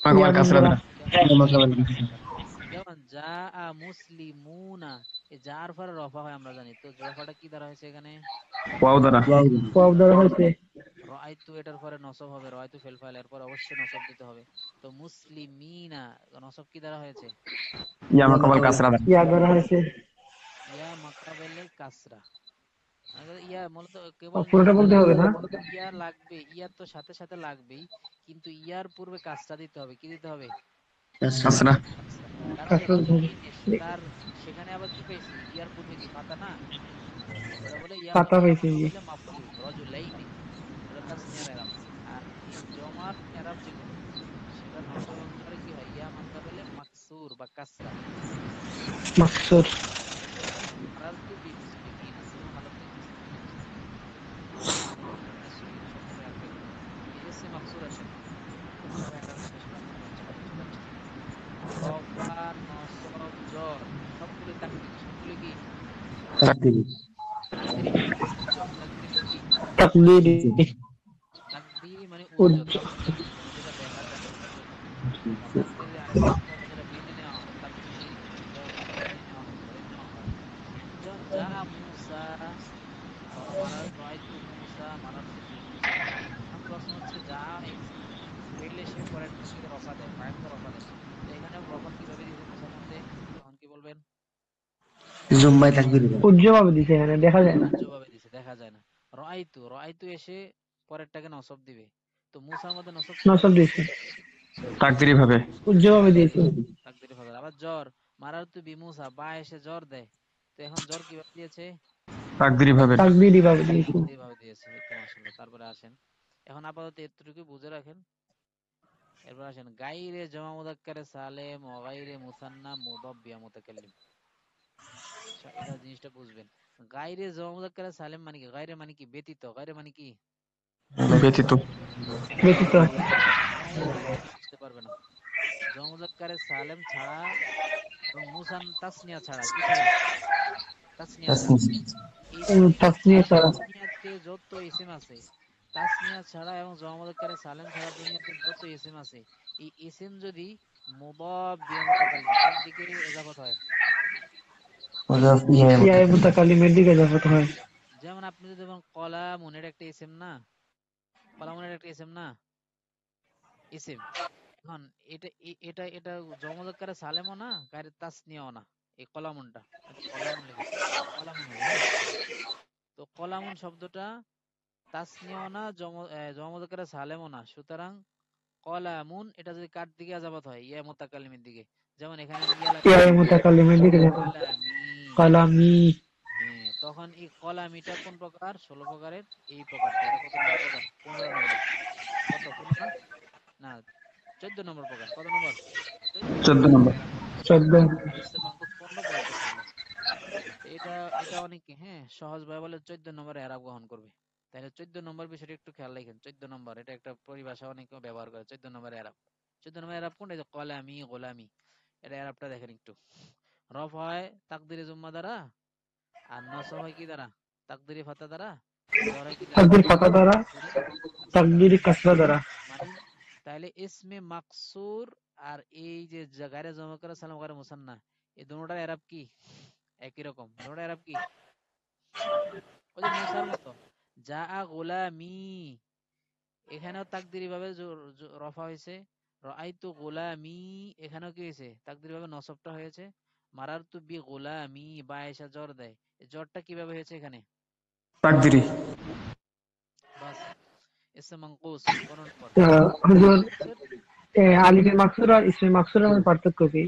ইয়া মাকামাল নুন কাসরা দ্বারা। দ্বারা। ইয়া মাকাবেল কাসরা দ্বারা। যেমন যা আ মুসলিমুনা, এই যার পরে রফা হয় আমরা জানি, তো রফাটা কি দ্বারা হয়েছে এখানে? ওয়াও দ্বারা। ওয়াও ওয়াও ওয়াও দ্বারা। দ্বারা হয়েছে। রাআইতু এটার পরে নসব হবে, রাআইতু ফেল ফাইল, এরপর অবশ্যই নসব দিতে হবে। তো মুসলিমিনা, নসব কি দ্বারা হয়েছে? ইয়া ইয়া মাকামাল মাকাবেল। কাসরা দ্বারা। ইয়া দ্বারা হয়েছে। ইয়া মাকাবেলে কাসরা। ইয়া মূলত কেবল পুরোটা বলতে হবে না? ইয়া লাগবে, ইয়া তো সাথে সাথে লাগবেই, কিন্তু ইয়ার পূর্বে কাসরা দিতে হবে। কি দিতে হবে? কাসরা। কাসরা। কাসরা। কারণ কি কাসরা দিতে হবে। রজুলাইনে, তার সেখানে আবার কি পাইছি? ইয়ার পূর্বে কি ফাতা না? ওটা বলে পাতা ইয়া হয়েছে জি। মাকাবেলে মাফতুহ রজুলাইনে, ওটা তাসনিয়ার এরাব। আর এই জমার এরাব যেগুলো, সেটা নসব এবং জরে কি হয়? ইয়া মাকাবেলে মাকসুর বা কাসরা। মাকসুর। মারারতু বিমুসলিমিনা, কোনো হালতে মুসলিমিনা ছিল না। মুসলিমিন শব্দটা একরকম। এই যে সে মাকসুর আসেন, সবাই একটা শেষ প্রান্ত পর্যন্ত চলে আসছে। রফা, নসব, জর সবগুলি তাকদীরি, সবগুলি কি তাকদীরি। তাকদীরি মানে কি উজ্জ্বল, তাকদীরি মানে কি তাকদীরি তাকদীরি মানে উজ্জ্বল, উজ্জ্বল। উজ্জ্বল মানে যেটা দেখা যায় উজ্জ্বল। তাকদীরের আরেকটা অর্থ হলো যেটা মেনে নেওয়া হয়, তাকদীর যেটা মেনে নেওয়া হয়, ধরে নেওয়া হয়। যেমন যা মুসা, রাআইতু মুসা মারারতু বিমুসা। এখন প্রশ্ন হচ্ছে যা ফেলে সে পরেরটাকে রফা দেয়, ফাইলকে রফা দেয়। তো এখানে রফা কিভাবে দিয়েছে মুসার মধ্যে, তখন কি বলবেন? জুম্মায় তাকদীরি বলে। উজ্জ্বলভাবে দিছে, এখানে দেখা যায় না। উজ্জ্বলভাবে দিছে, দেখা যায় না। রাআইতু এসে পরেরটাকে নসব দিবে। তো মুসার মধ্যে নসব কিভাবে নসব দিয়েছে? দিছে, তাকদিরি ভাবে। উজ্জ্বলভাবে দিয়েছে। তাকদীরে ভাবে। আবার জ্বর, মারারতু বিমুসা, বা এসে জ্বর দেয়। তো এখন জ্বর কিভাবে দিয়েছে? তাকদিরি ভাবে। তাকদীরি ভাবে দিয়েছে। এইভাবে দিয়েছে। এই তো মাশাআল্লাহ। তারপরে আসেন, এখন আপাতত এতটুকু বুঝে রাখেন। এরপর আসেন গাইরে জমা মুযাক্কারে সালেম ওয়া গাইরে মুসান্না মুদাফ বিয়া মুতাকাল্লিম। এটা জিনিসটা বুঝবেন। গাইরে জমা মুযাক্কারে সালেম মানে কি? গাইরে মানে কি? ব্যতীত। গাইরে মানে কি? ব্যতীত। ব্যতীত। জমা মুযাক্কারে সালেম বুঝতে পারবে না। জমা মুযাক্কারে সালেম ছাড়া এবং তাসনিয়া ছাড়া, কি ছাড়া? তাসনিয়া ছাড়া। এই তাসনিয়া ছাড়া। দুনিয়াতে যত ইসিম আছে, তাসনিয়া ছাড়া এবং জমা মুযাক্কারে সালেম ছাড়া দুনিয়াতে যত ইসিম আছে, এই ইসিম যদি মুদাফ বিয়া মুতাকাল্লিম কার দিকে ইজাফত হয়? মুজাফ ইয়া ইয়া মুতাকাল্লিমের দিকে যাবত হয়। যেমন আপনি যদি বলেন কলামুন, এটা একটা ইসিম না? কলামুন একটা ইসিম না? ইসিম। এখন এটা এটা জমা মুযাক্কারে সালেমও না, গায়রে তাসনিয়াও না। এই কলামুনটা, আমি তো কলামুন লিখেছি, কলামুন হবে, হ্যাঁ? তো কলামুন শব্দটা তাসনিয়াও না, জমা মুযাক্কারে সালেমও না। সুতরাং কলামুন এটা যদি কার দিকে আজাবাত হয়? ইয়া মুতাকাল্লিমের দিকে। যেমন এখানে আমি ইয়া ইয়া লাগছে, মুতাকাল্লিমের দিকে যাবত। কলামি। কালামি। হ্যাঁ, তখন এই কলামিটা কোন প্রকার? 16 প্রকারের। এই প্রকারটা, এটা কত নম্বর প্রকার? 15 নম্বর। কত? 15 না? না, 14 নম্বর প্রকার। কত নম্বর? 14 14 নম্বর নম্বর। এরা প্রকার। 14। এসে মাহফুজ 15 পর্যন্ত পড়লো। তো এটা এটা অনেকে হ্যাঁ সহজ ভাবে বলে 14 নম্বরে এরাব গ্রহণ করবে। তাহলে 14 নম্বর বিষয়টা একটু খেয়াল রাখেন। 14 নম্বর এটা একটা পরিভাষা অনেকে ব্যবহার করে। 14 নম্বর এরাব। 14 নম্বর এরাব কোনটা? যে কলামি, গোলামি। এটা এরাবটা দেখেন একটু। রফ হয় তাকদিরে জুম্মা দ্বারা, আর নসব হয় কি দ্বারা? তাকদিরে ফাতা দ্বারা। জ্বর হয় কি দ্বারা? তাকদীর ফাতা দ্বারা, তাকদিরে কাসরা দ্বারা। তাকদীরি কাসরা দ্বারা। মানে তাহলে ইসমে মাকসুর আর এই যে গায়রে জমা করে সালাম গায়রে মুসান্না, এই দুটোটার এরাব কি? একই রকম। দুটোটার এরাব কি? ওই যে মুসার মতো যা গোলামি, এখানেও তাকদিরি ভাবে রফা হয়েছে। রাআইতু গোলামি, এখানেও কি হয়েছে? তাকদিরি ভাবে নসবটা হয়েছে। মারারতু বি গোলামি, বা এসা জ্বর দেয়। এই জ্বরটা কিভাবে হয়েছে এখানে? তাকদিরি। বাস। ইসে মানকুস 15 নম্বর। ইসে হুজুর, মানকুসের আলিফে মাকসুরা আর ইসমে মাকসুরার মধ্যে পার্থক্য কি?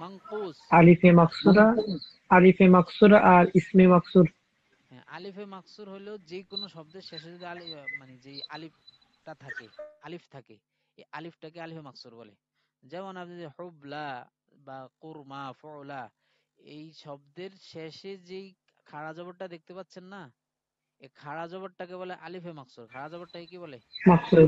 মানকুস। আলিফে মাকসুরা, আলিফে মাকসুরা আর ইসমে মাকসুর। হ্যাঁ, আলিফে মাকসুর হলো যে কোনো শব্দের শেষে যদি মানে যে আলিফটা থাকে, আলিফ থাকে, এই আলিফটাকে আলিফে মাকসুর বলে। যেমন আপনি যে হুবলা বা কুরমা, ফুলা, এই শব্দের শেষে যেই খাড়া জবরটা দেখতে পাচ্ছেন না, এই খাড়া জবরটাকে বলে আলিফে মাকসুর। খাড়া জবরটাকে কি বলে? মাকসুর,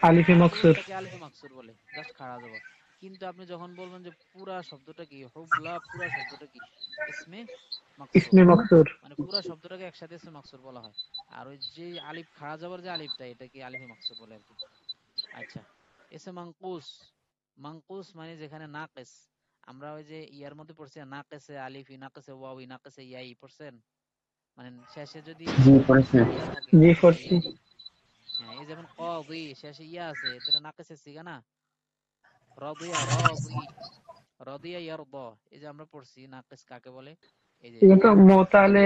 আলিফে খাড়া মাকসুর। জবরটাকে আলিফে মাকসুর বলে, জাস্ট খাড়া জবর। কিন্তু আপনি যখন বলবেন যে পুরা শব্দটা কি, হুবলা পুরা শব্দটা কি? ইসমে মাকসুর। ইসমে মাকসুর। মানে পুরা শব্দটাকে একসাথে ইসমে মাকসুর বলা হয়। আর ওই যে আলিফ খাড়া জবর যে আলিফটা, এটাকে আলিফে মাকসুর বলে আর কি। আচ্ছা, এসে মানকুস। মানকুস মানে যেখানে নাকিস। আমরা ওই যে ইয়ার মধ্যে পড়ছি না, নাকিসে আলিফ, নাকিসে ওয়াও, নাকিসে ইয়াই পড়ছেন? মানে শেষে যদি জি পড়েছে। ইয়া থাকে, জি নাকিসে করছি। ইয়াই। হ্যাঁ, এই যেমন কদি শেষে ইয়া আছে, তো এটা নাকিসের সিগা না? রাদিয়া, রাদিয়া ইয়ারদা। এই যে আমরা পড়ছি নাকিস কাকে বলে? এই যে এটা তো মোতালে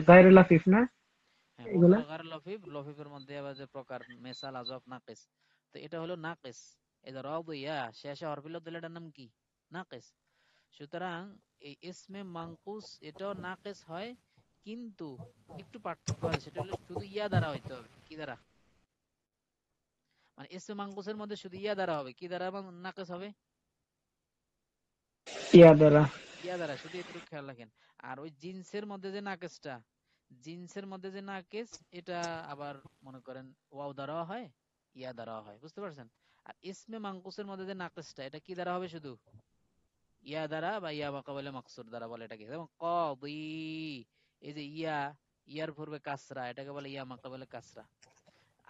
গায়রে লাফিফ না হ্যাঁ, এগুলা? মোতালা গায়রে লফিফ, লফিফের মধ্যে আবার যে প্রকার মেসাল, আজফ, নাকিস। তো এটা হলো নাকিস। এই যে রাদিয়া শেষে হরফিল দিলে এটার নাম কি? নাকিস। সুতরাং এই ইসমে মানকুস এটাও নাকিস হয়, কিন্তু একটু পার্থক্য আছে। সেটা হলো শুধু ইয়া দ্বারা হইতে হবে। কি দ্বারা? মানে ইসমে মানকুসের মধ্যে শুধু ইয়া দ্বারা হবে। কি দ্বারা নাকিস হবে? ইয়া দ্বারা। ইয়া দ্বারা, শুধু এটুকু খেয়াল রাখেন। আর ওই জিন্সের মধ্যে যে নাকিসটা, জিন্সের মধ্যে যে নাকিস, এটা আবার মনে করেন ওয়াও দ্বারাও হয়, ইয়া দ্বারাও হয়। বুঝতে পারছেন? আর ইসমে মানকুসের মধ্যে যে নাকিসটা, এটা কি দ্বারা হবে? শুধু ইয়া দ্বারা বা ইয়া মাকাবেলে মাকসুর দ্বারা বলে এটাকে। যেমন কদি, এই যে ইয়ার পূর্বে কাসরা, এটাকে বলে ইয়া মাকাবেলে কাসরা।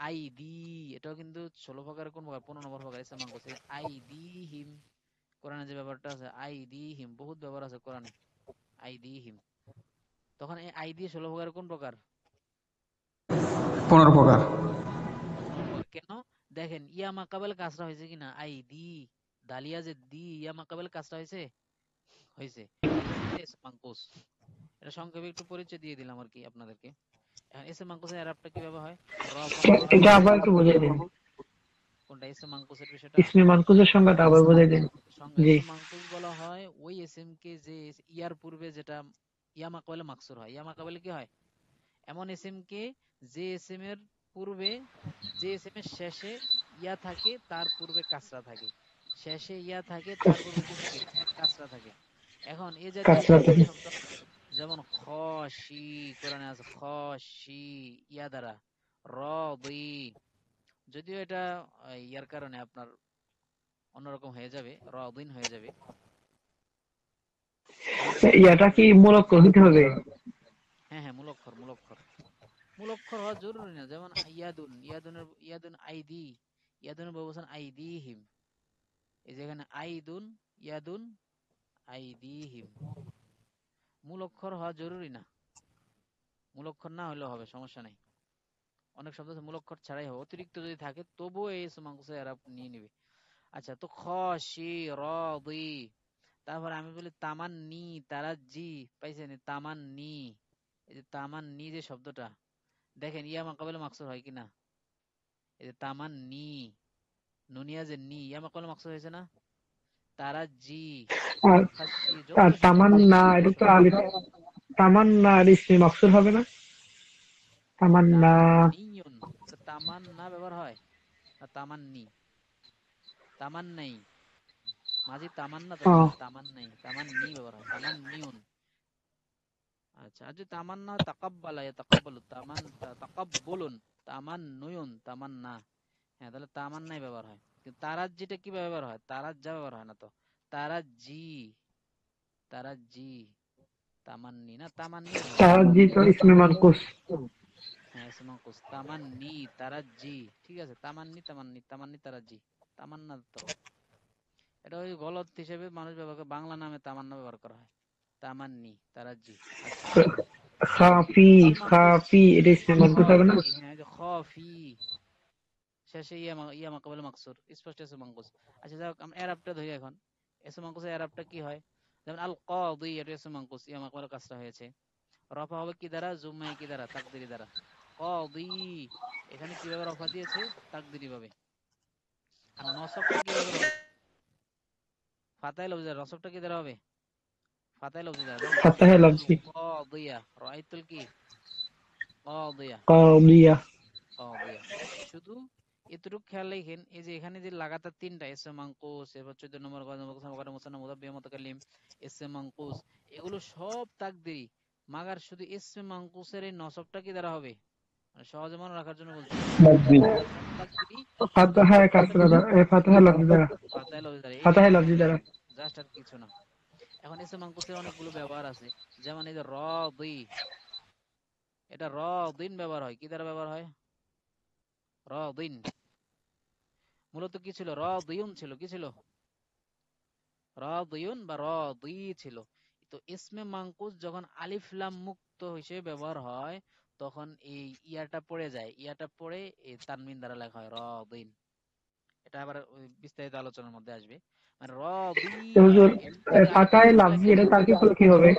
আইদি, এটাও কিন্তু 16 প্রকারের কোন প্রকার? 15 নম্বর প্রকার ইসমে মানকুস। আইদিহিম, কোরআনে যে ব্যাপারটা আছে আইদিহিম, বহুত ব্যবহার আছে কোরআনে আইদিহিম। তখন এই আইদি 16 প্রকারের কোন প্রকার? 15 প্রকার। 15 প্রকার। কেন? দেখেন ইয়া মাকাবেল কাসরা হয়েছে কিনা? আইদি, দালিয়া যে দি, ইয়া মাকাবেল কাসরা হয়েছে? হয়েছে। এটা হচ্ছে ইসম মানকুস। এটা সংক্ষেপে একটু পরিচয় দিয়ে দিলাম আর কি আপনাদেরকে। এখন ইসম মানকুসের এরাবটা কিভাবে হয়? রফা হওয়ার এটা জন্য। আবার একটু বুঝিয়ে দিন, কোনটা? ইসম মানকুসের বিষয়টা। ইসমে মানকুসের সংজ্ঞাটা আবার বুঝিয়ে দিন। সংজ্ঞা, জি। ইসম মানকুস বলা হয় ওই ইসম কে যে ইয়ার পূর্বে যেটা ইয়া মাকাবেলে মাকসুর হয়। ইয়া মাকাবেলে কি হয়? এমন ইসম কে যে ইসম এর পূর্বে, যে ইসম এর শেষে ইয়া থাকে, তার পূর্বে কাসরা থাকে। শেষে ইয়া থাকে, তার পূর্বে কি থাকে? কাসরা থাকে। এখন এই জাতীয় যে কাছরা কোনো থেকে। শব্দ, যেমন খসি, কোরআনে আছে খসি ইয়া দ্বারা, রদি, যদিও এটা ইয়ার কারণে আপনার অন্যরকম হয়ে যাবে, রদিন হয়ে যাবে। ইয়াটা কি মূলক হইতে হবে? হ্যাঁ হ্যাঁ, মূলক্ষর মূলক্ষর মূলক্ষর হওয়া জরুরি না। যেমন ইয়াদুন আইদি, ইয়াদুনের বহুবচন আইদিহিম। এই যেখানে আইদুন, ইয়াদুন, আইদিহিম। মূলক্ষর হওয়া জরুরি না, মূলক্ষর না হলেও হবে, সমস্যা নাই। অনেক শব্দ আছে মূলক্ষর ছাড়াই হবে, অতিরিক্ত যদি থাকে তবুও এই মানকুসের এরা নিয়ে নিবে। আচ্ছা, তো খসি, রদি, তারপরে আমি বলি তামান্নি, তারাজ্জি, পাইছেন? তামান্নি, এই যে তামান্নি যে শব্দটা, দেখেন ইয়া মাকাবেলে মাকসুর হয় কিনা? এই যে তামান্নি, নুনিয়া যে নি, ইয়া মাকাবেলে মাকসুর হয়েছে না? তারাজ্জি, আর খাসি, আর যত শব্দ আছে তামান্না, সব এটা তো আলিফ, তামান্না আর ইসমে মাকসুর হবে না? তামান্না। তামান্নিয়ুন, তামান্না ব্যবহার হয় না তামান্নি? তামান্নাই, মাঝি তামান্না তো ও, না, তামান্নাই, তামান্নি ব্যবহার হয়, তামান্নিউন। আচ্ছা, আর যদি তামান্না তাকাব্বালা, তাকাব্বালু, তাকাব্বুলুন, তামান্নুয়ুন, তামান্না। হ্যাঁ, তাহলে তামান্নাই ব্যবহার হয়। কিন্তু তারাজ্জিটা কি ব্যবহার হয়? তারাজ্জা ব্যবহার হয় না তো। তারাজ্জি, তারাজ্জি, তামান্নি না, তামান্নি হবে। তারাজি তো ইসমে মানকুস। হ্যাঁ, ইসমে মানকুস, তামান্নি, তারাজ্জি, ঠিক আছে। তামান্নি, তামান্নি, তামান্নি, তারাজ্জি, তামান্না তো। এটা ওই গলত হিসেবে মানুষ ব্যবহার করে, বাংলা নামে তামান্না ব্যবহার করা হয়। তামান্নি, তারাজ্জি। আচ্ছা, খাফি, ইসমে মানকুস, খাফি, এটা ইসমে মানকুস হবে না? খাফি, হ্যাঁ, যে খফি, শেষে ইয়া মাকাবেলে মাকসুর, স্পষ্ট ইসমে মানকুস। আচ্ছা, যাই হোক, আমরা এরাবটা ধরি এখন। ইসমে মানকুসের এরাবটা কি হয়? যেমন আল কাদি, এটা ইসমে মানকুস, ইয়া মাকাবেলে কাসরা হয়েছে। রফা হবে কি দ্বারা? জুম্মাই কি দ্বারা? তাকদিরি দ্বারা। কাদি, এখানে কিভাবে রফা দিয়েছে? তাকদিরি ভাবে। আর নসবটা কিভাবে হবে? ফাতাহে লফজি দ্বারা। নসবটা কি দ্বারা হবে? ফাতাহে লফজি দ্বারা। যেমন ফাতাহে রাআইতুল লফজি। কাদিয়া, রাআইতুল কি? কাদিয়া, কাদিয়া। কাদিয়া। শুধু এতটুকু খেয়াল রাখেন, এই যে এখানে যে লাগাতার তিনটা ইসম মানকুস, এবার 14 নম্বর মুসান্না মুদাব্বির মুতাকাল্লিম, ইসম মানকুস, এগুলো সব তাকদিরি। মাগার শুধু ইসম মানকুসের এই নসবটা কি দ্বারা হবে? মানে সহজে মনে রাখার জন্য বলছি, লফজি। সব তাকদিরি। ফাতাহা কাসরা দ্বারা, ফাতাহা লফজি দ্বারা। ফাতাহে লফজি দ্বারা, ফাতাহে এইটুকু লফজি দ্বারা। জাস্ট, আর কিছু না। এখন ইসম মানকুসের অনেকগুলো ব্যবহার আছে। যেমন এই যে রাদি, এটা রাদিন ব্যবহার হয়, কি দ্বারা ব্যবহার হয়? রাদিন। মূলত কি ছিল? রাদিয়ুন ছিল, কি ছিল? রাদিয়ুন বা রাদি ছিল। তো ইসমে মানকুস যখন আলিফ লাম মুক্ত হিসেবে ব্যবহার হয়, তখন এই ইয়াটা পড়ে যায়, ইয়াটা পড়ে এই তানমিন দ্বারা লেখা হয় রাদিন। এটা আবার ওই বিস্তারিত আলোচনার মধ্যে আসবে। মানে রাদি, তো হুজুর, যদি আলিফ লাম ফাতাহে মুক্ত লফজি, লেখেন। এটা তারকিব করলে কি হবে?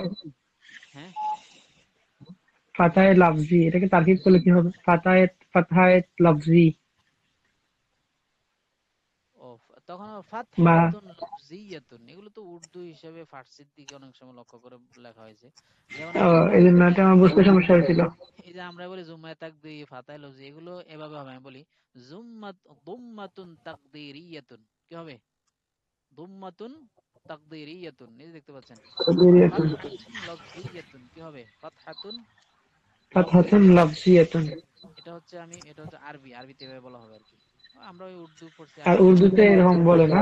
হ্যাঁ, ফাতাহে লফজি, এটাকে তারকিব করলে কি হবে? ফাতাহে, ফাতাহে লফজি ও, তখন বা ফাতহাতুন লফজিয়াতুন, এগুলো তো উর্দু হিসেবে ফার্সির দিকে অনেক সময় লক্ষ্য করে লেখা হয়েছে। যেমন এই যে এই জন্য জুম্মায়ে এটা আমার বুঝতে তাকদিরি, সমস্যা হয়েছিল। এই যে আমরা বলি জুম্মায়ে তাকদিরি, ফাতাহে লফজি, এগুলো এভাবে হবে। আমি বলি দুম্মাতুন তাকদিরিয়াতুন, কি হবে? দুম্মাতুন তাকদিরিয়াতুন, এই যে দেখতে পাচ্ছেন। ফাতহাতুন লফজিয়াতুন, কি হবে? ফাতহাতুন ফাতহাতুন লফজিয়াতুন। লফজিয়াতুন। এটা হচ্ছে আরবিতে এভাবে বলা হবে আর কি। আমরা ওই উর্দু পড়ছি আর আরবি পড়ছি উর্দুতে না। এরকম বলে না,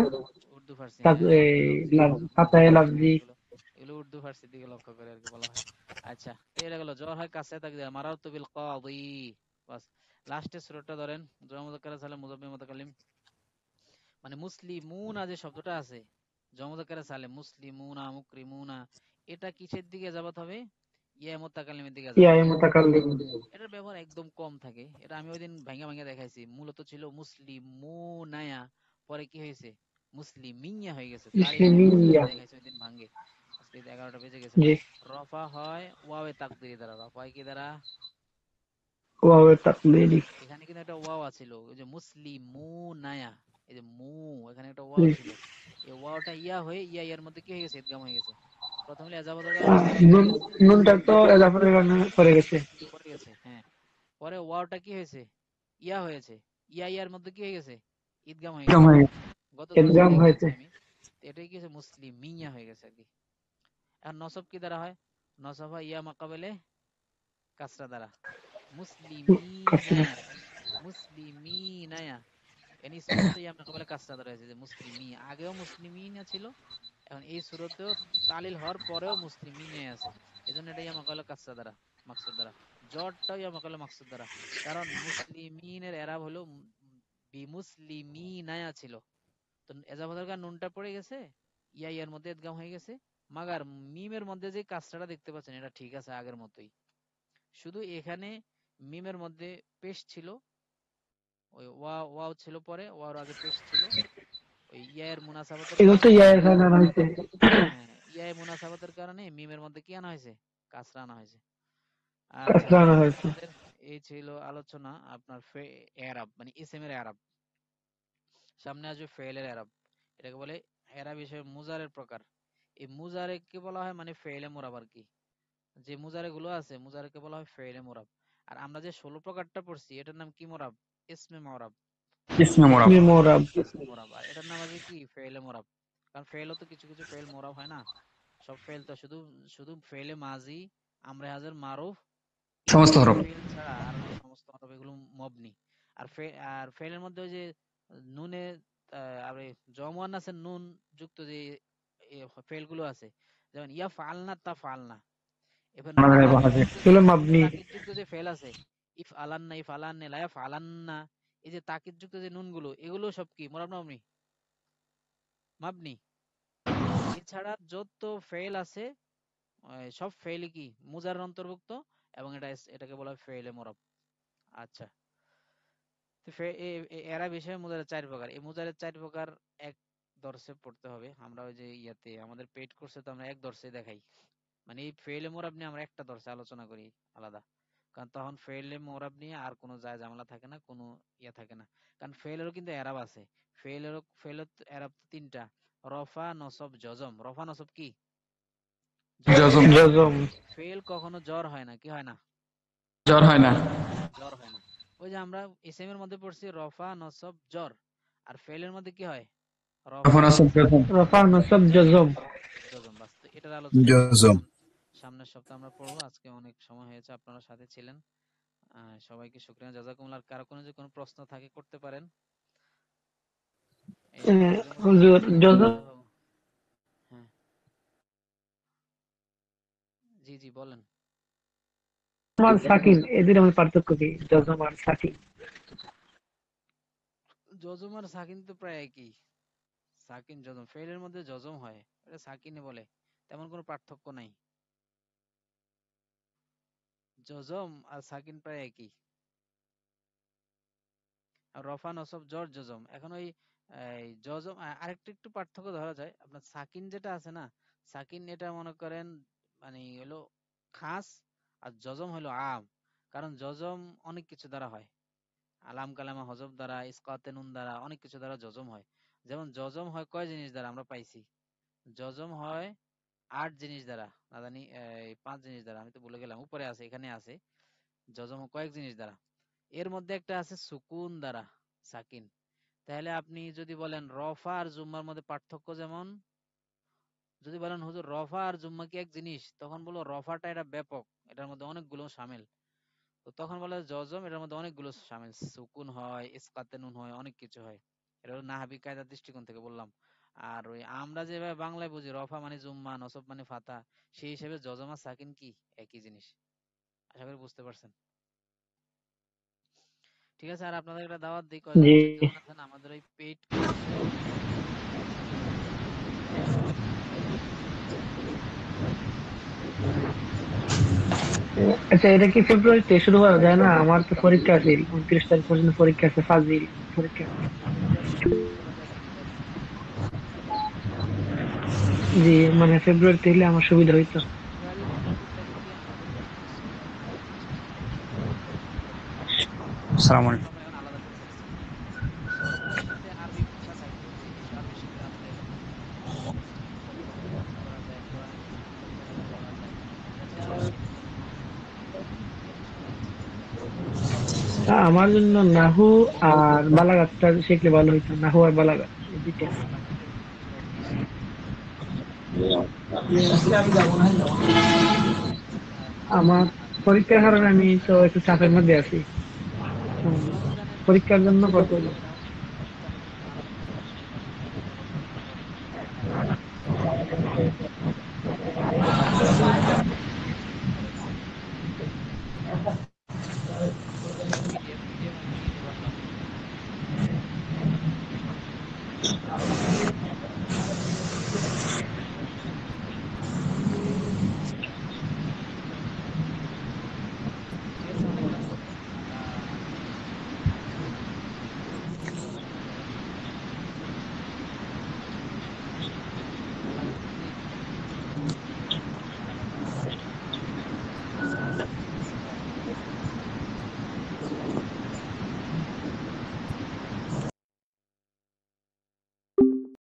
উর্দু ফার্সি, হ্যাঁ এই ফাতাহে লাফজি। এগুলো এগুলো উর্দু ফার্সির দিকে লক্ষ্য করে আর কি বলা হয়। আচ্ছা, তো এটা গেল জ্বর হয় কাছে তাকদীর মারাতু বিল কাদি। বাস, লাস্টের সূরাটা ধরেন, জমা মুযাক্কার সালিম মুযাব্বির মুতাকাল্লিম, মানে মুসলিমুনা যে শব্দটা আছে, জমা মুযাক্কার সালিম মুসলিমুনা মুকরিমুনা, এটা কিসের দিকে যাবাত হবে? ইয়া মুতাকাল্লিমের দিকে ইয়া যাবাত হবে। মুতাকাল্লিম। এটার ব্যবহার একদম কম থাকে, এটা আমি ওইদিন ভাঙ্গা ভাঙ্গা দেখাইছি। মূলত ছিল মুসলিমুনায়া, পরে কি হয়েছে? মুসলিমিয়া হয়ে গেছে। তারই ইসলামিয়া। দেখাইছে ওইদিন ভাঙ্গে। আজকে 11টা বেজে গেছে। জি। রফা হয় ওয়াওয়ে তাকদিরি দ্বারা। রফা হয় কি দ্বারা? ওয়াও তাকদীরি। এখানে কিন্তু একটা ওয়াও আছিল, ওই যে মুসলিমুনায়া, এই যে মু, এখানে একটা জি। ওয়াও ছিল। এই ওয়াওটা ইয়া হয়ে ইয়া ইয়ার মধ্যে কি হয়ে গেছে? ইদগাম হয়ে গেছে। প্রথমে এজাবাতের কারণে কি দ্বারা পড়ে নুন, গেছে? নুনটা তো এজাফরের কারণে পড়ে গেছে। পড়ে গেছে, হ্যাঁ। পরে ওয়াওটা কি হয়েছে? ইয়া হয়েছে। ইয়া ইয়ার মধ্যে কি হয়ে গেছে? ইদগাম হয়ে একদম গেছে। হয়ে গেছে। গত দর্শে ইদগাম দেখিয়েছি হয়েছে। আমি। তো এটাই কি হয়েছে? মুসলিমিয়া হয়ে গেছে আর কি। আর নসব কি দ্বারা হয়? নসব হয় ইয়া মাকাবেলে কাসরা দ্বারা। কাসরা। মুসলিমিনায়া, মুসলিমিনায়া, এনি সূরাতে ইয়া মাকাবেলে কাসরা দ্বারা হয়েছে, যে মুসলিমি। আগেও মুসলিমিনা ছিল, এখন এই সূরাতেও তালিল হওয়ার পরেও মুসলিমিনাই আছে। এজন্য এটা ইয়া মাকাবেলে কাসরা দ্বারা, মাকসুদ দ্বারা। জটটাও ইয়া মাকাবেলে মাকসুদ দ্বারা। কারণ মুসলিমিনের এরাব হলো বিমুসলিমিনায়া ছিল। তো এজাফাতের কারণে নুনটা পড়ে গেছে, ইয়া ইয়ার মধ্যে ইদগাম হয়ে গেছে। মাগার মিমের মধ্যে যে কাসরাটা দেখতে পাচ্ছেন, এটা ঠিক আছে আগের মতোই। শুধু এখানে মিমের মধ্যে পেশ ছিল, ওই ওয়াও ছিল, পরে ওয়ার আগে পেশ ছিল। ওই ইয়ার মুনাসাবাতের এগুলো তো কারণে, ইয়া এখানে আনা হয়েছে। হ্যাঁ, ইয়ার মুনাসাবাতের কারণে মিমের মধ্যে কি আনা হয়েছে? কাসরা আনা হয়েছে। আচ্ছা, কাসরা আনা হয়েছে। আমাদের এই ছিল আলোচনা আপনার এরাব, মানে ইসেমের এরাব। সামনে আসবে ফেলের এরাব। এটাকে বলে এরাব হিসেবে মুজারের প্রকার। এই মুজারে কি বলা হয়? মানে ফেলে মোরাব আর কি। যে মুজারে গুলো আছে, মুজারেকে বলা হয় ফেলে মোরাব। আর আমরা যে 16 প্রকারটা পড়ছি, এটার নাম কি মোরাব? ইসমে মোরাব। ইসমে মোরাব। ইসমে মোরাব। ইসমে মোরাব। আর এটার নাম আছে কি? ফেলে মোরাব। কারণ ফেলও তো কিছু কিছু ফেল মোরাব হয় না। সব ফেল তো শুধু শুধু ফেলে মাজি, আমরে হাজার, মারুফ, এই সমস্ত তিনটা হরফ। ফেল ছাড়া আর সমস্ত হরফ এগুলো মবনি। আর ফেলের মধ্যে ওই যে নুনে আর জমা মুয়ান্নাসের নুন যুক্ত যে ফেল গুলো আছে, যেমন ইয়া ফালনা তা ফালনা। এবার আমাদের তাকিদ বাহাদুর। যুক্ত যে এগুলো মাবনি। ফেল আছে, ইফ আলান্না, ইফ আলান্নে, লায়া ফালান্না, এই যে তাকিদ যুক্ত যে নুন গুলো, এগুলো সব কি মোরাব না মাবনি? মাবনি। এছাড়া যত ফেল আছে, সব ফেলই কি মুজারের অন্তর্ভুক্ত, এবং এটাকে বলা হয় ফেলে মোরাব। আচ্ছা, তো এরা বিষয়ে মুজারের 4 প্রকার। এই মুজারের 4 প্রকার এক দর্শে পড়তে হবে। আমরা ওই যে ইয়াতে আমাদের পেইড কোর্সে তো আমরা এক দর্শে দেখাই, মানে এই ফেলে মোরাব নিয়ে আমরা একটা দর্শে আলোচনা করি আলাদা। কারণ তখন ফেলে মোরাব নিয়ে আর কোনো যায় ঝামেলা থাকে না, কোনো ইয়া থাকে না। কারণ ফেলেরও কিন্তু এরাব আছে। ফেলের এরাব তো 3টা: রফা, নসব, জজম। রফা নসব কি? জজম। জজম। জজম। ফেল কখনো জ্বর হয় না, কি হয় না? জ্বর হয় না। জ্বর হয় না। ওই যে আমরা ইসেম এর মধ্যে পড়ছি রফা, নসব, জ্বর। আর ফেলের মধ্যে কি হয়? রফা, তখন আসল নসব, জজম। রফা নসব জজম। জজম। বাস, তো এটার আলোচনা জজম। সামনের সপ্তাহে আমরা পড়বো। আজকে অনেক সময় হয়েছে, আপনারা সাথে ছিলেন। সবাইকে শুকরিয়া, জাযাকুমুল্লাহ। আর কারো কোনো যে কোনো প্রশ্ন থাকে করতে পারেন। আজকের মতো হুজুর জজম বিদায় হবো। হ্যাঁ, জি জি বলেন। আর সাকিন এদের মধ্যে পার্থক্য কি? জজম আর সাকিন। জজম আর সাকিন তো প্রায় একই। সাকিন জজম, ফেলের মধ্যে জজম হয়, এটা সাকিনে বলে, তেমন কোনো পার্থক্য নাই। জজম আর সাকিন প্রায় একই। আর রফা, নসব, জর, জজম। এখন ওই জজম আরেকটু একটু পার্থক্য ধরা যায়। আপনার সাকিন যেটা আছে না, সাকিন এটা মনে করেন মানে হলো খাস, আর জজম হলো আম। কারণ জজম অনেক কিছু দ্বারা হয়, আলাম কালামা হজব দ্বারা, ইসকাতে নুন দ্বারা, অনেক কিছু দ্বারা জজম হয়। যেমন জজম হয় কয় জিনিস দ্বারা আমরা পাইছি? জজম হয় 8 জিনিস দ্বারা, না জানি 5 জিনিস দ্বারা, আমি তো ভুলে গেলাম, উপরে আছে, এখানে আছে। জজম কয়েক জিনিস দ্বারা, এর মধ্যে একটা আছে সুকুন দ্বারা, সাকিন। তাহলে আপনি যদি বলেন রফা আর জুম্মার মধ্যে পার্থক্য, যেমন যদি বলেন হুজুর রফা আর জুম্মা কি এক জিনিস, তখন বলবো রফাটা এটা ব্যাপক, এটার মধ্যে অনেকগুলো শামিল। তো তখন বলে জজম এটার মধ্যে অনেকগুলো শামিল, সুকুন হয়, ইসকাতে নুন হয়, অনেক কিছু হয়। এটা হলো নাহাবি কায়দার দৃষ্টিকোণ থেকে বললাম। আর ওই আমরা যেভাবে বাংলায় বুঝি রফা মানে জুম্মা, নসব মানে ফাতা, সেই হিসেবে জজম আর সাকিন কি একই জিনিস। আশা করি বুঝতে পারছেন। ঠিক আছে, আর আপনাদের একটা দাওয়াত দিই, কয়জন জি। মুসলিম আছেন আমাদের ওই পেইড কোর্সে। আচ্ছা, এটা কি ফেব্রুয়ারিতে শুরু করা যায় না? আমার তো পরীক্ষা আছে, 29 তারিখ পর্যন্ত পরীক্ষা আছে, ফাজিল পরীক্ষা। ফেব্রুয়ারিতে শুরু করা যায় কিনা দেখেন। জি, মানে ফেব্রুয়ারিতে হলে আমার সুবিধা হইতো। ফেব্রুয়ারির 29 তারিখ দিয়ে আমাদের কোর্স শেষ হবে। আসসালামু আলাইকুম। আমরা এখন আলাদা কোর্সে আছি। শিক্ষকদের সাথে আরবি ভাষা থাকবে, যে যেসব আরবির সাথে আমাদের কথোপকথন করা যায়, কোরআনের পরিচালনা করা যায়, এটা যারা শিখতে চান এই বিষয়ে। আমার জন্য নাহু আর বালাগাতটা শিখলে ভালো হইতো, নাহু আর বালাগাত এই দুইটা। বালাগাতের বিষয় বেশি। আমার পরীক্ষার কারণে আমি তো একটু চাপের মধ্যে আছি। রমজানের পরীক্ষার শেষের জন্য দিকে কত এটা হচ্ছে ইফতারের জন্য আলোচনা করা যায়, ইফতারের কথোপকথন করে ইফতারের আলোচনা। পিডিএফ আমি দিয়ে দিতে পারলাম।